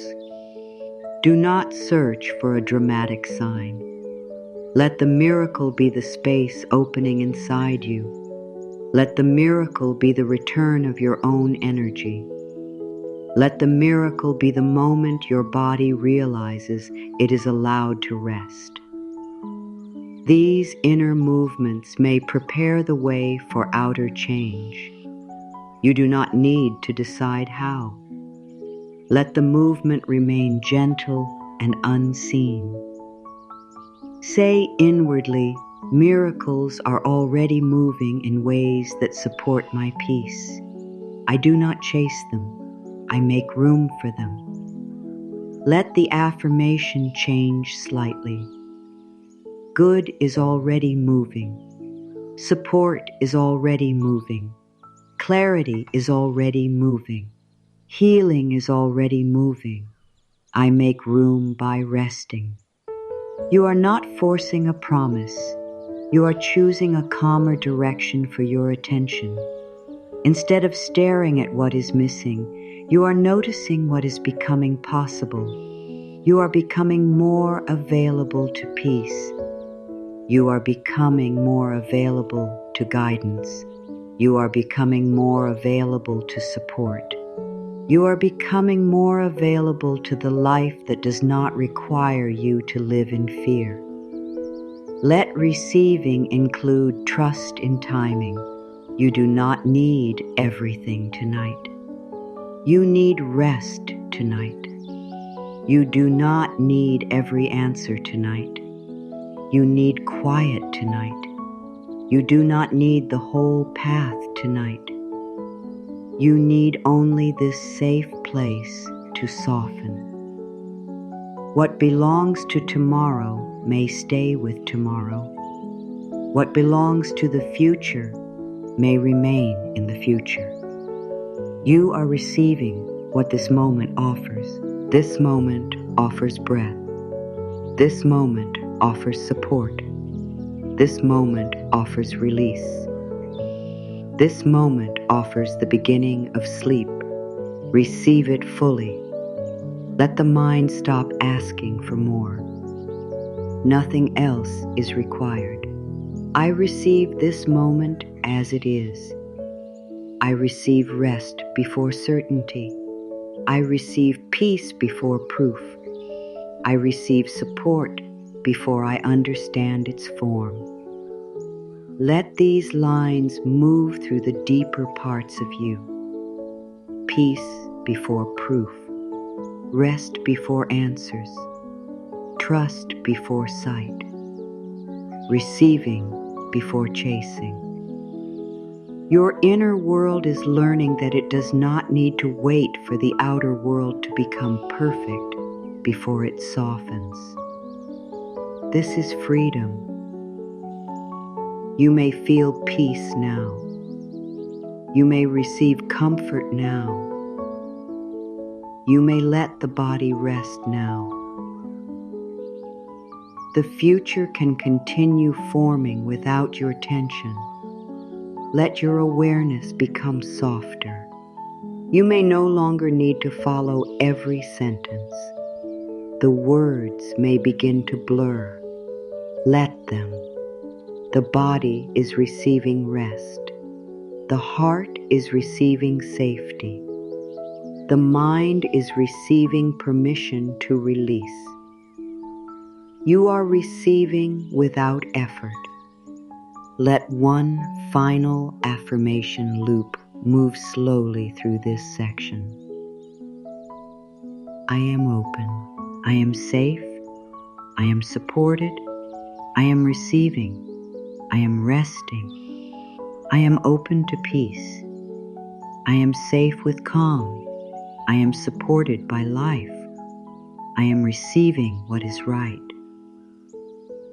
Do not search for a dramatic sign. Let the miracle be the space opening inside you. Let the miracle be the return of your own energy. Let the miracle be the moment your body realizes it is allowed to rest. These inner movements may prepare the way for outer change. You do not need to decide how. Let the movement remain gentle and unseen. Say inwardly, miracles are already moving in ways that support my peace. I do not chase them. I make room for them. Let the affirmation change slightly. Good is already moving. Support is already moving. Clarity is already moving. Healing is already moving. I make room by resting. You are not forcing a promise. You are choosing a calmer direction for your attention. Instead of staring at what is missing, you are noticing what is becoming possible. You are becoming more available to peace. You are becoming more available to guidance. You are becoming more available to support. You are becoming more available to the life that does not require you to live in fear. Let receiving include trust in timing. You do not need everything tonight. You need rest tonight. You do not need every answer tonight. You need quiet tonight. You do not need the whole path tonight. You need only this safe place to soften. What belongs to tomorrow may stay with tomorrow. What belongs to the future may remain in the future. You are receiving what this moment offers. This moment offers breath. This moment offers support. This moment offers release. This moment offers the beginning of sleep. Receive it fully. Let the mind stop asking for more. Nothing else is required. I receive this moment as it is. I receive rest before certainty. I receive peace before proof. I receive support before I understand its form. Let these lines move through the deeper parts of you. Peace before proof. Rest before answers. Trust before sight. Receiving before chasing. Your inner world is learning that it does not need to wait for the outer world to become perfect before it softens. This is freedom. You may feel peace now. You may receive comfort now. You may let the body rest now. The future can continue forming without your tension. Let your awareness become softer. You may no longer need to follow every sentence. The words may begin to blur. Let them. The body is receiving rest. The heart is receiving safety. The mind is receiving permission to release. You are receiving without effort. Let one final affirmation loop move slowly through this section. I am open. I am safe. I am supported. I am receiving. I am resting. I am open to peace. I am safe with calm. I am supported by life. I am receiving what is right.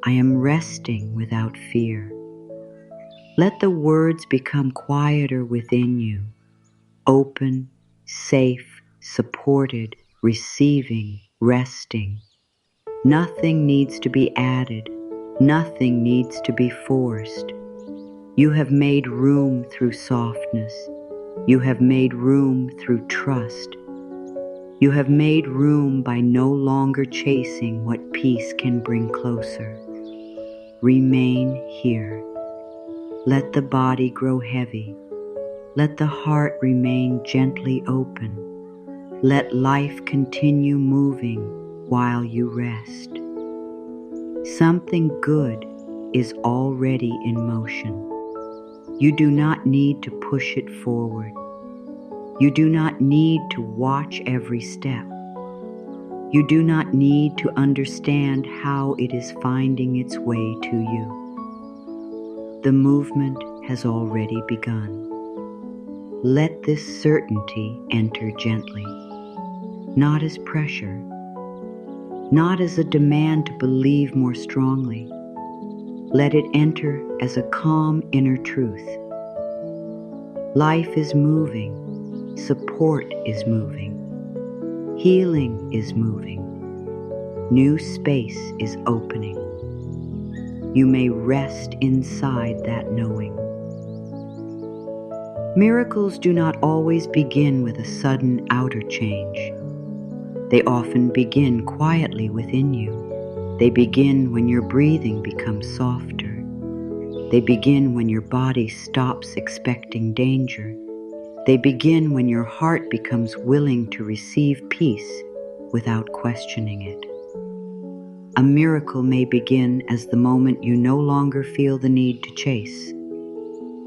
I am resting without fear. Let the words become quieter within you. Open, safe, supported, receiving, resting. Nothing needs to be added. Nothing needs to be forced. You have made room through softness. You have made room through trust. You have made room by no longer chasing what peace can bring closer. Remain here. Let the body grow heavy. Let the heart remain gently open. Let life continue moving while you rest. Something good is already in motion. You do not need to push it forward. You do not need to watch every step. You do not need to understand how it is finding its way to you. The movement has already begun. Let this certainty enter gently, not as pressure, not as a demand to believe more strongly. Let it enter as a calm inner truth. Life is moving, support is moving, healing is moving, new space is opening. You may rest inside that knowing. Miracles do not always begin with a sudden outer change. They often begin quietly within you. They begin when your breathing becomes softer. They begin when your body stops expecting danger. They begin when your heart becomes willing to receive peace without questioning it. A miracle may begin as the moment you no longer feel the need to chase.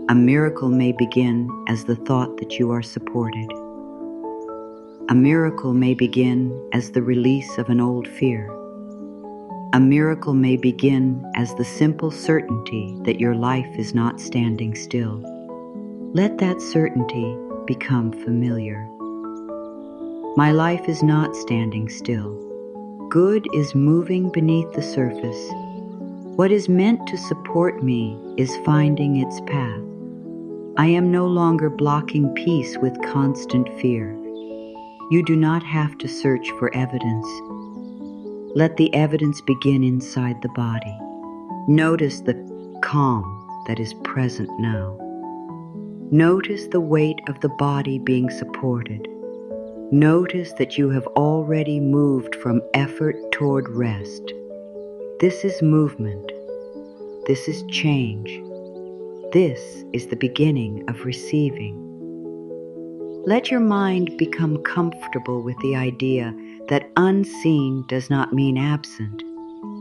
A miracle may begin as the thought that you are supported. A miracle may begin as the release of an old fear. A miracle may begin as the simple certainty that your life is not standing still. Let that certainty become familiar. My life is not standing still. Good is moving beneath the surface. What is meant to support me is finding its path. I am no longer blocking peace with constant fear. You do not have to search for evidence. Let the evidence begin inside the body. Notice the calm that is present now. Notice the weight of the body being supported. Notice that you have already moved from effort toward rest. This is movement. This is change. This is the beginning of receiving. Let your mind become comfortable with the idea that unseen does not mean absent.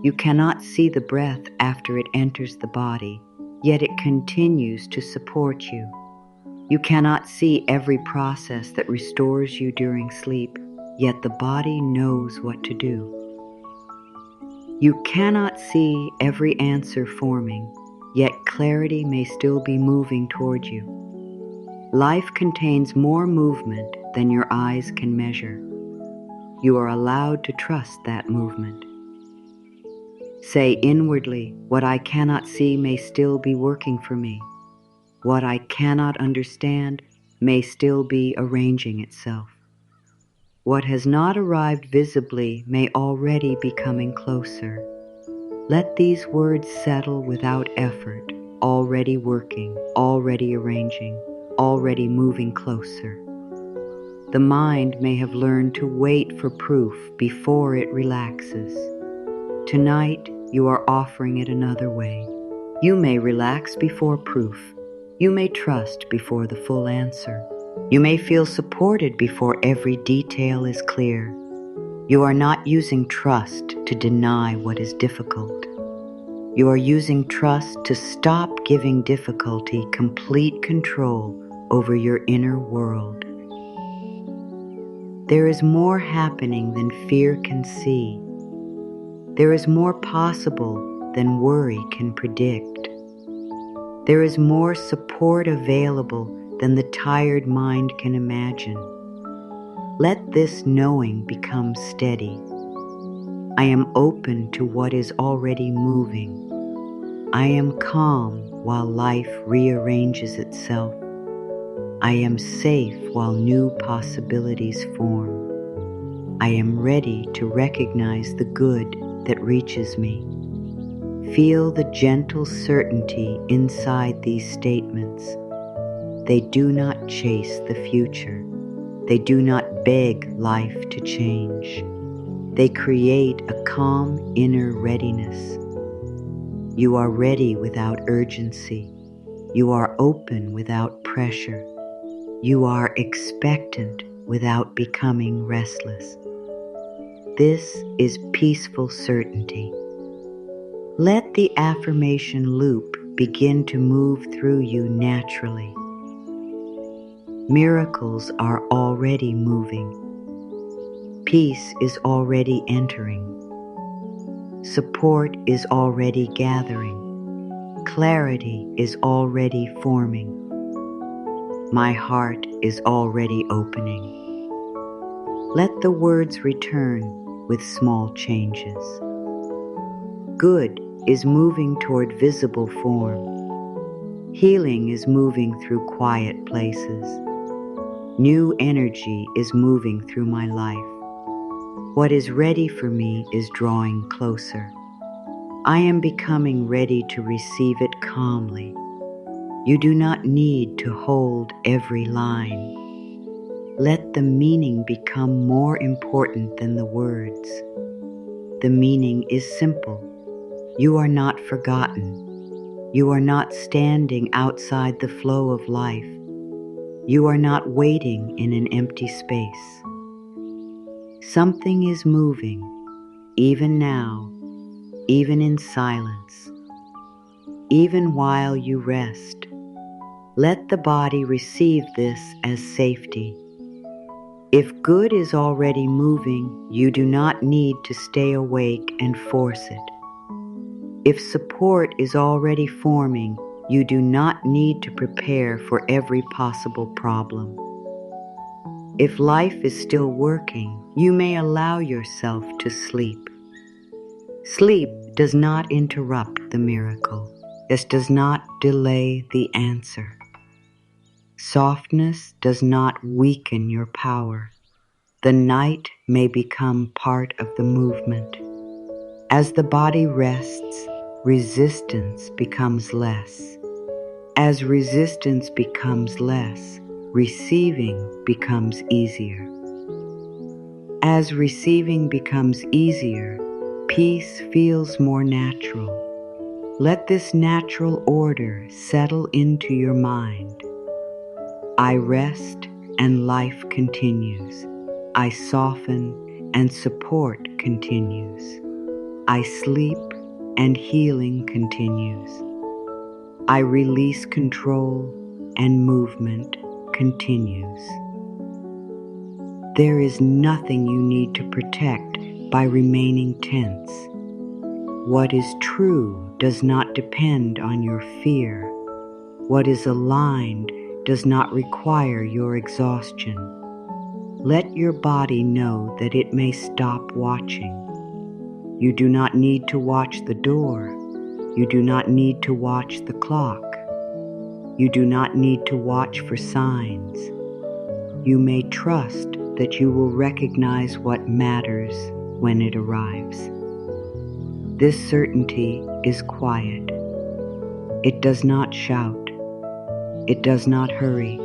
You cannot see the breath after it enters the body, yet it continues to support you. You cannot see every process that restores you during sleep, yet the body knows what to do. You cannot see every answer forming, yet clarity may still be moving toward you. Life contains more movement than your eyes can measure. You are allowed to trust that movement. Say inwardly, what I cannot see may still be working for me. What I cannot understand may still be arranging itself. What has not arrived visibly may already be coming closer. Let these words settle without effort, already working, already arranging, already moving closer. The mind may have learned to wait for proof before it relaxes. Tonight, you are offering it another way. You may relax before proof. You may trust before the full answer. You may feel supported before every detail is clear. You are not using trust to deny what is difficult. You are using trust to stop giving difficulty complete control over your inner world. There is more happening than fear can see. There is more possible than worry can predict. There is more support available than the tired mind can imagine. Let this knowing become steady. I am open to what is already moving. I am calm while life rearranges itself. I am safe while new possibilities form. I am ready to recognize the good that reaches me. Feel the gentle certainty inside these statements. They do not chase the future. They do not beg life to change. They create a calm inner readiness. You are ready without urgency. You are open without pressure. You are expectant without becoming restless. This is peaceful certainty. Let the affirmation loop begin to move through you naturally. Miracles are already moving. Peace is already entering. Support is already gathering. Clarity is already forming. My heart is already opening. Let the words return with small changes. Good is moving toward visible form. Healing is moving through quiet places. New energy is moving through my life. What is ready for me is drawing closer. I am becoming ready to receive it calmly. You do not need to hold every line. Let the meaning become more important than the words. The meaning is simple. You are not forgotten. You are not standing outside the flow of life. You are not waiting in an empty space. Something is moving, even now, even in silence, even while you rest. Let the body receive this as safety. If good is already moving, you do not need to stay awake and force it. If support is already forming, you do not need to prepare for every possible problem. If life is still working, you may allow yourself to sleep. Sleep does not interrupt the miracle. This does not delay the answer. Softness does not weaken your power. The night may become part of the movement. As the body rests, resistance becomes less. As resistance becomes less, receiving becomes easier. As receiving becomes easier, peace feels more natural. Let this natural order settle into your mind. I rest and life continues. I soften and support continues. I sleep and healing continues. I release control and movement continues. There is nothing you need to protect by remaining tense. What is true does not depend on your fear. What is aligned does not require your exhaustion. Let your body know that it may stop watching. You do not need to watch the door. You do not need to watch the clock. You do not need to watch for signs. You may trust that you will recognize what matters when it arrives. This certainty is quiet. It does not shout. It does not hurry.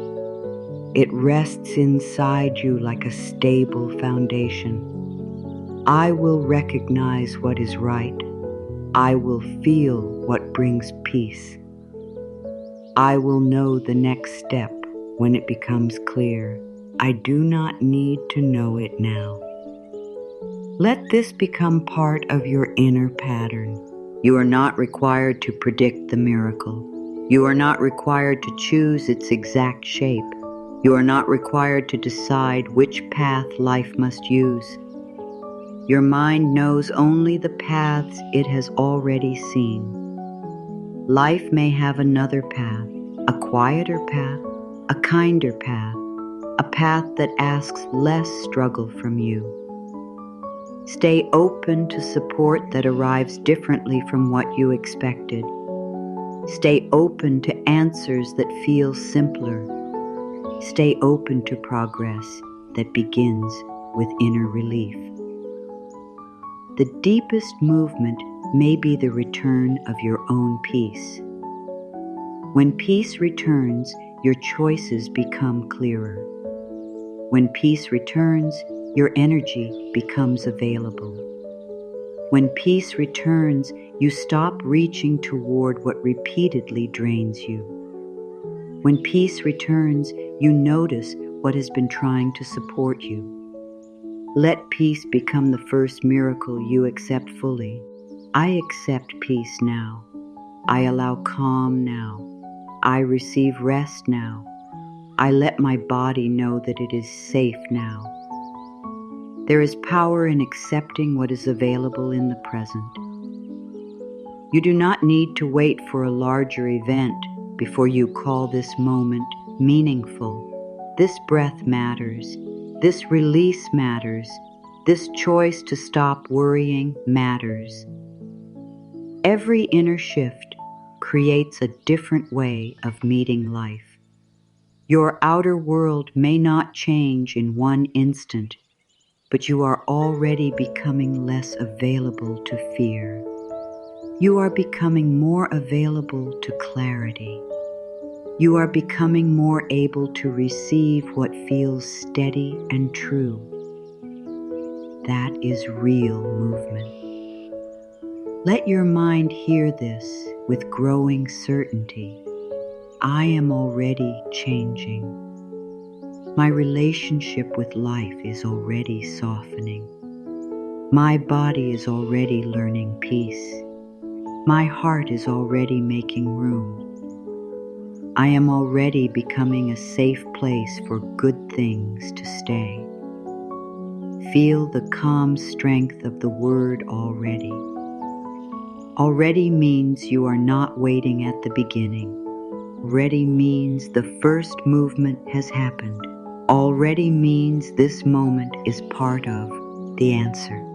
It rests inside you like a stable foundation. I will recognize what is right. I will feel what brings peace. I will know the next step when it becomes clear. I do not need to know it now. Let this become part of your inner pattern. You are not required to predict the miracle. You are not required to choose its exact shape. You are not required to decide which path life must use. Your mind knows only the paths it has already seen. Life may have another path, a quieter path, a kinder path, a path that asks less struggle from you. Stay open to support that arrives differently from what you expected. Stay open to answers that feel simpler. Stay open to progress that begins with inner relief. The deepest movement may be the return of your own peace. When peace returns, your choices become clearer. When peace returns, your energy becomes available. When peace returns, you stop reaching toward what repeatedly drains you. When peace returns, you notice what has been trying to support you. Let peace become the first miracle you accept fully. I accept peace now. I allow calm now. I receive rest now. I let my body know that it is safe now. There is power in accepting what is available in the present. You do not need to wait for a larger event before you call this moment meaningful. This breath matters. This release matters. This choice to stop worrying matters. Every inner shift creates a different way of meeting life. Your outer world may not change in one instant, but you are already becoming less available to fear. You are becoming more available to clarity. You are becoming more able to receive what feels steady and true. That is real movement. Let your mind hear this with growing certainty. I am already changing. My relationship with life is already softening. My body is already learning peace. My heart is already making room. I am already becoming a safe place for good things to stay. Feel the calm strength of the word already. Already means you are not waiting at the beginning. Already means the first movement has happened. Already means this moment is part of the answer.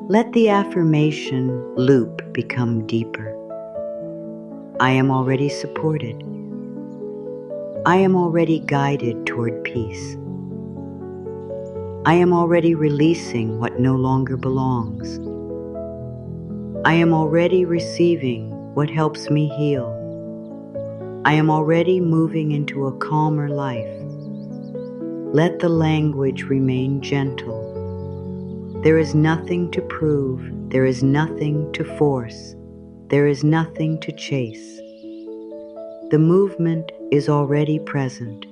Let the affirmation loop become deeper. I am already supported. I am already guided toward peace. I am already releasing what no longer belongs. I am already receiving what helps me heal. I am already moving into a calmer life. Let the language remain gentle. There is nothing to prove. There is nothing to force. There is nothing to chase. The movement is already present.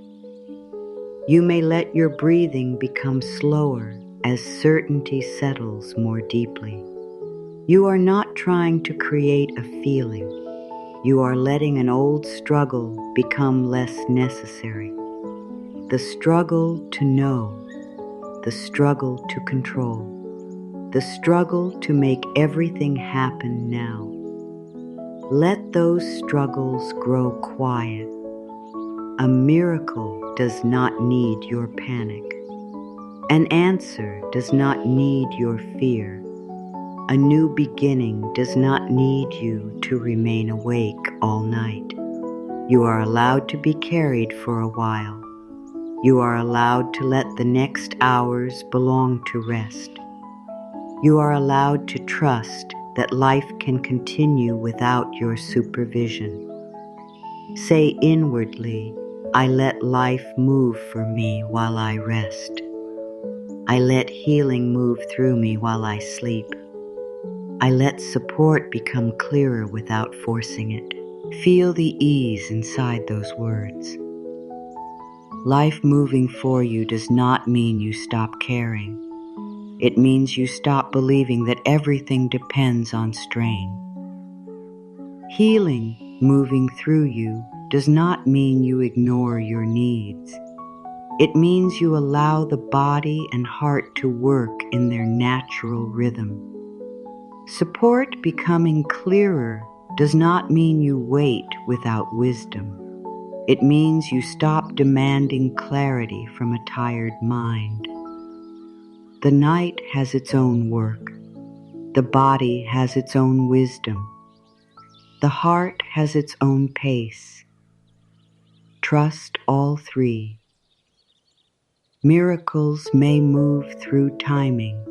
You may let your breathing become slower as certainty settles more deeply. You are not trying to create a feeling. You are letting an old struggle become less necessary. The struggle to know, the struggle to control, the struggle to make everything happen now. Let those struggles grow quiet. A miracle does not need your panic. An answer does not need your fear. A new beginning does not need you to remain awake all night. You are allowed to be carried for a while. You are allowed to let the next hours belong to rest. You are allowed to trust that life can continue without your supervision. Say inwardly, I let life move for me while I rest. I let healing move through me while I sleep. I let support become clearer without forcing it. Feel the ease inside those words. Life moving for you does not mean you stop caring. It means you stop believing that everything depends on strain. Healing moving through you does not mean you ignore your needs. It means you allow the body and heart to work in their natural rhythm. Support becoming clearer does not mean you wait without wisdom. It means you stop demanding clarity from a tired mind. The night has its own work. The body has its own wisdom. The heart has its own pace. Trust all three. Miracles may move through timing.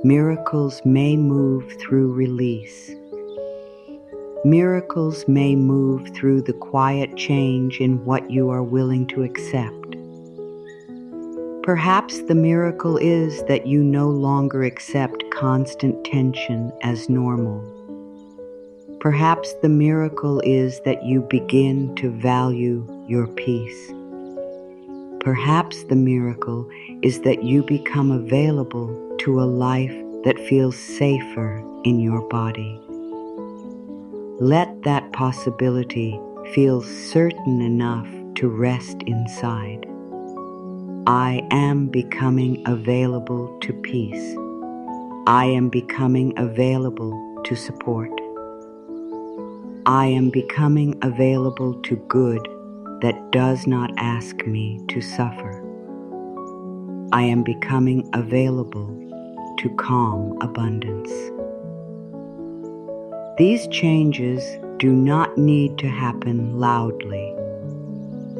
Miracles may move through release. Miracles may move through the quiet change in what you are willing to accept. Perhaps the miracle is that you no longer accept constant tension as normal. Perhaps the miracle is that you begin to value your peace. Perhaps the miracle is that you become available to a life that feels safer in your body. Let that possibility feel certain enough to rest inside. I am becoming available to peace. I am becoming available to support. I am becoming available to good that does not ask me to suffer. I am becoming available to calm abundance. These changes do not need to happen loudly.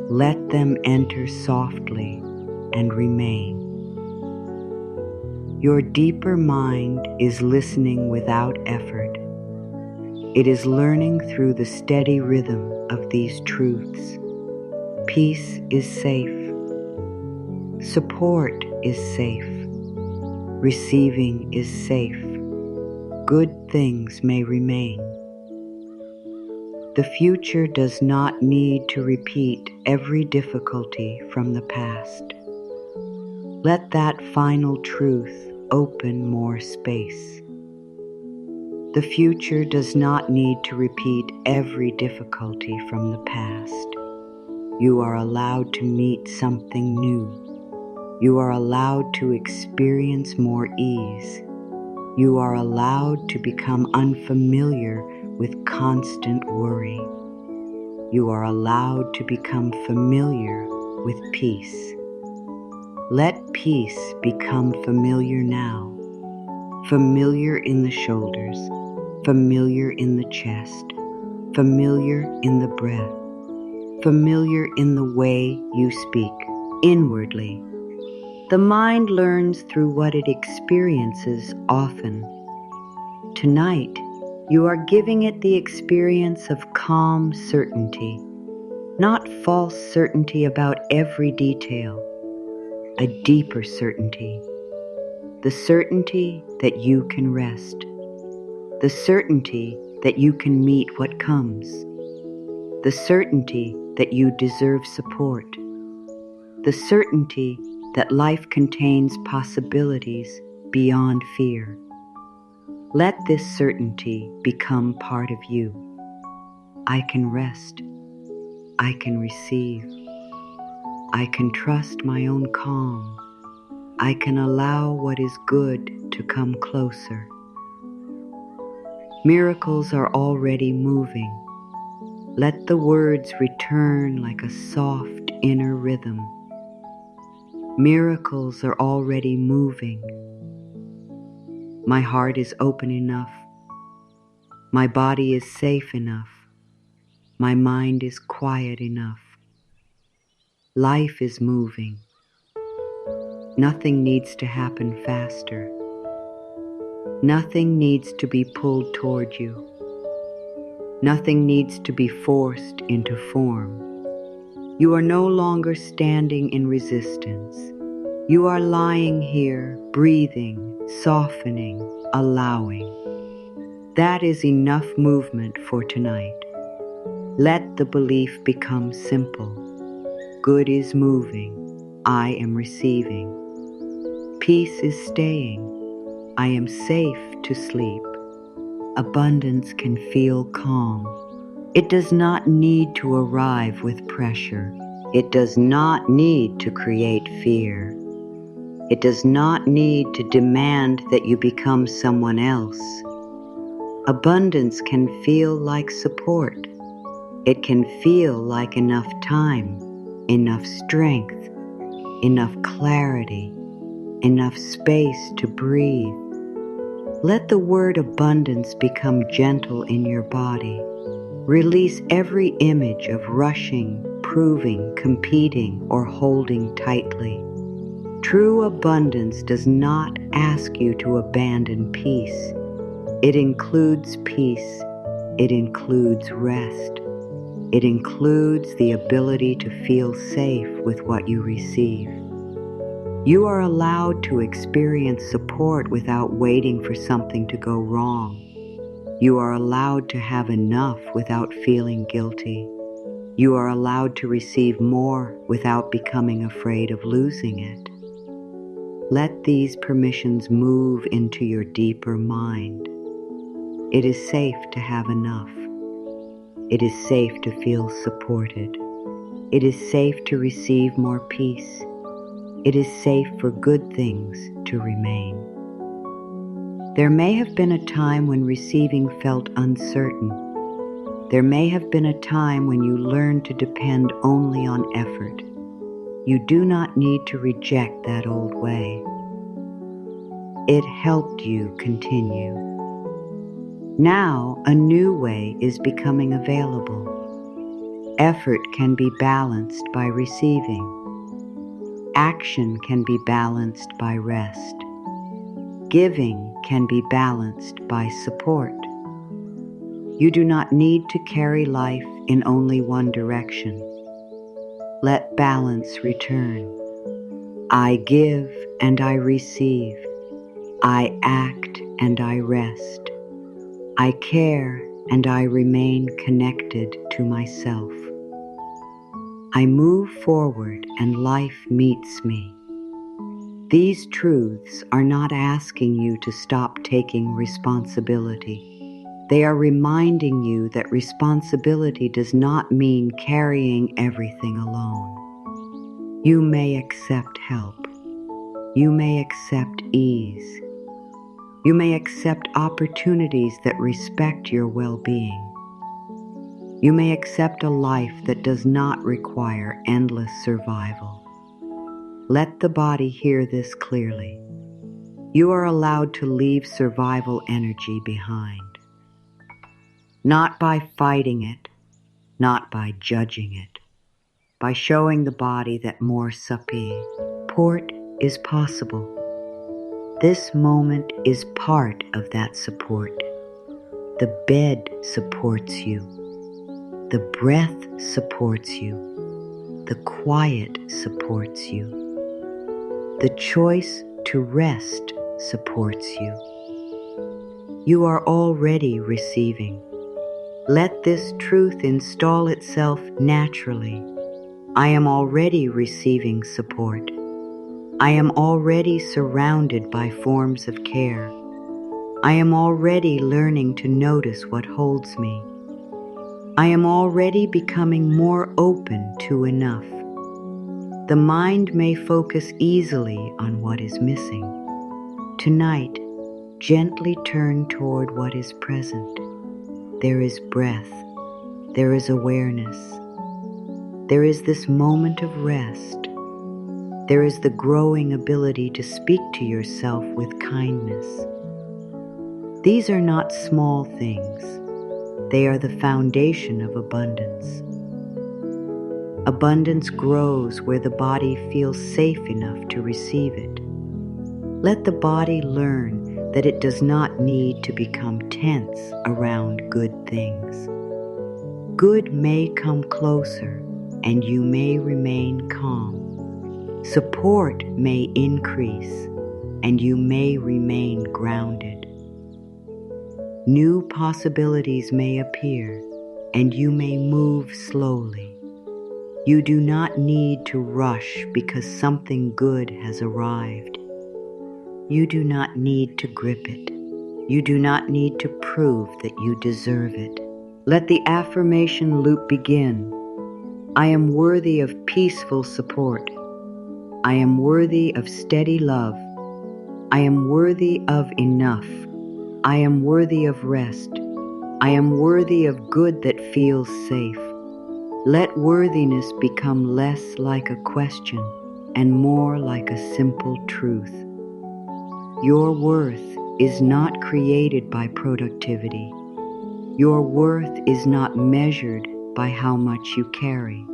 Let them enter softly and remain. Your deeper mind is listening without effort. It is learning through the steady rhythm of these truths. Peace is safe. Support is safe. Receiving is safe. Good things may remain. The future does not need to repeat every difficulty from the past. Let that final truth open more space. The future does not need to repeat every difficulty from the past. You are allowed to meet something new. You are allowed to experience more ease. You are allowed to become unfamiliar with constant worry. You are allowed to become familiar with peace. Let peace become familiar now. Familiar in the shoulders, familiar in the chest, familiar in the breath, familiar in the way you speak inwardly. The mind learns through what it experiences often. Tonight, you are giving it the experience of calm certainty, not false certainty about every detail, a deeper certainty. The certainty that you can rest. The certainty that you can meet what comes. The certainty that you deserve support. The certainty that life contains possibilities beyond fear. Let this certainty become part of you. I can rest. I can receive. I can trust my own calm. I can allow what is good to come closer. Miracles are already moving. Let the words return like a soft inner rhythm. Miracles are already moving. My heart is open enough. My body is safe enough. My mind is quiet enough. Life is moving. Nothing needs to happen faster. Nothing needs to be pulled toward you. Nothing needs to be forced into form. You are no longer standing in resistance. You are lying here, breathing, softening, allowing. That is enough movement for tonight. Let the belief become simple. Good is moving. I am receiving. Peace is staying. I am safe to sleep. Abundance can feel calm. It does not need to arrive with pressure. It does not need to create fear. It does not need to demand that you become someone else. Abundance can feel like support. It can feel like enough time, enough strength, enough clarity, enough space to breathe. Let the word abundance become gentle in your body. Release every image of rushing, proving, competing, or holding tightly. True abundance does not ask you to abandon peace. It includes peace. It includes rest. It includes the ability to feel safe with what you receive. You are allowed to experience support without waiting for something to go wrong. You are allowed to have enough without feeling guilty. You are allowed to receive more without becoming afraid of losing it. Let these permissions move into your deeper mind. It is safe to have enough. It is safe to feel supported. It is safe to receive more peace. It is safe for good things to remain. There may have been a time when receiving felt uncertain. There may have been a time when you learned to depend only on effort. You do not need to reject that old way. It helped you continue. Now a new way is becoming available. Effort can be balanced by receiving. Action can be balanced by rest. Giving can be balanced by support. You do not need to carry life in only one direction. Let balance return. I give and I receive. I act and I rest. I care and I remain connected to myself. I move forward and life meets me. These truths are not asking you to stop taking responsibility. They are reminding you that responsibility does not mean carrying everything alone. You may accept help. You may accept ease. You may accept opportunities that respect your well-being. You may accept a life that does not require endless survival. Let the body hear this clearly. You are allowed to leave survival energy behind. Not by fighting it, not by judging it, by showing the body that more support is possible. This moment is part of that support. The bed supports you. The breath supports you. The quiet supports you. The choice to rest supports you. You are already receiving. Let this truth install itself naturally. I am already receiving support. I am already surrounded by forms of care. I am already learning to notice what holds me. I am already becoming more open to enough. The mind may focus easily on what is missing. Tonight, gently turn toward what is present. There is breath. There is awareness. There is this moment of rest. There is the growing ability to speak to yourself with kindness. These are not small things. They are the foundation of abundance. Abundance grows where the body feels safe enough to receive it. Let the body learn that it does not need to become tense around good things. Good may come closer, and you may remain calm. Support may increase, and you may remain grounded. New possibilities may appear, and you may move slowly. You do not need to rush because something good has arrived. You do not need to grip it. You do not need to prove that you deserve it. Let the affirmation loop begin. I am worthy of peaceful support. I am worthy of steady love. I am worthy of enough. I am worthy of rest. I am worthy of good that feels safe. Let worthiness become less like a question and more like a simple truth. Your worth is not created by productivity. Your worth is not measured by how much you carry.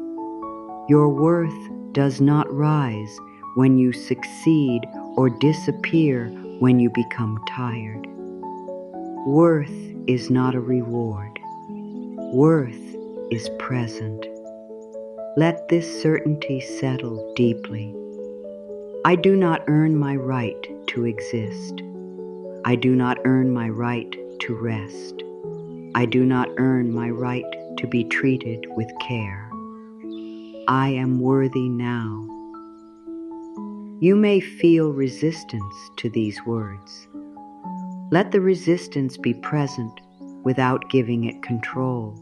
Your worth does not rise when you succeed or disappear when you become tired. Worth is not a reward. Worth is present. Let this certainty settle deeply. I do not earn my right to exist. I do not earn my right to rest. I do not earn my right to be treated with care. I am worthy now. You may feel resistance to these words. Let the resistance be present without giving it control.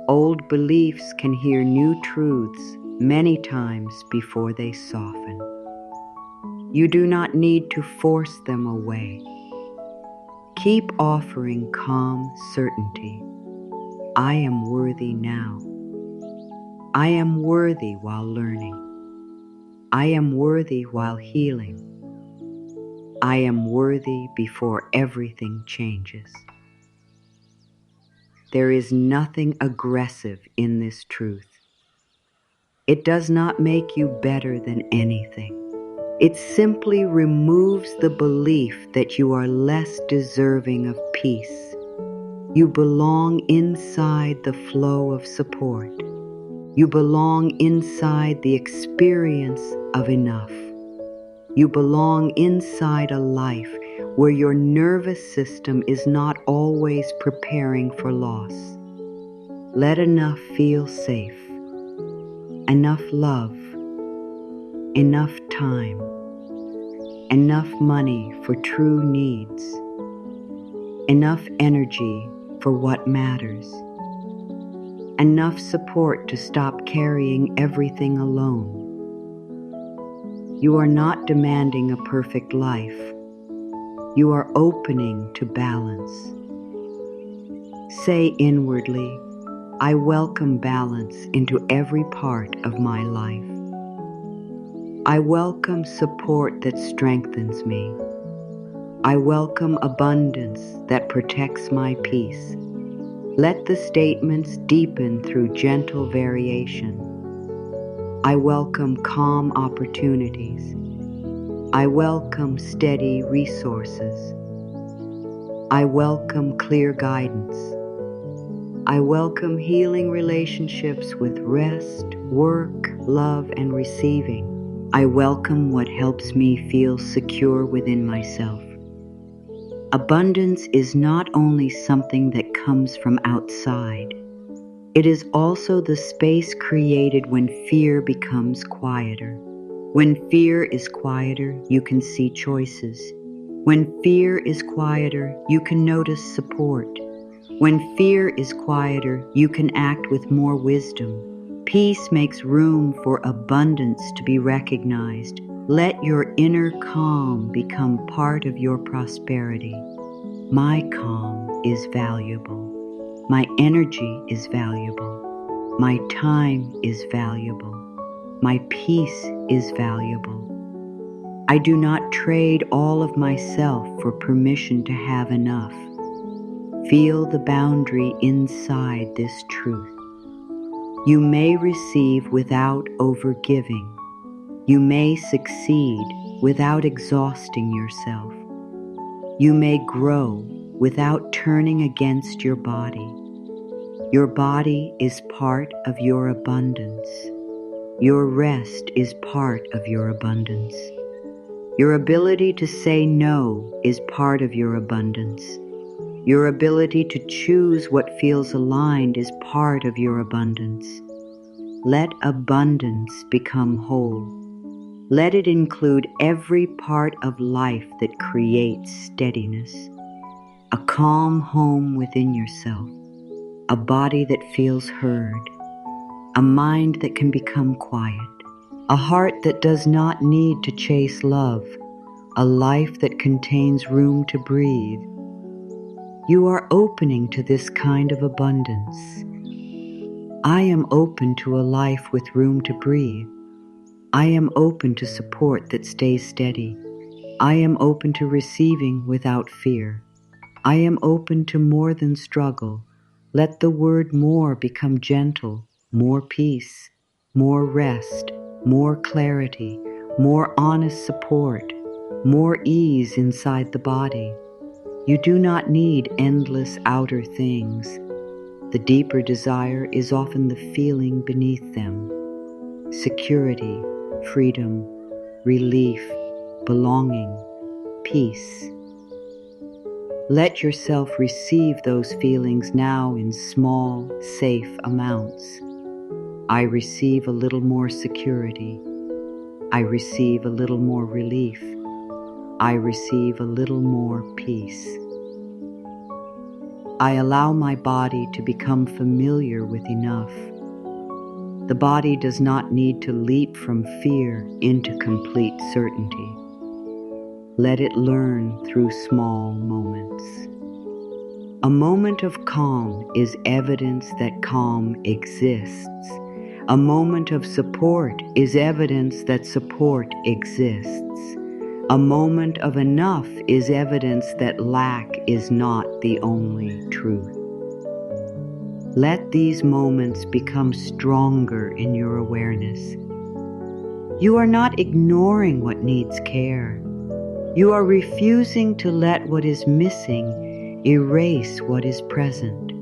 Old beliefs can hear new truths many times before they soften. You do not need to force them away. Keep offering calm certainty. I am worthy now. I am worthy while learning. I am worthy while healing. I am worthy before everything changes. There is nothing aggressive in this truth. It does not make you better than anything. It simply removes the belief that you are less deserving of peace. You belong inside the flow of support. You belong inside the experience of enough. You belong inside a life where your nervous system is not always preparing for loss. Let enough feel safe, enough love, enough time, enough money for true needs, enough energy for what matters, enough support to stop carrying everything alone. You are not demanding a perfect life. You are opening to balance. Say inwardly, I welcome balance into every part of my life. I welcome support that strengthens me. I welcome abundance that protects my peace. Let the statements deepen through gentle variation. I welcome calm opportunities. I welcome steady resources. I welcome clear guidance. I welcome healing relationships with rest, work, love, and receiving. I welcome what helps me feel secure within myself. Abundance is not only something that comes from outside. It is also the space created when fear becomes quieter. When fear is quieter, you can see choices. When fear is quieter, you can notice support. When fear is quieter, you can act with more wisdom. Peace makes room for abundance to be recognized. Let your inner calm become part of your prosperity. My calm is valuable. My energy is valuable. My time is valuable. My peace is valuable. I do not trade all of myself for permission to have enough. Feel the boundary inside this truth. You may receive without overgiving. You may succeed without exhausting yourself. You may grow without turning against your body. Your body is part of your abundance. Your rest is part of your abundance. Your ability to say no is part of your abundance. Your ability to choose what feels aligned is part of your abundance. Let abundance become whole. Let it include every part of life that creates steadiness. A calm home within yourself. A body that feels heard. A mind that can become quiet. A heart that does not need to chase love. A life that contains room to breathe. You are opening to this kind of abundance. I am open to a life with room to breathe. I am open to support that stays steady. I am open to receiving without fear. I am open to more than struggle. Let the word more become gentle, more peace, more rest, more clarity, more honest support, more ease inside the body. You do not need endless outer things. The deeper desire is often the feeling beneath them. Security, freedom, relief, belonging, peace. Let yourself receive those feelings now in small, safe amounts. I receive a little more security. I receive a little more relief. I receive a little more peace. I allow my body to become familiar with enough. The body does not need to leap from fear into complete certainty. Let it learn through small moments. A moment of calm is evidence that calm exists. A moment of support is evidence that support exists. A moment of enough is evidence that lack is not the only truth. Let these moments become stronger in your awareness. You are not ignoring what needs care. You are refusing to let what is missing erase what is present.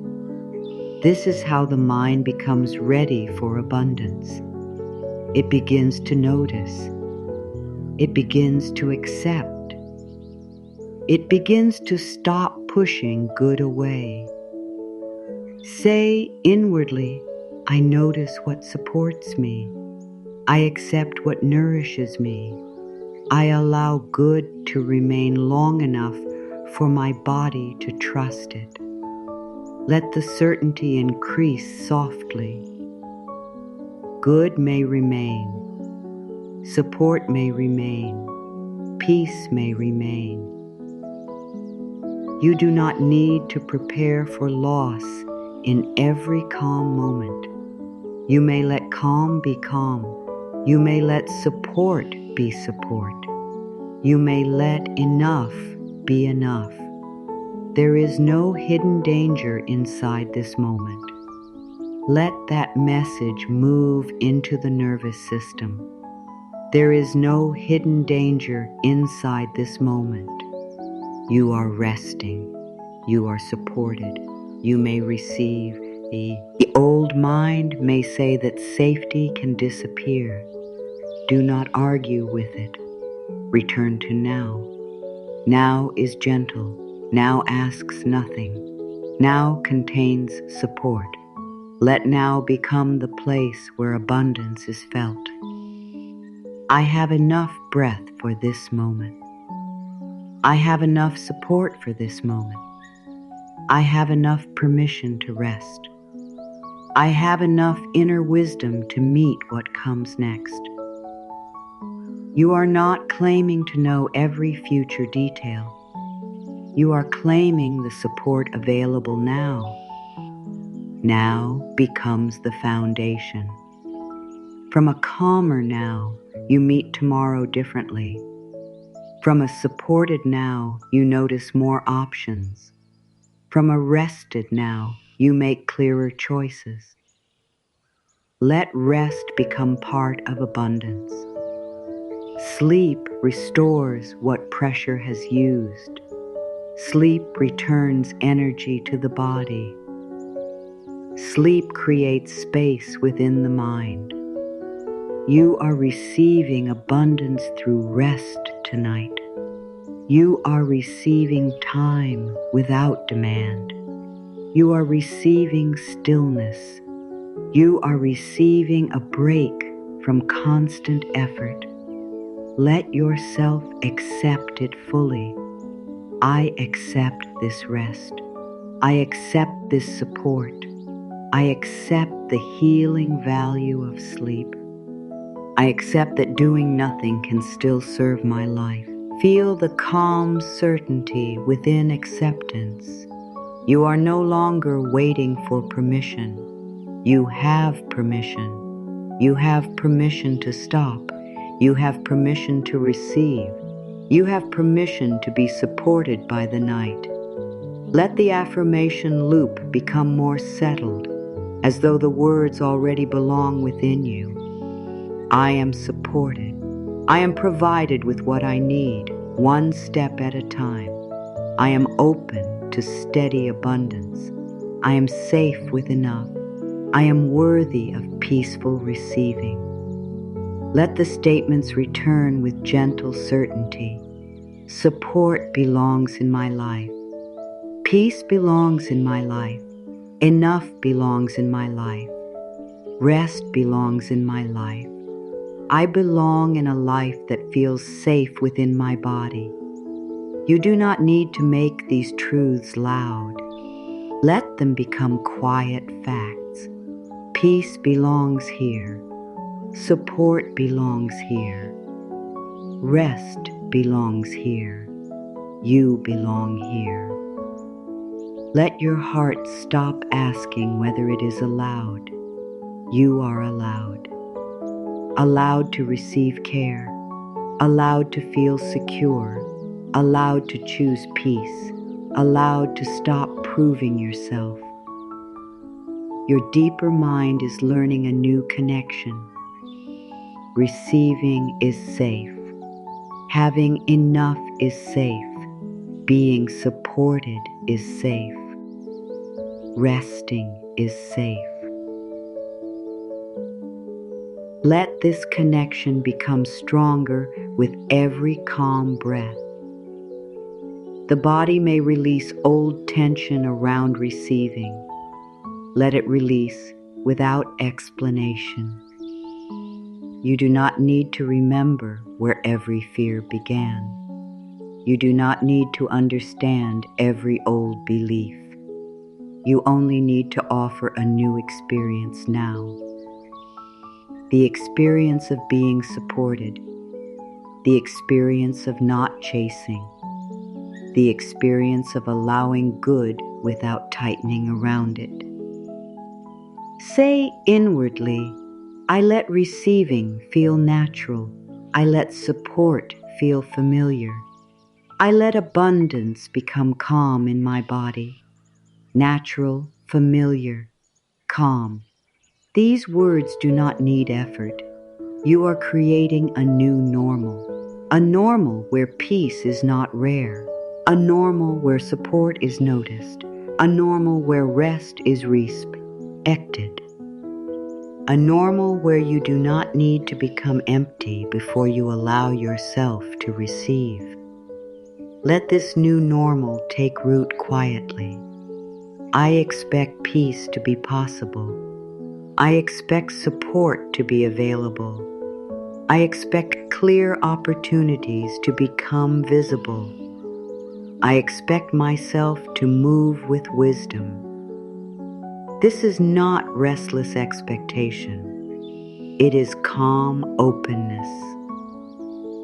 This is how the mind becomes ready for abundance. It begins to notice. It begins to accept. It begins to stop pushing good away. Say inwardly, I notice what supports me. I accept what nourishes me. I allow good to remain long enough for my body to trust it. Let the certainty increase softly. Good may remain. Support may remain. Peace may remain. You do not need to prepare for loss in every calm moment. You may let calm be calm. You may let support be support. You may let enough be enough. There is no hidden danger inside this moment. Let that message move into the nervous system. There is no hidden danger inside this moment. You are resting. You are supported. You may receive. The old mind may say that safety can disappear. Do not argue with it. Return to now. Now is gentle. Now asks nothing. Now contains support. Let now become the place where abundance is felt. I have enough breath for this moment. I have enough support for this moment. I have enough permission to rest. I have enough inner wisdom to meet what comes next. You are not claiming to know every future detail. You are claiming the support available now. Now becomes the foundation. From a calmer now, you meet tomorrow differently. From a supported now, you notice more options. From a rested now, you make clearer choices. Let rest become part of abundance. Sleep restores what pressure has used. Sleep returns energy to the body. Sleep creates space within the mind. You are receiving abundance through rest tonight. You are receiving time without demand. You are receiving stillness. You are receiving a break from constant effort. Let yourself accept it fully. I accept this rest. I accept this support. I accept the healing value of sleep. I accept that doing nothing can still serve my life. Feel the calm certainty within acceptance. You are no longer waiting for permission. You have permission. You have permission to stop. You have permission to receive. You have permission to be supported by the night. Let the affirmation loop become more settled, as though the words already belong within you. I am supported. I am provided with what I need, one step at a time. I am open to steady abundance. I am safe with enough. I am worthy of peaceful receiving. Let the statements return with gentle certainty. Support belongs in my life. Peace belongs in my life. Enough belongs in my life. Rest belongs in my life. I belong in a life that feels safe within my body. You do not need to make these truths loud. Let them become quiet facts. Peace belongs here. Support belongs here. Rest belongs here. You belong here. Let your heart stop asking whether it is allowed. You are allowed. Allowed to receive care. Allowed to feel secure. Allowed to choose peace. Allowed to stop proving yourself. Your deeper mind is learning a new connection. Receiving is safe. Having enough is safe. Being supported is safe. Resting is safe. Let this connection become stronger with every calm breath. The body may release old tension around receiving. Let it release without explanation. You do not need to remember where every fear began. You do not need to understand every old belief. You only need to offer a new experience now. The experience of being supported, the experience of not chasing, the experience of allowing good without tightening around it. Say inwardly, I let receiving feel natural. I let support feel familiar. I let abundance become calm in my body. Natural, familiar, calm. These words do not need effort. You are creating a new normal. A normal where peace is not rare. A normal where support is noticed. A normal where rest is respected. A normal where you do not need to become empty before you allow yourself to receive. Let this new normal take root quietly. I expect peace to be possible. I expect support to be available. I expect clear opportunities to become visible. I expect myself to move with wisdom. This is not restless expectation. It is calm openness.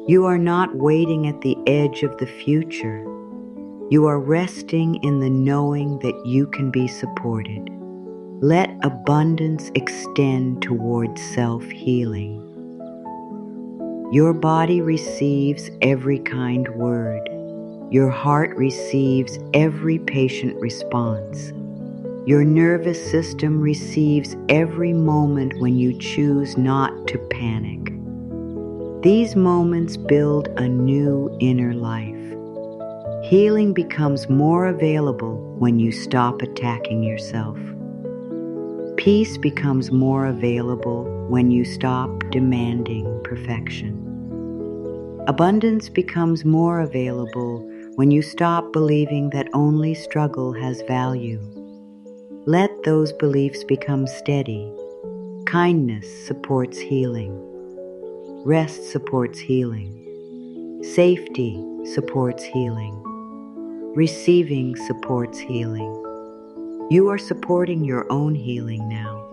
You are not waiting at the edge of the future. You are resting in the knowing that you can be supported. Let abundance extend towards self-healing. Your body receives every kind word. Your heart receives every patient response. Your nervous system receives every moment when you choose not to panic. These moments build a new inner life. Healing becomes more available when you stop attacking yourself. Peace becomes more available when you stop demanding perfection. Abundance becomes more available when you stop believing that only struggle has value. Let those beliefs become steady. Kindness supports healing. Rest supports healing. Safety supports healing. Receiving supports healing. You are supporting your own healing now.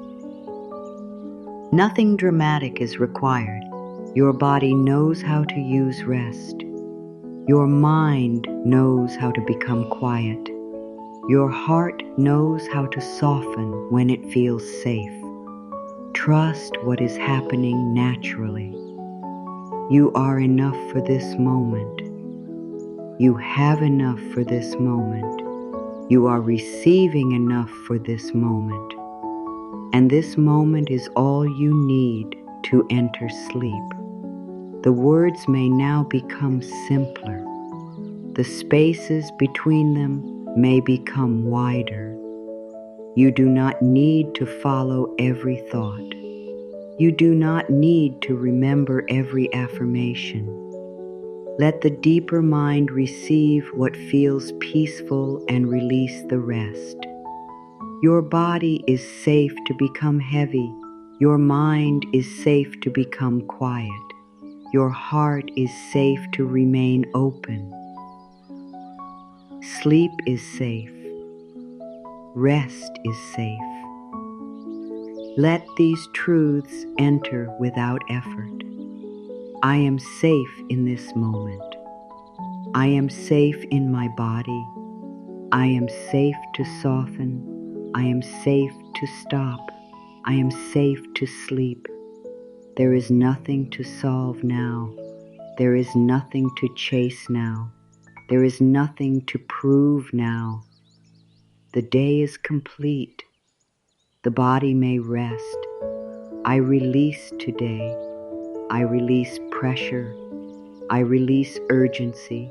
Nothing dramatic is required. Your body knows how to use rest. Your mind knows how to become quiet. Your heart knows how to soften when it feels safe. Trust what is happening naturally. You are enough for this moment. You have enough for this moment. You are receiving enough for this moment. And this moment is all you need to enter sleep. The words may now become simpler. The spaces between them may become wider. You do not need to follow every thought. You do not need to remember every affirmation. Let the deeper mind receive what feels peaceful and release the rest. Your body is safe to become heavy. Your mind is safe to become quiet. Your heart is safe to remain open. Sleep is safe. Rest is safe. Let these truths enter without effort. I am safe in this moment. I am safe in my body. I am safe to soften. I am safe to stop. I am safe to sleep. There is nothing to solve now. There is nothing to chase now. There is nothing to prove now. The day is complete. The body may rest. I release today. I release pressure. I release urgency.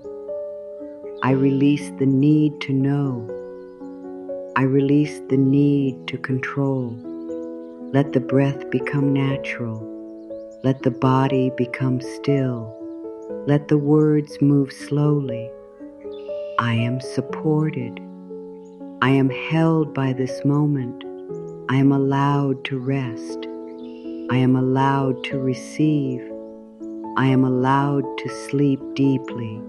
I release the need to know. I release the need to control. Let the breath become natural. Let the body become still. Let the words move slowly. I am supported. I am held by this moment. I am allowed to rest. I am allowed to receive. I am allowed to sleep deeply.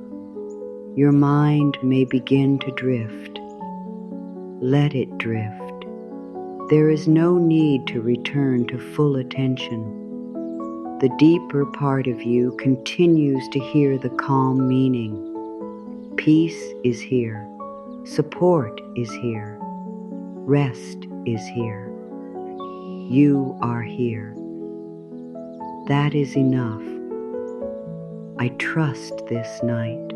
Your mind may begin to drift. Let it drift. There is no need to return to full attention. The deeper part of you continues to hear the calm meaning. Peace is here. Support is here. Rest is here. You are here. That is enough. I trust this night.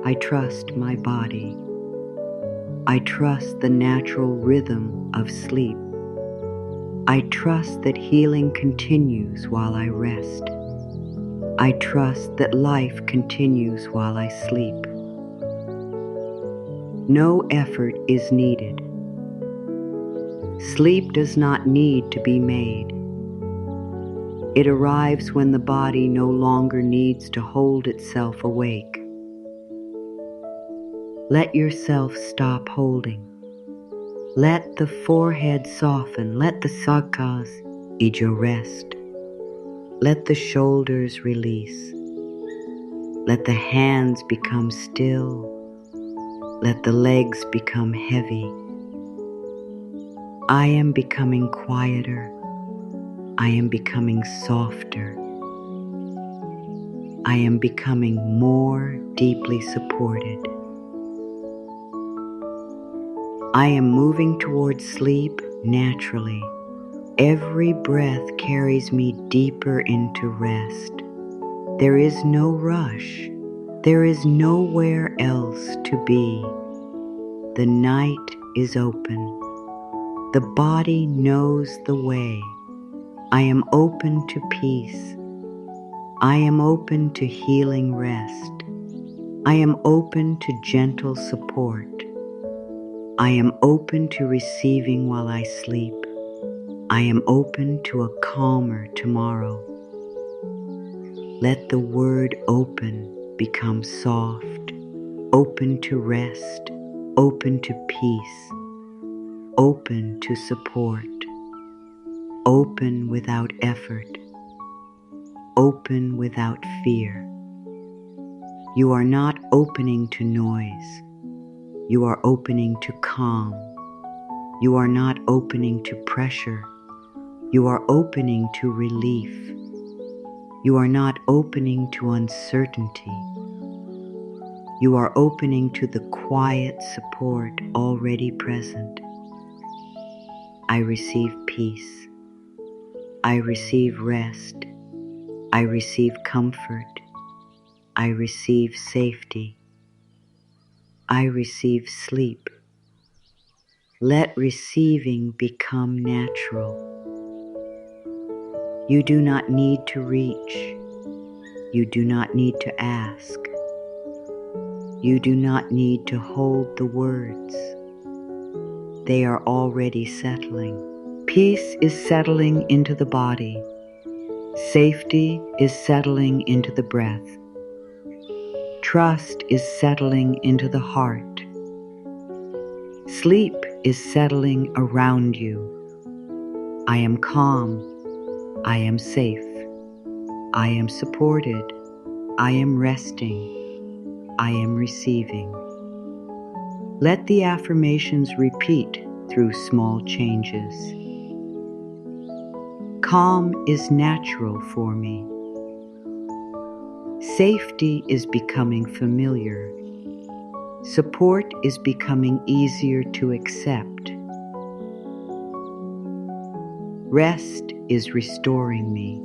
I trust my body. I trust the natural rhythm of sleep. I trust that healing continues while I rest. I trust that life continues while I sleep. No effort is needed. Sleep does not need to be made. It arrives when the body no longer needs to hold itself awake. Let yourself stop holding. Let the forehead soften. Let the sakas ijo rest. Let the shoulders release. Let the hands become still. Let the legs become heavy. I am becoming quieter. I am becoming softer. I am becoming more deeply supported. I am moving towards sleep naturally. Every breath carries me deeper into rest. There is no rush. There is nowhere else to be. The night is open. The body knows the way. I am open to peace. I am open to healing rest. I am open to gentle support. I am open to receiving while I sleep. I am open to a calmer tomorrow. Let the word open become soft, open to rest, open to peace, open to support, open without effort, open without fear. You are not opening to noise. You are opening to calm. You are not opening to pressure. You are opening to relief. You are not opening to uncertainty. You are opening to the quiet support already present. I receive peace. I receive rest. I receive comfort. I receive safety. I receive sleep. Let receiving become natural. You do not need to reach. You do not need to ask. You do not need to hold the words. They are already settling. Peace is settling into the body. Safety is settling into the breath. Trust is settling into the heart. Sleep is settling around you. I am calm. I am safe. I am supported. I am resting. I am receiving. Let the affirmations repeat through small changes. Calm is natural for me. Safety is becoming familiar. Support is becoming easier to accept. Rest is restoring me.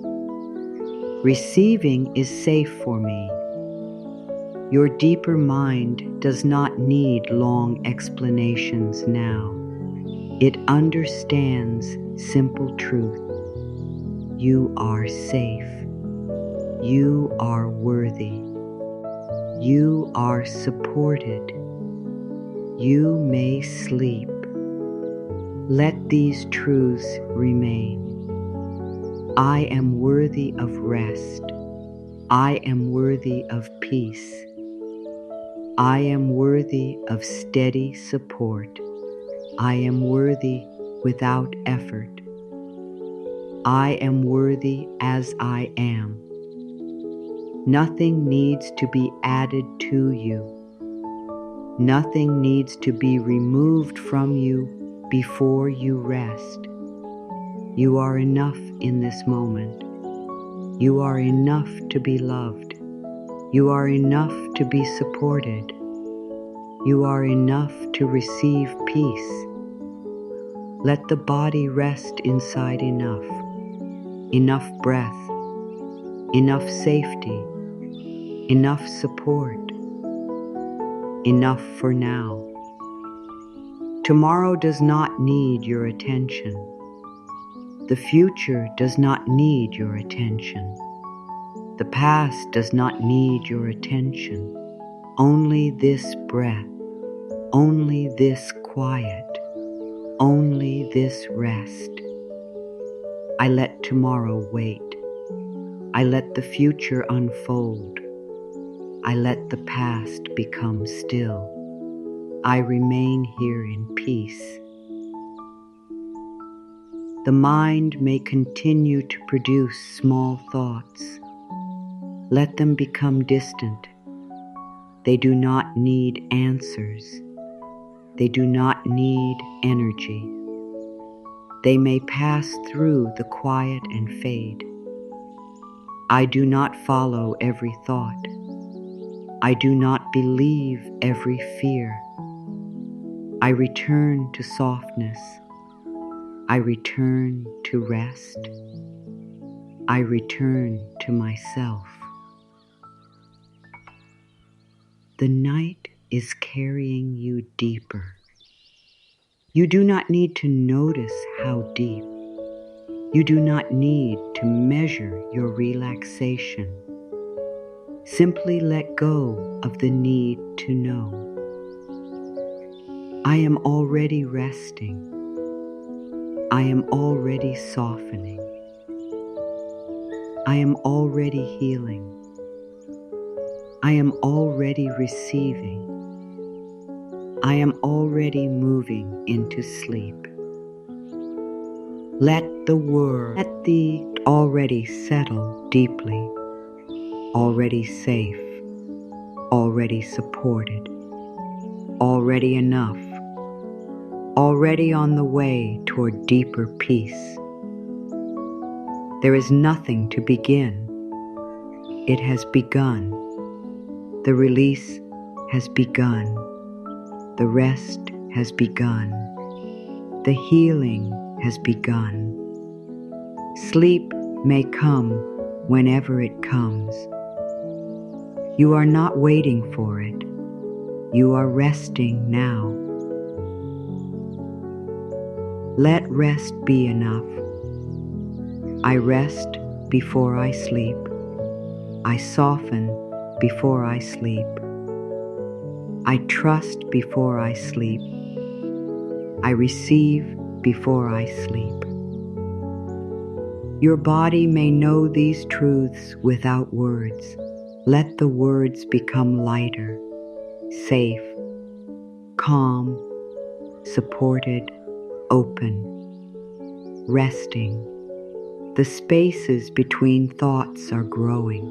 Receiving is safe for me. Your deeper mind does not need long explanations now. It understands simple truth. You are safe. You are worthy. You are supported. You may sleep. Let these truths remain. I am worthy of rest. I am worthy of peace. I am worthy of steady support. I am worthy without effort. I am worthy as I am. Nothing needs to be added to you. Nothing needs to be removed from you before you rest. You are enough in this moment. You are enough to be loved. You are enough to be supported. You are enough to receive peace. Let the body rest inside enough. Enough breath. Enough safety. Enough support. Enough for now. Tomorrow does not need your attention. The future does not need your attention. The past does not need your attention. Only this breath, only this quiet, only this rest. I let tomorrow wait. I let the future unfold. I let the past become still. I remain here in peace. The mind may continue to produce small thoughts. Let them become distant. They do not need answers. They do not need energy. They may pass through the quiet and fade. I do not follow every thought. I do not believe every fear. I return to softness. I return to rest. I return to myself. The night is carrying you deeper. You do not need to notice how deep. You do not need to measure your relaxation. Simply let go of the need to know. I am already resting. I am already softening. I am already healing. I am already receiving. I am already moving into sleep. Let the already settle deeply, already safe, already supported, already enough, already on the way toward deeper peace. There is nothing to begin. It has begun. The release has begun. The rest has begun. The healing has begun. Sleep may come whenever it comes. You are not waiting for it. You are resting now. Let rest be enough. I rest before I sleep. I soften before I sleep. I trust before I sleep. I receive before I sleep. Your body may know these truths without words. Let the words become lighter, safe, calm, supported, open, resting. The spaces between thoughts are growing.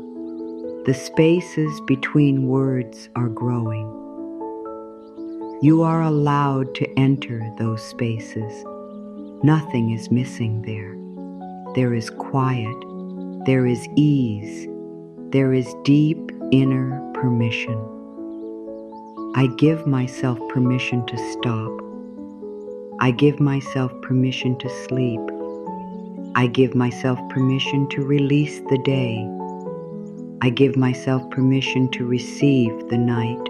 The spaces between words are growing. You are allowed to enter those spaces. Nothing is missing there. There is quiet. There is ease. There is deep inner permission. I give myself permission to stop. I give myself permission to sleep. I give myself permission to release the day. I give myself permission to receive the night.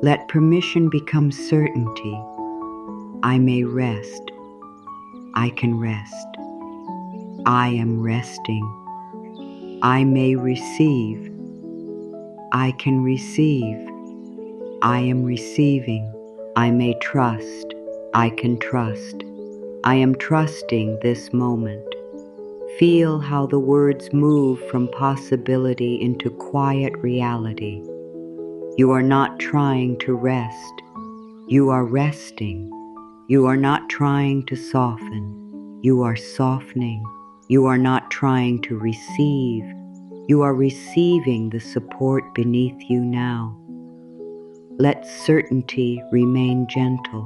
Let permission become certainty. I may rest. I can rest. I am resting. I may receive. I can receive. I am receiving. I may trust. I can trust. I am trusting this moment. Feel how the words move from possibility into quiet reality. You are not trying to rest. You are resting. You are not trying to soften. You are softening. You are not trying to receive. You are receiving the support beneath you now. Let certainty remain gentle.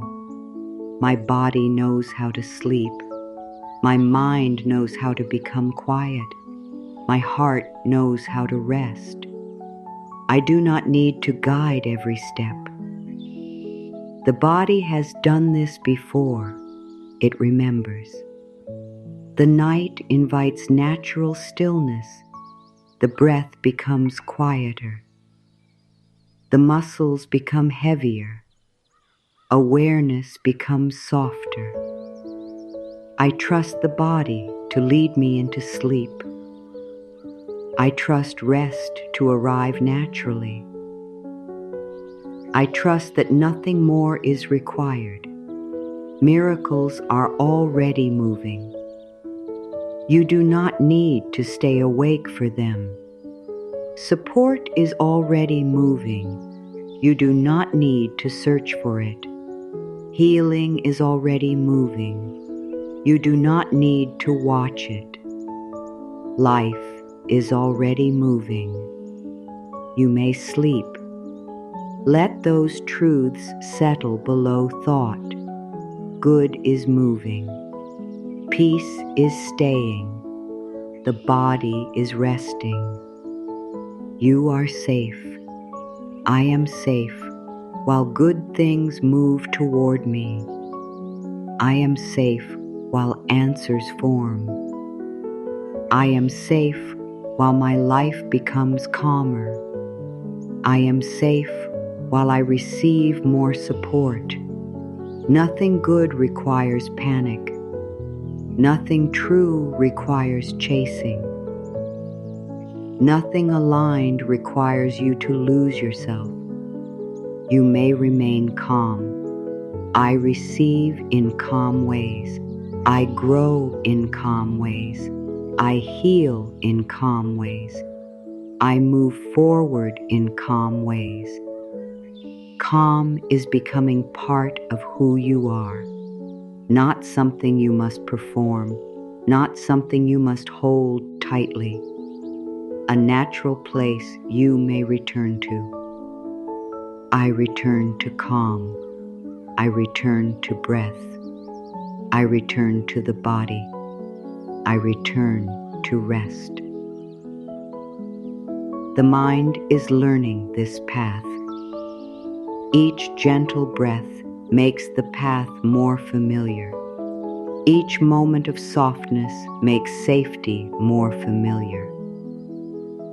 My body knows how to sleep. My mind knows how to become quiet. My heart knows how to rest. I do not need to guide every step. The body has done this before. It remembers. The night invites natural stillness. The breath becomes quieter. The muscles become heavier. Awareness becomes softer. I trust the body to lead me into sleep. I trust rest to arrive naturally. I trust that nothing more is required. Miracles are already moving. You do not need to stay awake for them. Support is already moving. You do not need to search for it. Healing is already moving. You do not need to watch it. Life is already moving. You may sleep. Let those truths settle below thought. Good is moving. Peace is staying. The body is resting. You are safe. I am safe while good things move toward me. I am safe while answers form. I am safe while my life becomes calmer. I am safe while I receive more support. Nothing good requires panic. Nothing true requires chasing. Nothing aligned requires you to lose yourself. You may remain calm. I receive in calm ways. I grow in calm ways. I heal in calm ways. I move forward in calm ways. Calm is becoming part of who you are. Not something you must perform, not something you must hold tightly. A natural place you may return to. I return to calm. I return to breath. I return to the body. I return to rest. The mind is learning this path. Each gentle breath makes the path more familiar. Each moment of softness makes safety more familiar.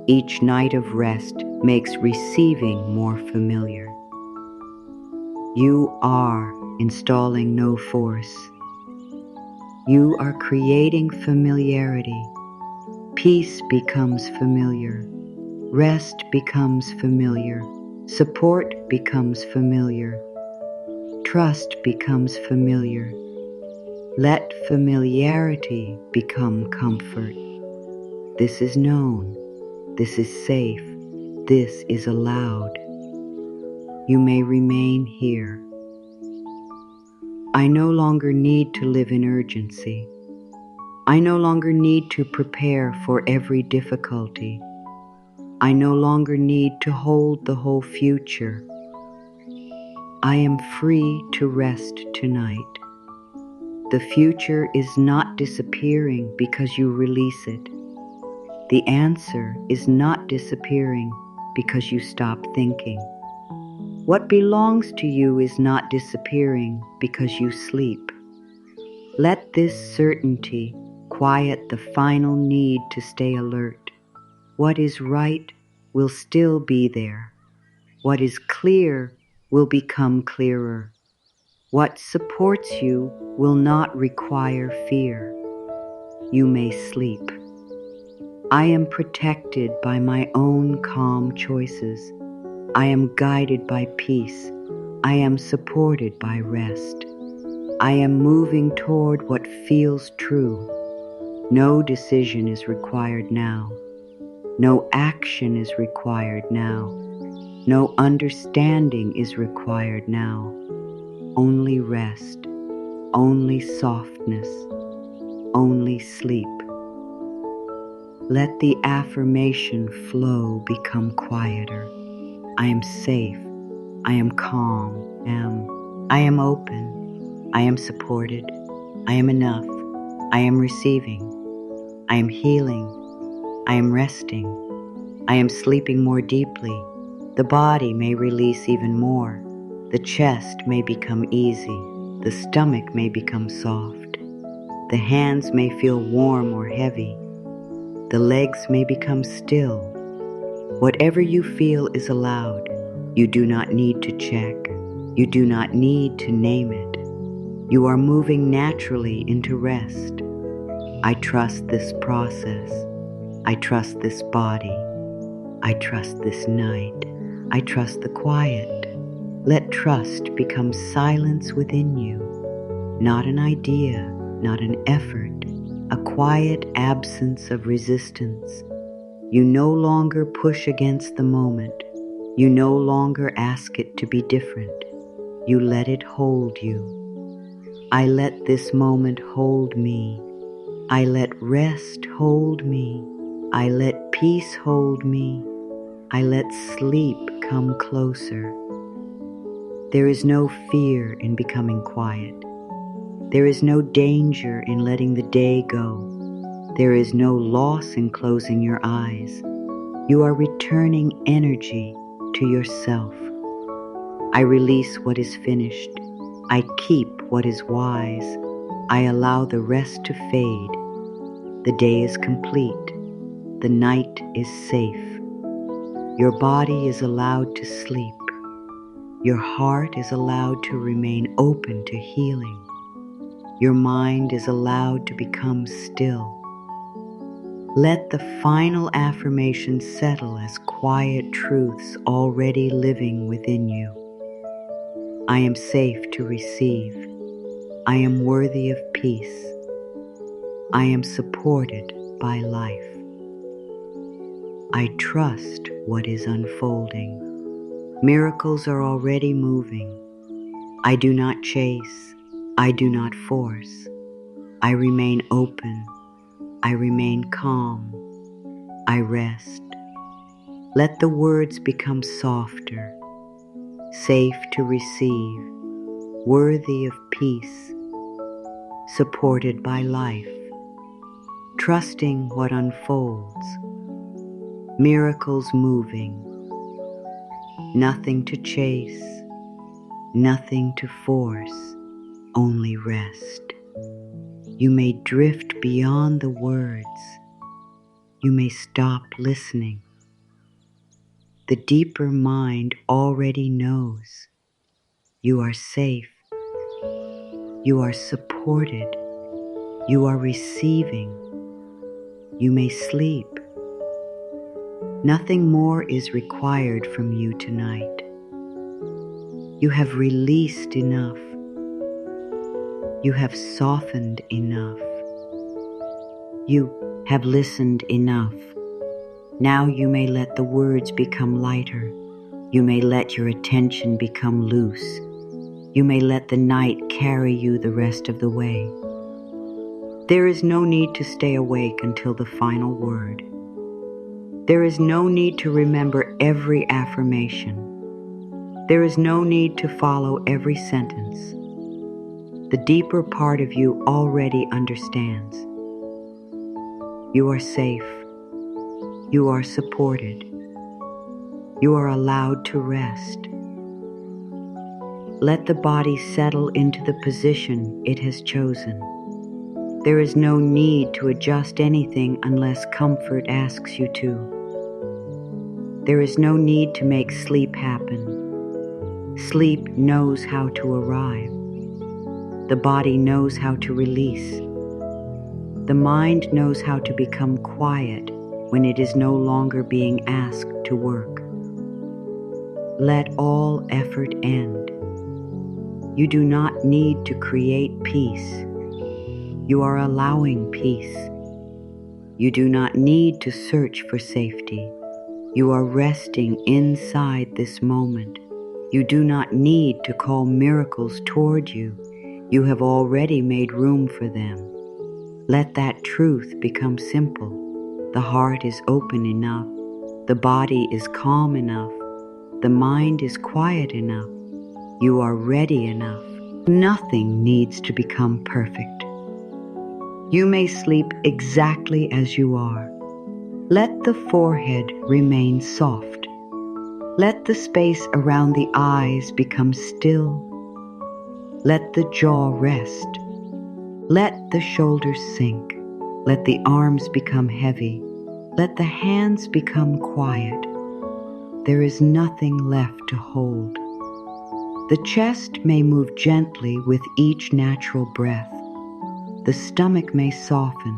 Each night of rest makes receiving more familiar. You are installing no force. You are creating familiarity. Peace becomes familiar. Rest becomes familiar. Support becomes familiar. Trust becomes familiar. Let familiarity become comfort. This is known. This is safe. This is allowed. You may remain here. I no longer need to live in urgency. I no longer need to prepare for every difficulty. I no longer need to hold the whole future. I am free to rest tonight. The future is not disappearing because you release it. The answer is not disappearing because you stop thinking. What belongs to you is not disappearing because you sleep. Let this certainty quiet the final need to stay alert. What is right will still be there. What is clear will become clearer. What supports you will not require fear. You may sleep. I am protected by my own calm choices. I am guided by peace. I am supported by rest. I am moving toward what feels true. No decision is required now. No action is required now. No understanding is required now. Only rest, only softness, only sleep. Let the affirmation flow become quieter. I am safe. I am calm. I am open. I am supported. I am enough. I am receiving. I am healing. I am resting. I am sleeping more deeply. The body may release even more. The chest may become easy. The stomach may become soft. The hands may feel warm or heavy. The legs may become still. Whatever you feel is allowed. You do not need to check. You do not need to name it. You are moving naturally into rest. I trust this process. I trust this body. I trust this night. I trust the quiet. Let trust become silence within you. Not an idea, not an effort, a quiet absence of resistance. You no longer push against the moment. You no longer ask it to be different. You let it hold you. I let this moment hold me. I let rest hold me. I let peace hold me. I let sleep come closer. There is no fear in becoming quiet. There is no danger in letting the day go. There is no loss in closing your eyes. You are returning energy to yourself. I release what is finished. I keep what is wise. I allow the rest to fade. The day is complete. The night is safe. Your body is allowed to sleep. Your heart is allowed to remain open to healing. Your mind is allowed to become still. Let the final affirmation settle as quiet truths already living within you. I am safe to receive. I am worthy of peace. I am supported by life. I trust what is unfolding. Miracles are already moving. I do not chase. I do not force. I remain open. I remain calm. I rest. Let the words become softer, safe to receive, worthy of peace, supported by life, trusting what unfolds, miracles moving, nothing to chase, nothing to force, only rest. You may drift beyond the words. You may stop listening. The deeper mind already knows. You are safe. You are supported. You are receiving. You may sleep. Nothing more is required from you tonight. You have released enough. You have softened enough. You have listened enough. Now you may let the words become lighter. You may let your attention become loose. You may let the night carry you the rest of the way. There is no need to stay awake until the final word. There is no need to remember every affirmation. There is no need to follow every sentence. The deeper part of you already understands. You are safe. You are supported. You are allowed to rest. Let the body settle into the position it has chosen. There is no need to adjust anything unless comfort asks you to. There is no need to make sleep happen. Sleep knows how to arrive. The body knows how to release. The mind knows how to become quiet when it is no longer being asked to work. Let all effort end. You do not need to create peace. You are allowing peace. You do not need to search for safety. You are resting inside this moment. You do not need to call miracles toward you. You have already made room for them. Let that truth become simple. The heart is open enough. The body is calm enough. The mind is quiet enough. You are ready enough. Nothing needs to become perfect. You may sleep exactly as you are. Let the forehead remain soft. Let the space around the eyes become still. Let the jaw rest. Let the shoulders sink. Let the arms become heavy. Let the hands become quiet. There is nothing left to hold. The chest may move gently with each natural breath. The stomach may soften.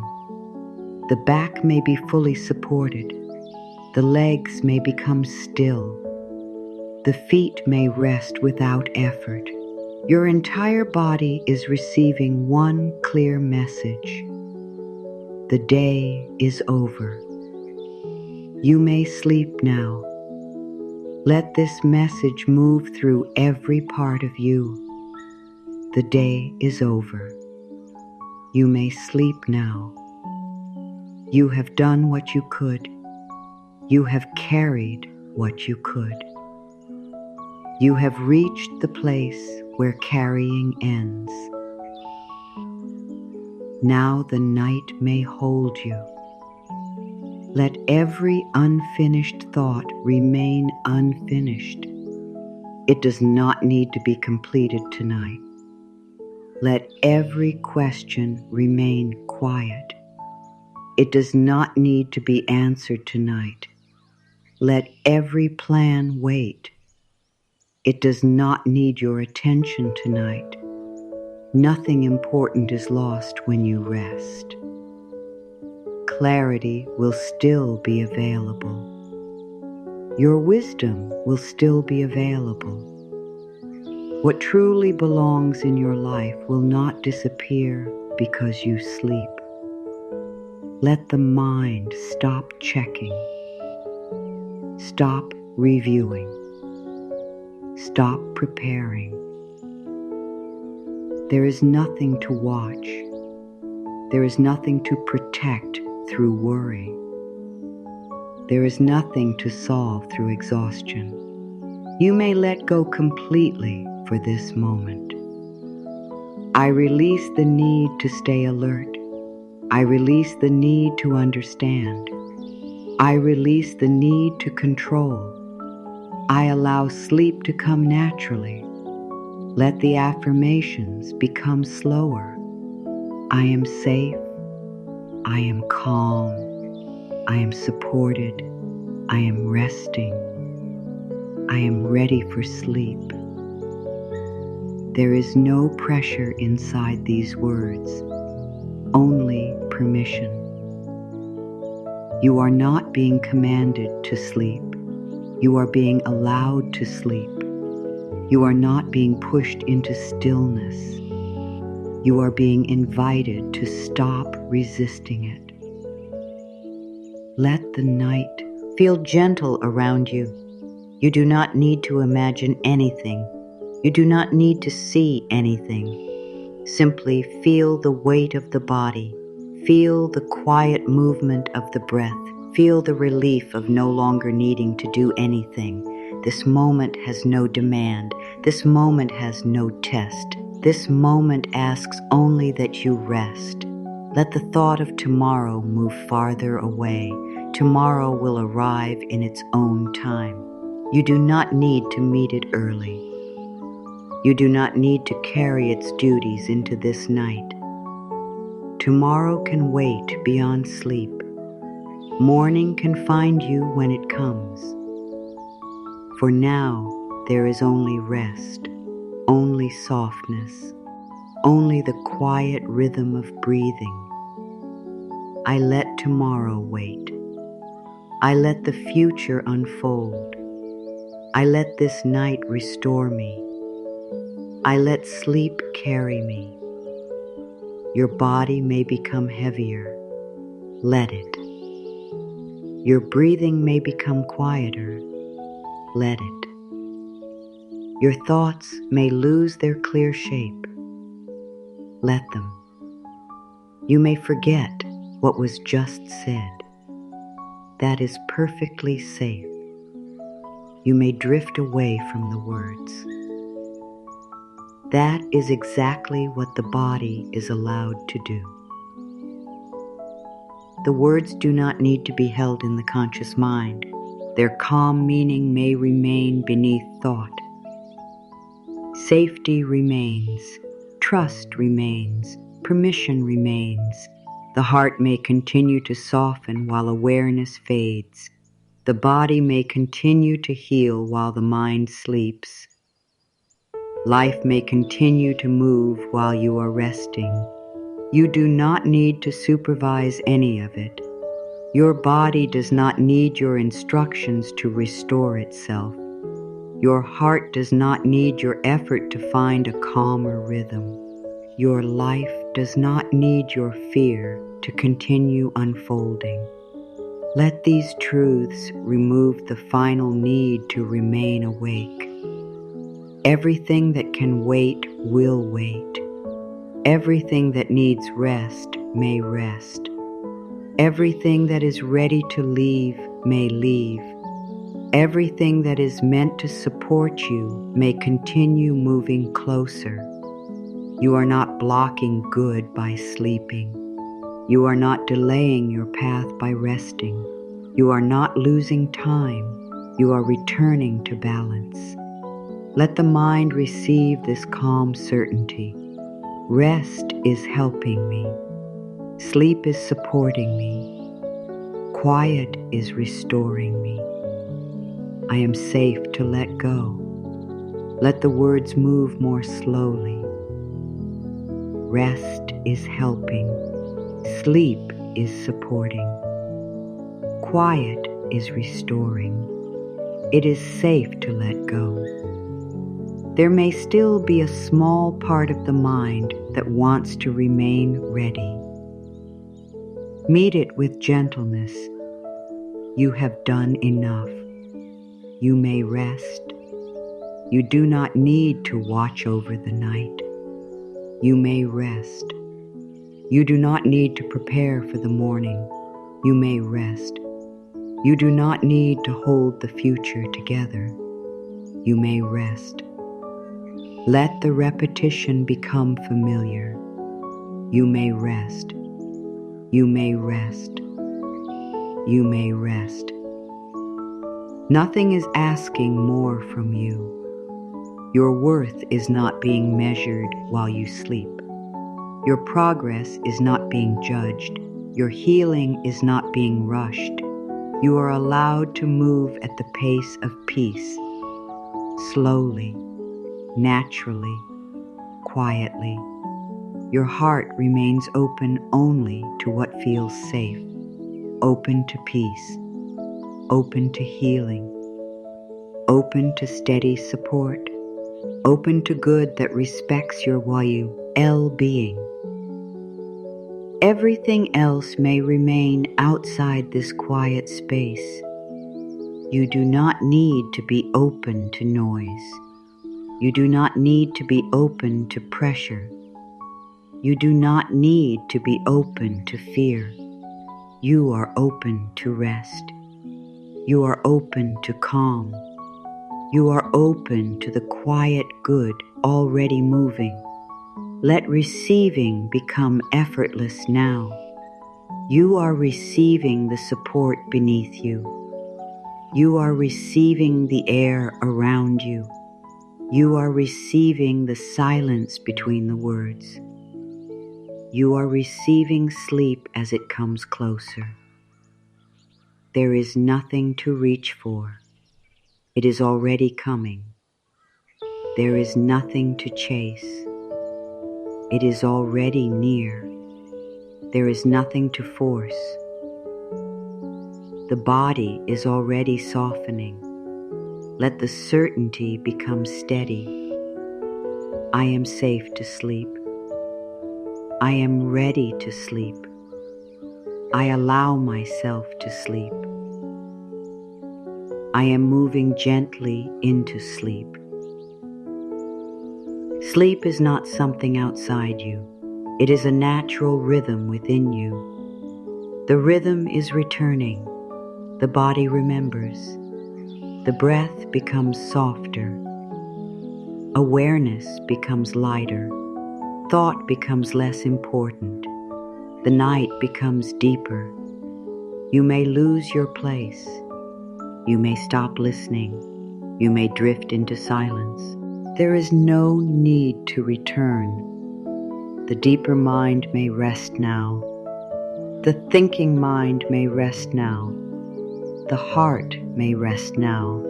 The back may be fully supported. The legs may become still. The feet may rest without effort. Your entire body is receiving one clear message. The day is over. You may sleep now. Let this message move through every part of you. The day is over. You may sleep now. You have done what you could. You have carried what you could. You have reached the place where carrying ends. Now the night may hold you. Let every unfinished thought remain unfinished. It does not need to be completed tonight. Let every question remain quiet. It does not need to be answered tonight. Let every plan wait. It does not need your attention tonight. Nothing important is lost when you rest. Clarity will still be available. Your wisdom will still be available. What truly belongs in your life will not disappear because you sleep. Let the mind stop checking. Stop reviewing. Stop preparing. There is nothing to watch. There is nothing to protect through worry. There is nothing to solve through exhaustion. You may let go completely for this moment. I release the need to stay alert. I release the need to understand. I release the need to control. I allow sleep to come naturally. Let the affirmations become slower. I am safe. I am calm. I am supported. I am resting. I am ready for sleep. There is no pressure inside these words, only permission. You are not being commanded to sleep. You are being allowed to sleep. You are not being pushed into stillness. You are being invited to stop resisting it. Let the night feel gentle around you. You do not need to imagine anything. You do not need to see anything. Simply feel the weight of the body. Feel the quiet movement of the breath. Feel the relief of no longer needing to do anything. This moment has no demand. This moment has no test. This moment asks only that you rest. Let the thought of tomorrow move farther away. Tomorrow will arrive in its own time. You do not need to meet it early. You do not need to carry its duties into this night. Tomorrow can wait beyond sleep. Morning can find you when it comes. For now, there is only rest, only softness, only the quiet rhythm of breathing. I let tomorrow wait. I let the future unfold. I let this night restore me. I let sleep carry me. Your body may become heavier. Let it. Your breathing may become quieter. Let it. Your thoughts may lose their clear shape. Let them. You may forget what was just said. That is perfectly safe. You may drift away from the words. That is exactly what the body is allowed to do. The words do not need to be held in the conscious mind. Their calm meaning may remain beneath thought. Safety remains, trust remains, permission remains. The heart may continue to soften while awareness fades. The body may continue to heal while the mind sleeps. Life may continue to move while you are resting. You do not need to supervise any of it. Your body does not need your instructions to restore itself. Your heart does not need your effort to find a calmer rhythm. Your life does not need your fear to continue unfolding. Let these truths remove the final need to remain awake. Everything that can wait will wait. Everything that needs rest may rest. Everything that is ready to leave may leave. Everything that is meant to support you may continue moving closer. You are not blocking good by sleeping. You are not delaying your path by resting. You are not losing time. You are returning to balance. Let the mind receive this calm certainty. Rest is helping me. Sleep is supporting me. Quiet is restoring me. I am safe to let go. Let the words move more slowly. Rest is helping. Sleep is supporting. Quiet is restoring. It is safe to let go. There may still be a small part of the mind that wants to remain ready. Meet it with gentleness. You have done enough. You may rest. You do not need to watch over the night. You may rest. You do not need to prepare for the morning. You may rest. You do not need to hold the future together. You may rest. Let the repetition become familiar. You may rest. You may rest. You may rest. Nothing is asking more from you. Your worth is not being measured while you sleep. Your progress is not being judged. Your healing is not being rushed. You are allowed to move at the pace of peace, slowly, naturally, quietly. Your heart remains open only to what feels safe, open to peace, open to healing, open to steady support, open to good that respects your well-being. Everything else may remain outside this quiet space. You do not need to be open to noise. You do not need to be open to pressure. You do not need to be open to fear. You are open to rest. You are open to calm. You are open to the quiet good already moving. Let receiving become effortless now. You are receiving the support beneath you. You are receiving the air around you. You are receiving the silence between the words. You are receiving sleep as it comes closer. There is nothing to reach for. It is already coming. There is nothing to chase. It is already near. There is nothing to force. The body is already softening. Let the certainty become steady. I am safe to sleep. I am ready to sleep. I allow myself to sleep. I am moving gently into sleep. Sleep is not something outside you. It is a natural rhythm within you. The rhythm is returning. The body remembers. The breath becomes softer. Awareness becomes lighter. Thought becomes less important. The night becomes deeper. You may lose your place. You may stop listening. You may drift into silence. There is no need to return. The deeper mind may rest now. The thinking mind may rest now. The heart may rest now.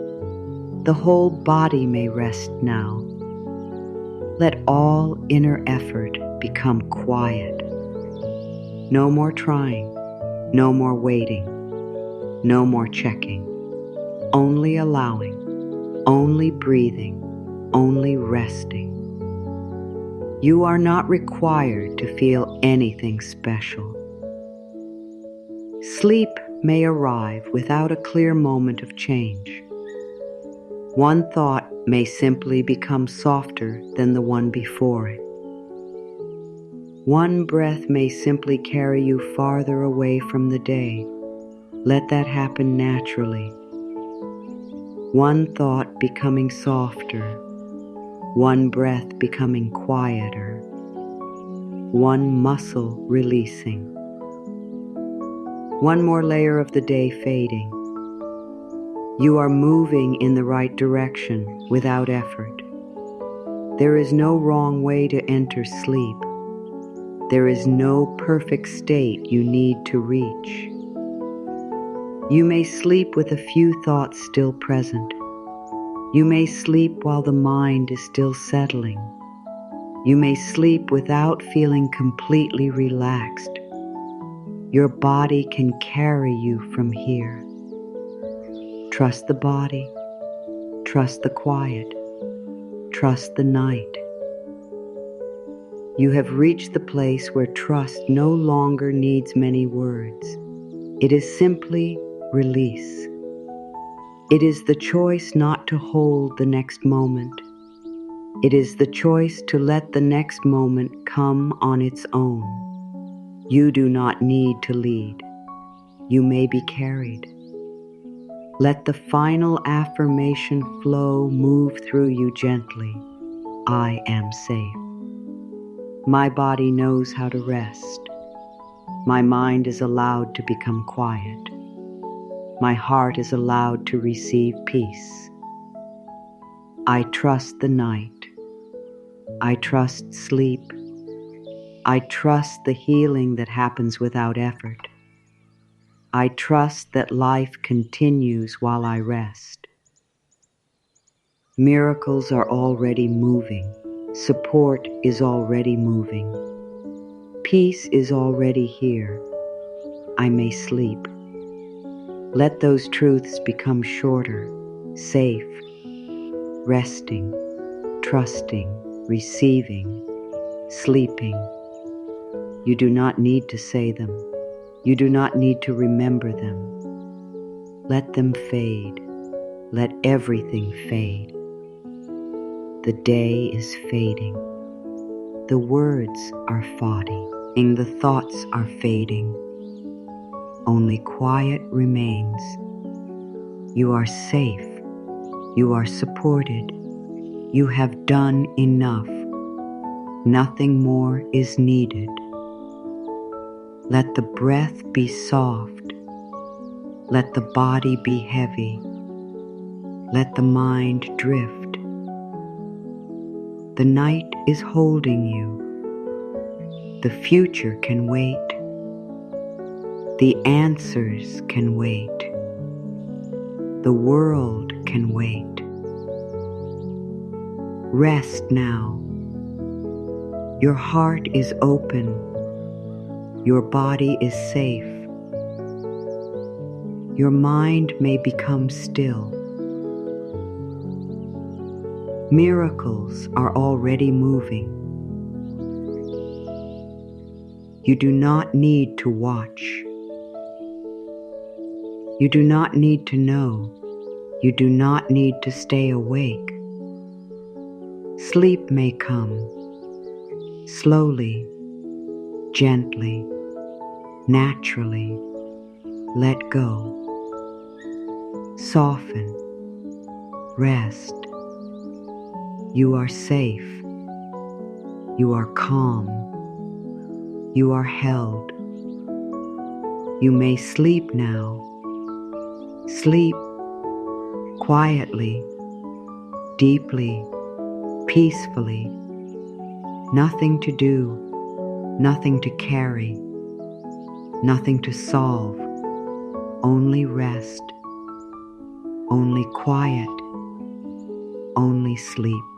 The whole body may rest now. Let all inner effort become quiet. No more trying, no more waiting, no more checking. Only allowing, only breathing, only resting. You are not required to feel anything special. Sleep may arrive without a clear moment of change. One thought may simply become softer than the one before it. One breath may simply carry you farther away from the day. Let that happen naturally. One thought becoming softer, one breath becoming quieter, one muscle releasing, one more layer of the day fading. You are moving in the right direction without effort. There is no wrong way to enter sleep. There is no perfect state you need to reach. You may sleep with a few thoughts still present. You may sleep while the mind is still settling. You may sleep without feeling completely relaxed. Your body can carry you from here. Trust the body. Trust the quiet. Trust the night. You have reached the place where trust no longer needs many words. It is simply release. It is the choice not to hold the next moment. It is the choice to let the next moment come on its own. You do not need to lead. You may be carried. Let the final affirmation flow move through you gently. I am safe. My body knows how to rest. My mind is allowed to become quiet. My heart is allowed to receive peace. I trust the night. I trust sleep. I trust the healing that happens without effort. I trust that life continues while I rest. Miracles are already moving. Support is already moving. Peace is already here. I may sleep. Let those truths become shorter, safe, resting, trusting, receiving, sleeping. You do not need to say them. You do not need to remember them. Let them fade. Let everything fade. The day is fading. The words are fading. The thoughts are fading. Only quiet remains. You are safe. You are supported. You have done enough. Nothing more is needed. Let the breath be soft. Let the body be heavy. Let the mind drift. The night is holding you. The future can wait. The answers can wait. The world can wait. Rest now. Your heart is open. Your body is safe. Your mind may become still. Miracles are already moving. You do not need to watch. You do not need to know. You do not need to stay awake. Sleep may come, slowly, gently, naturally. Let go. Soften. Rest. You are safe. You are calm. You are held. You may sleep now. Sleep quietly, deeply, peacefully. Nothing to do, nothing to carry, nothing to solve. Only rest, only quiet, only sleep.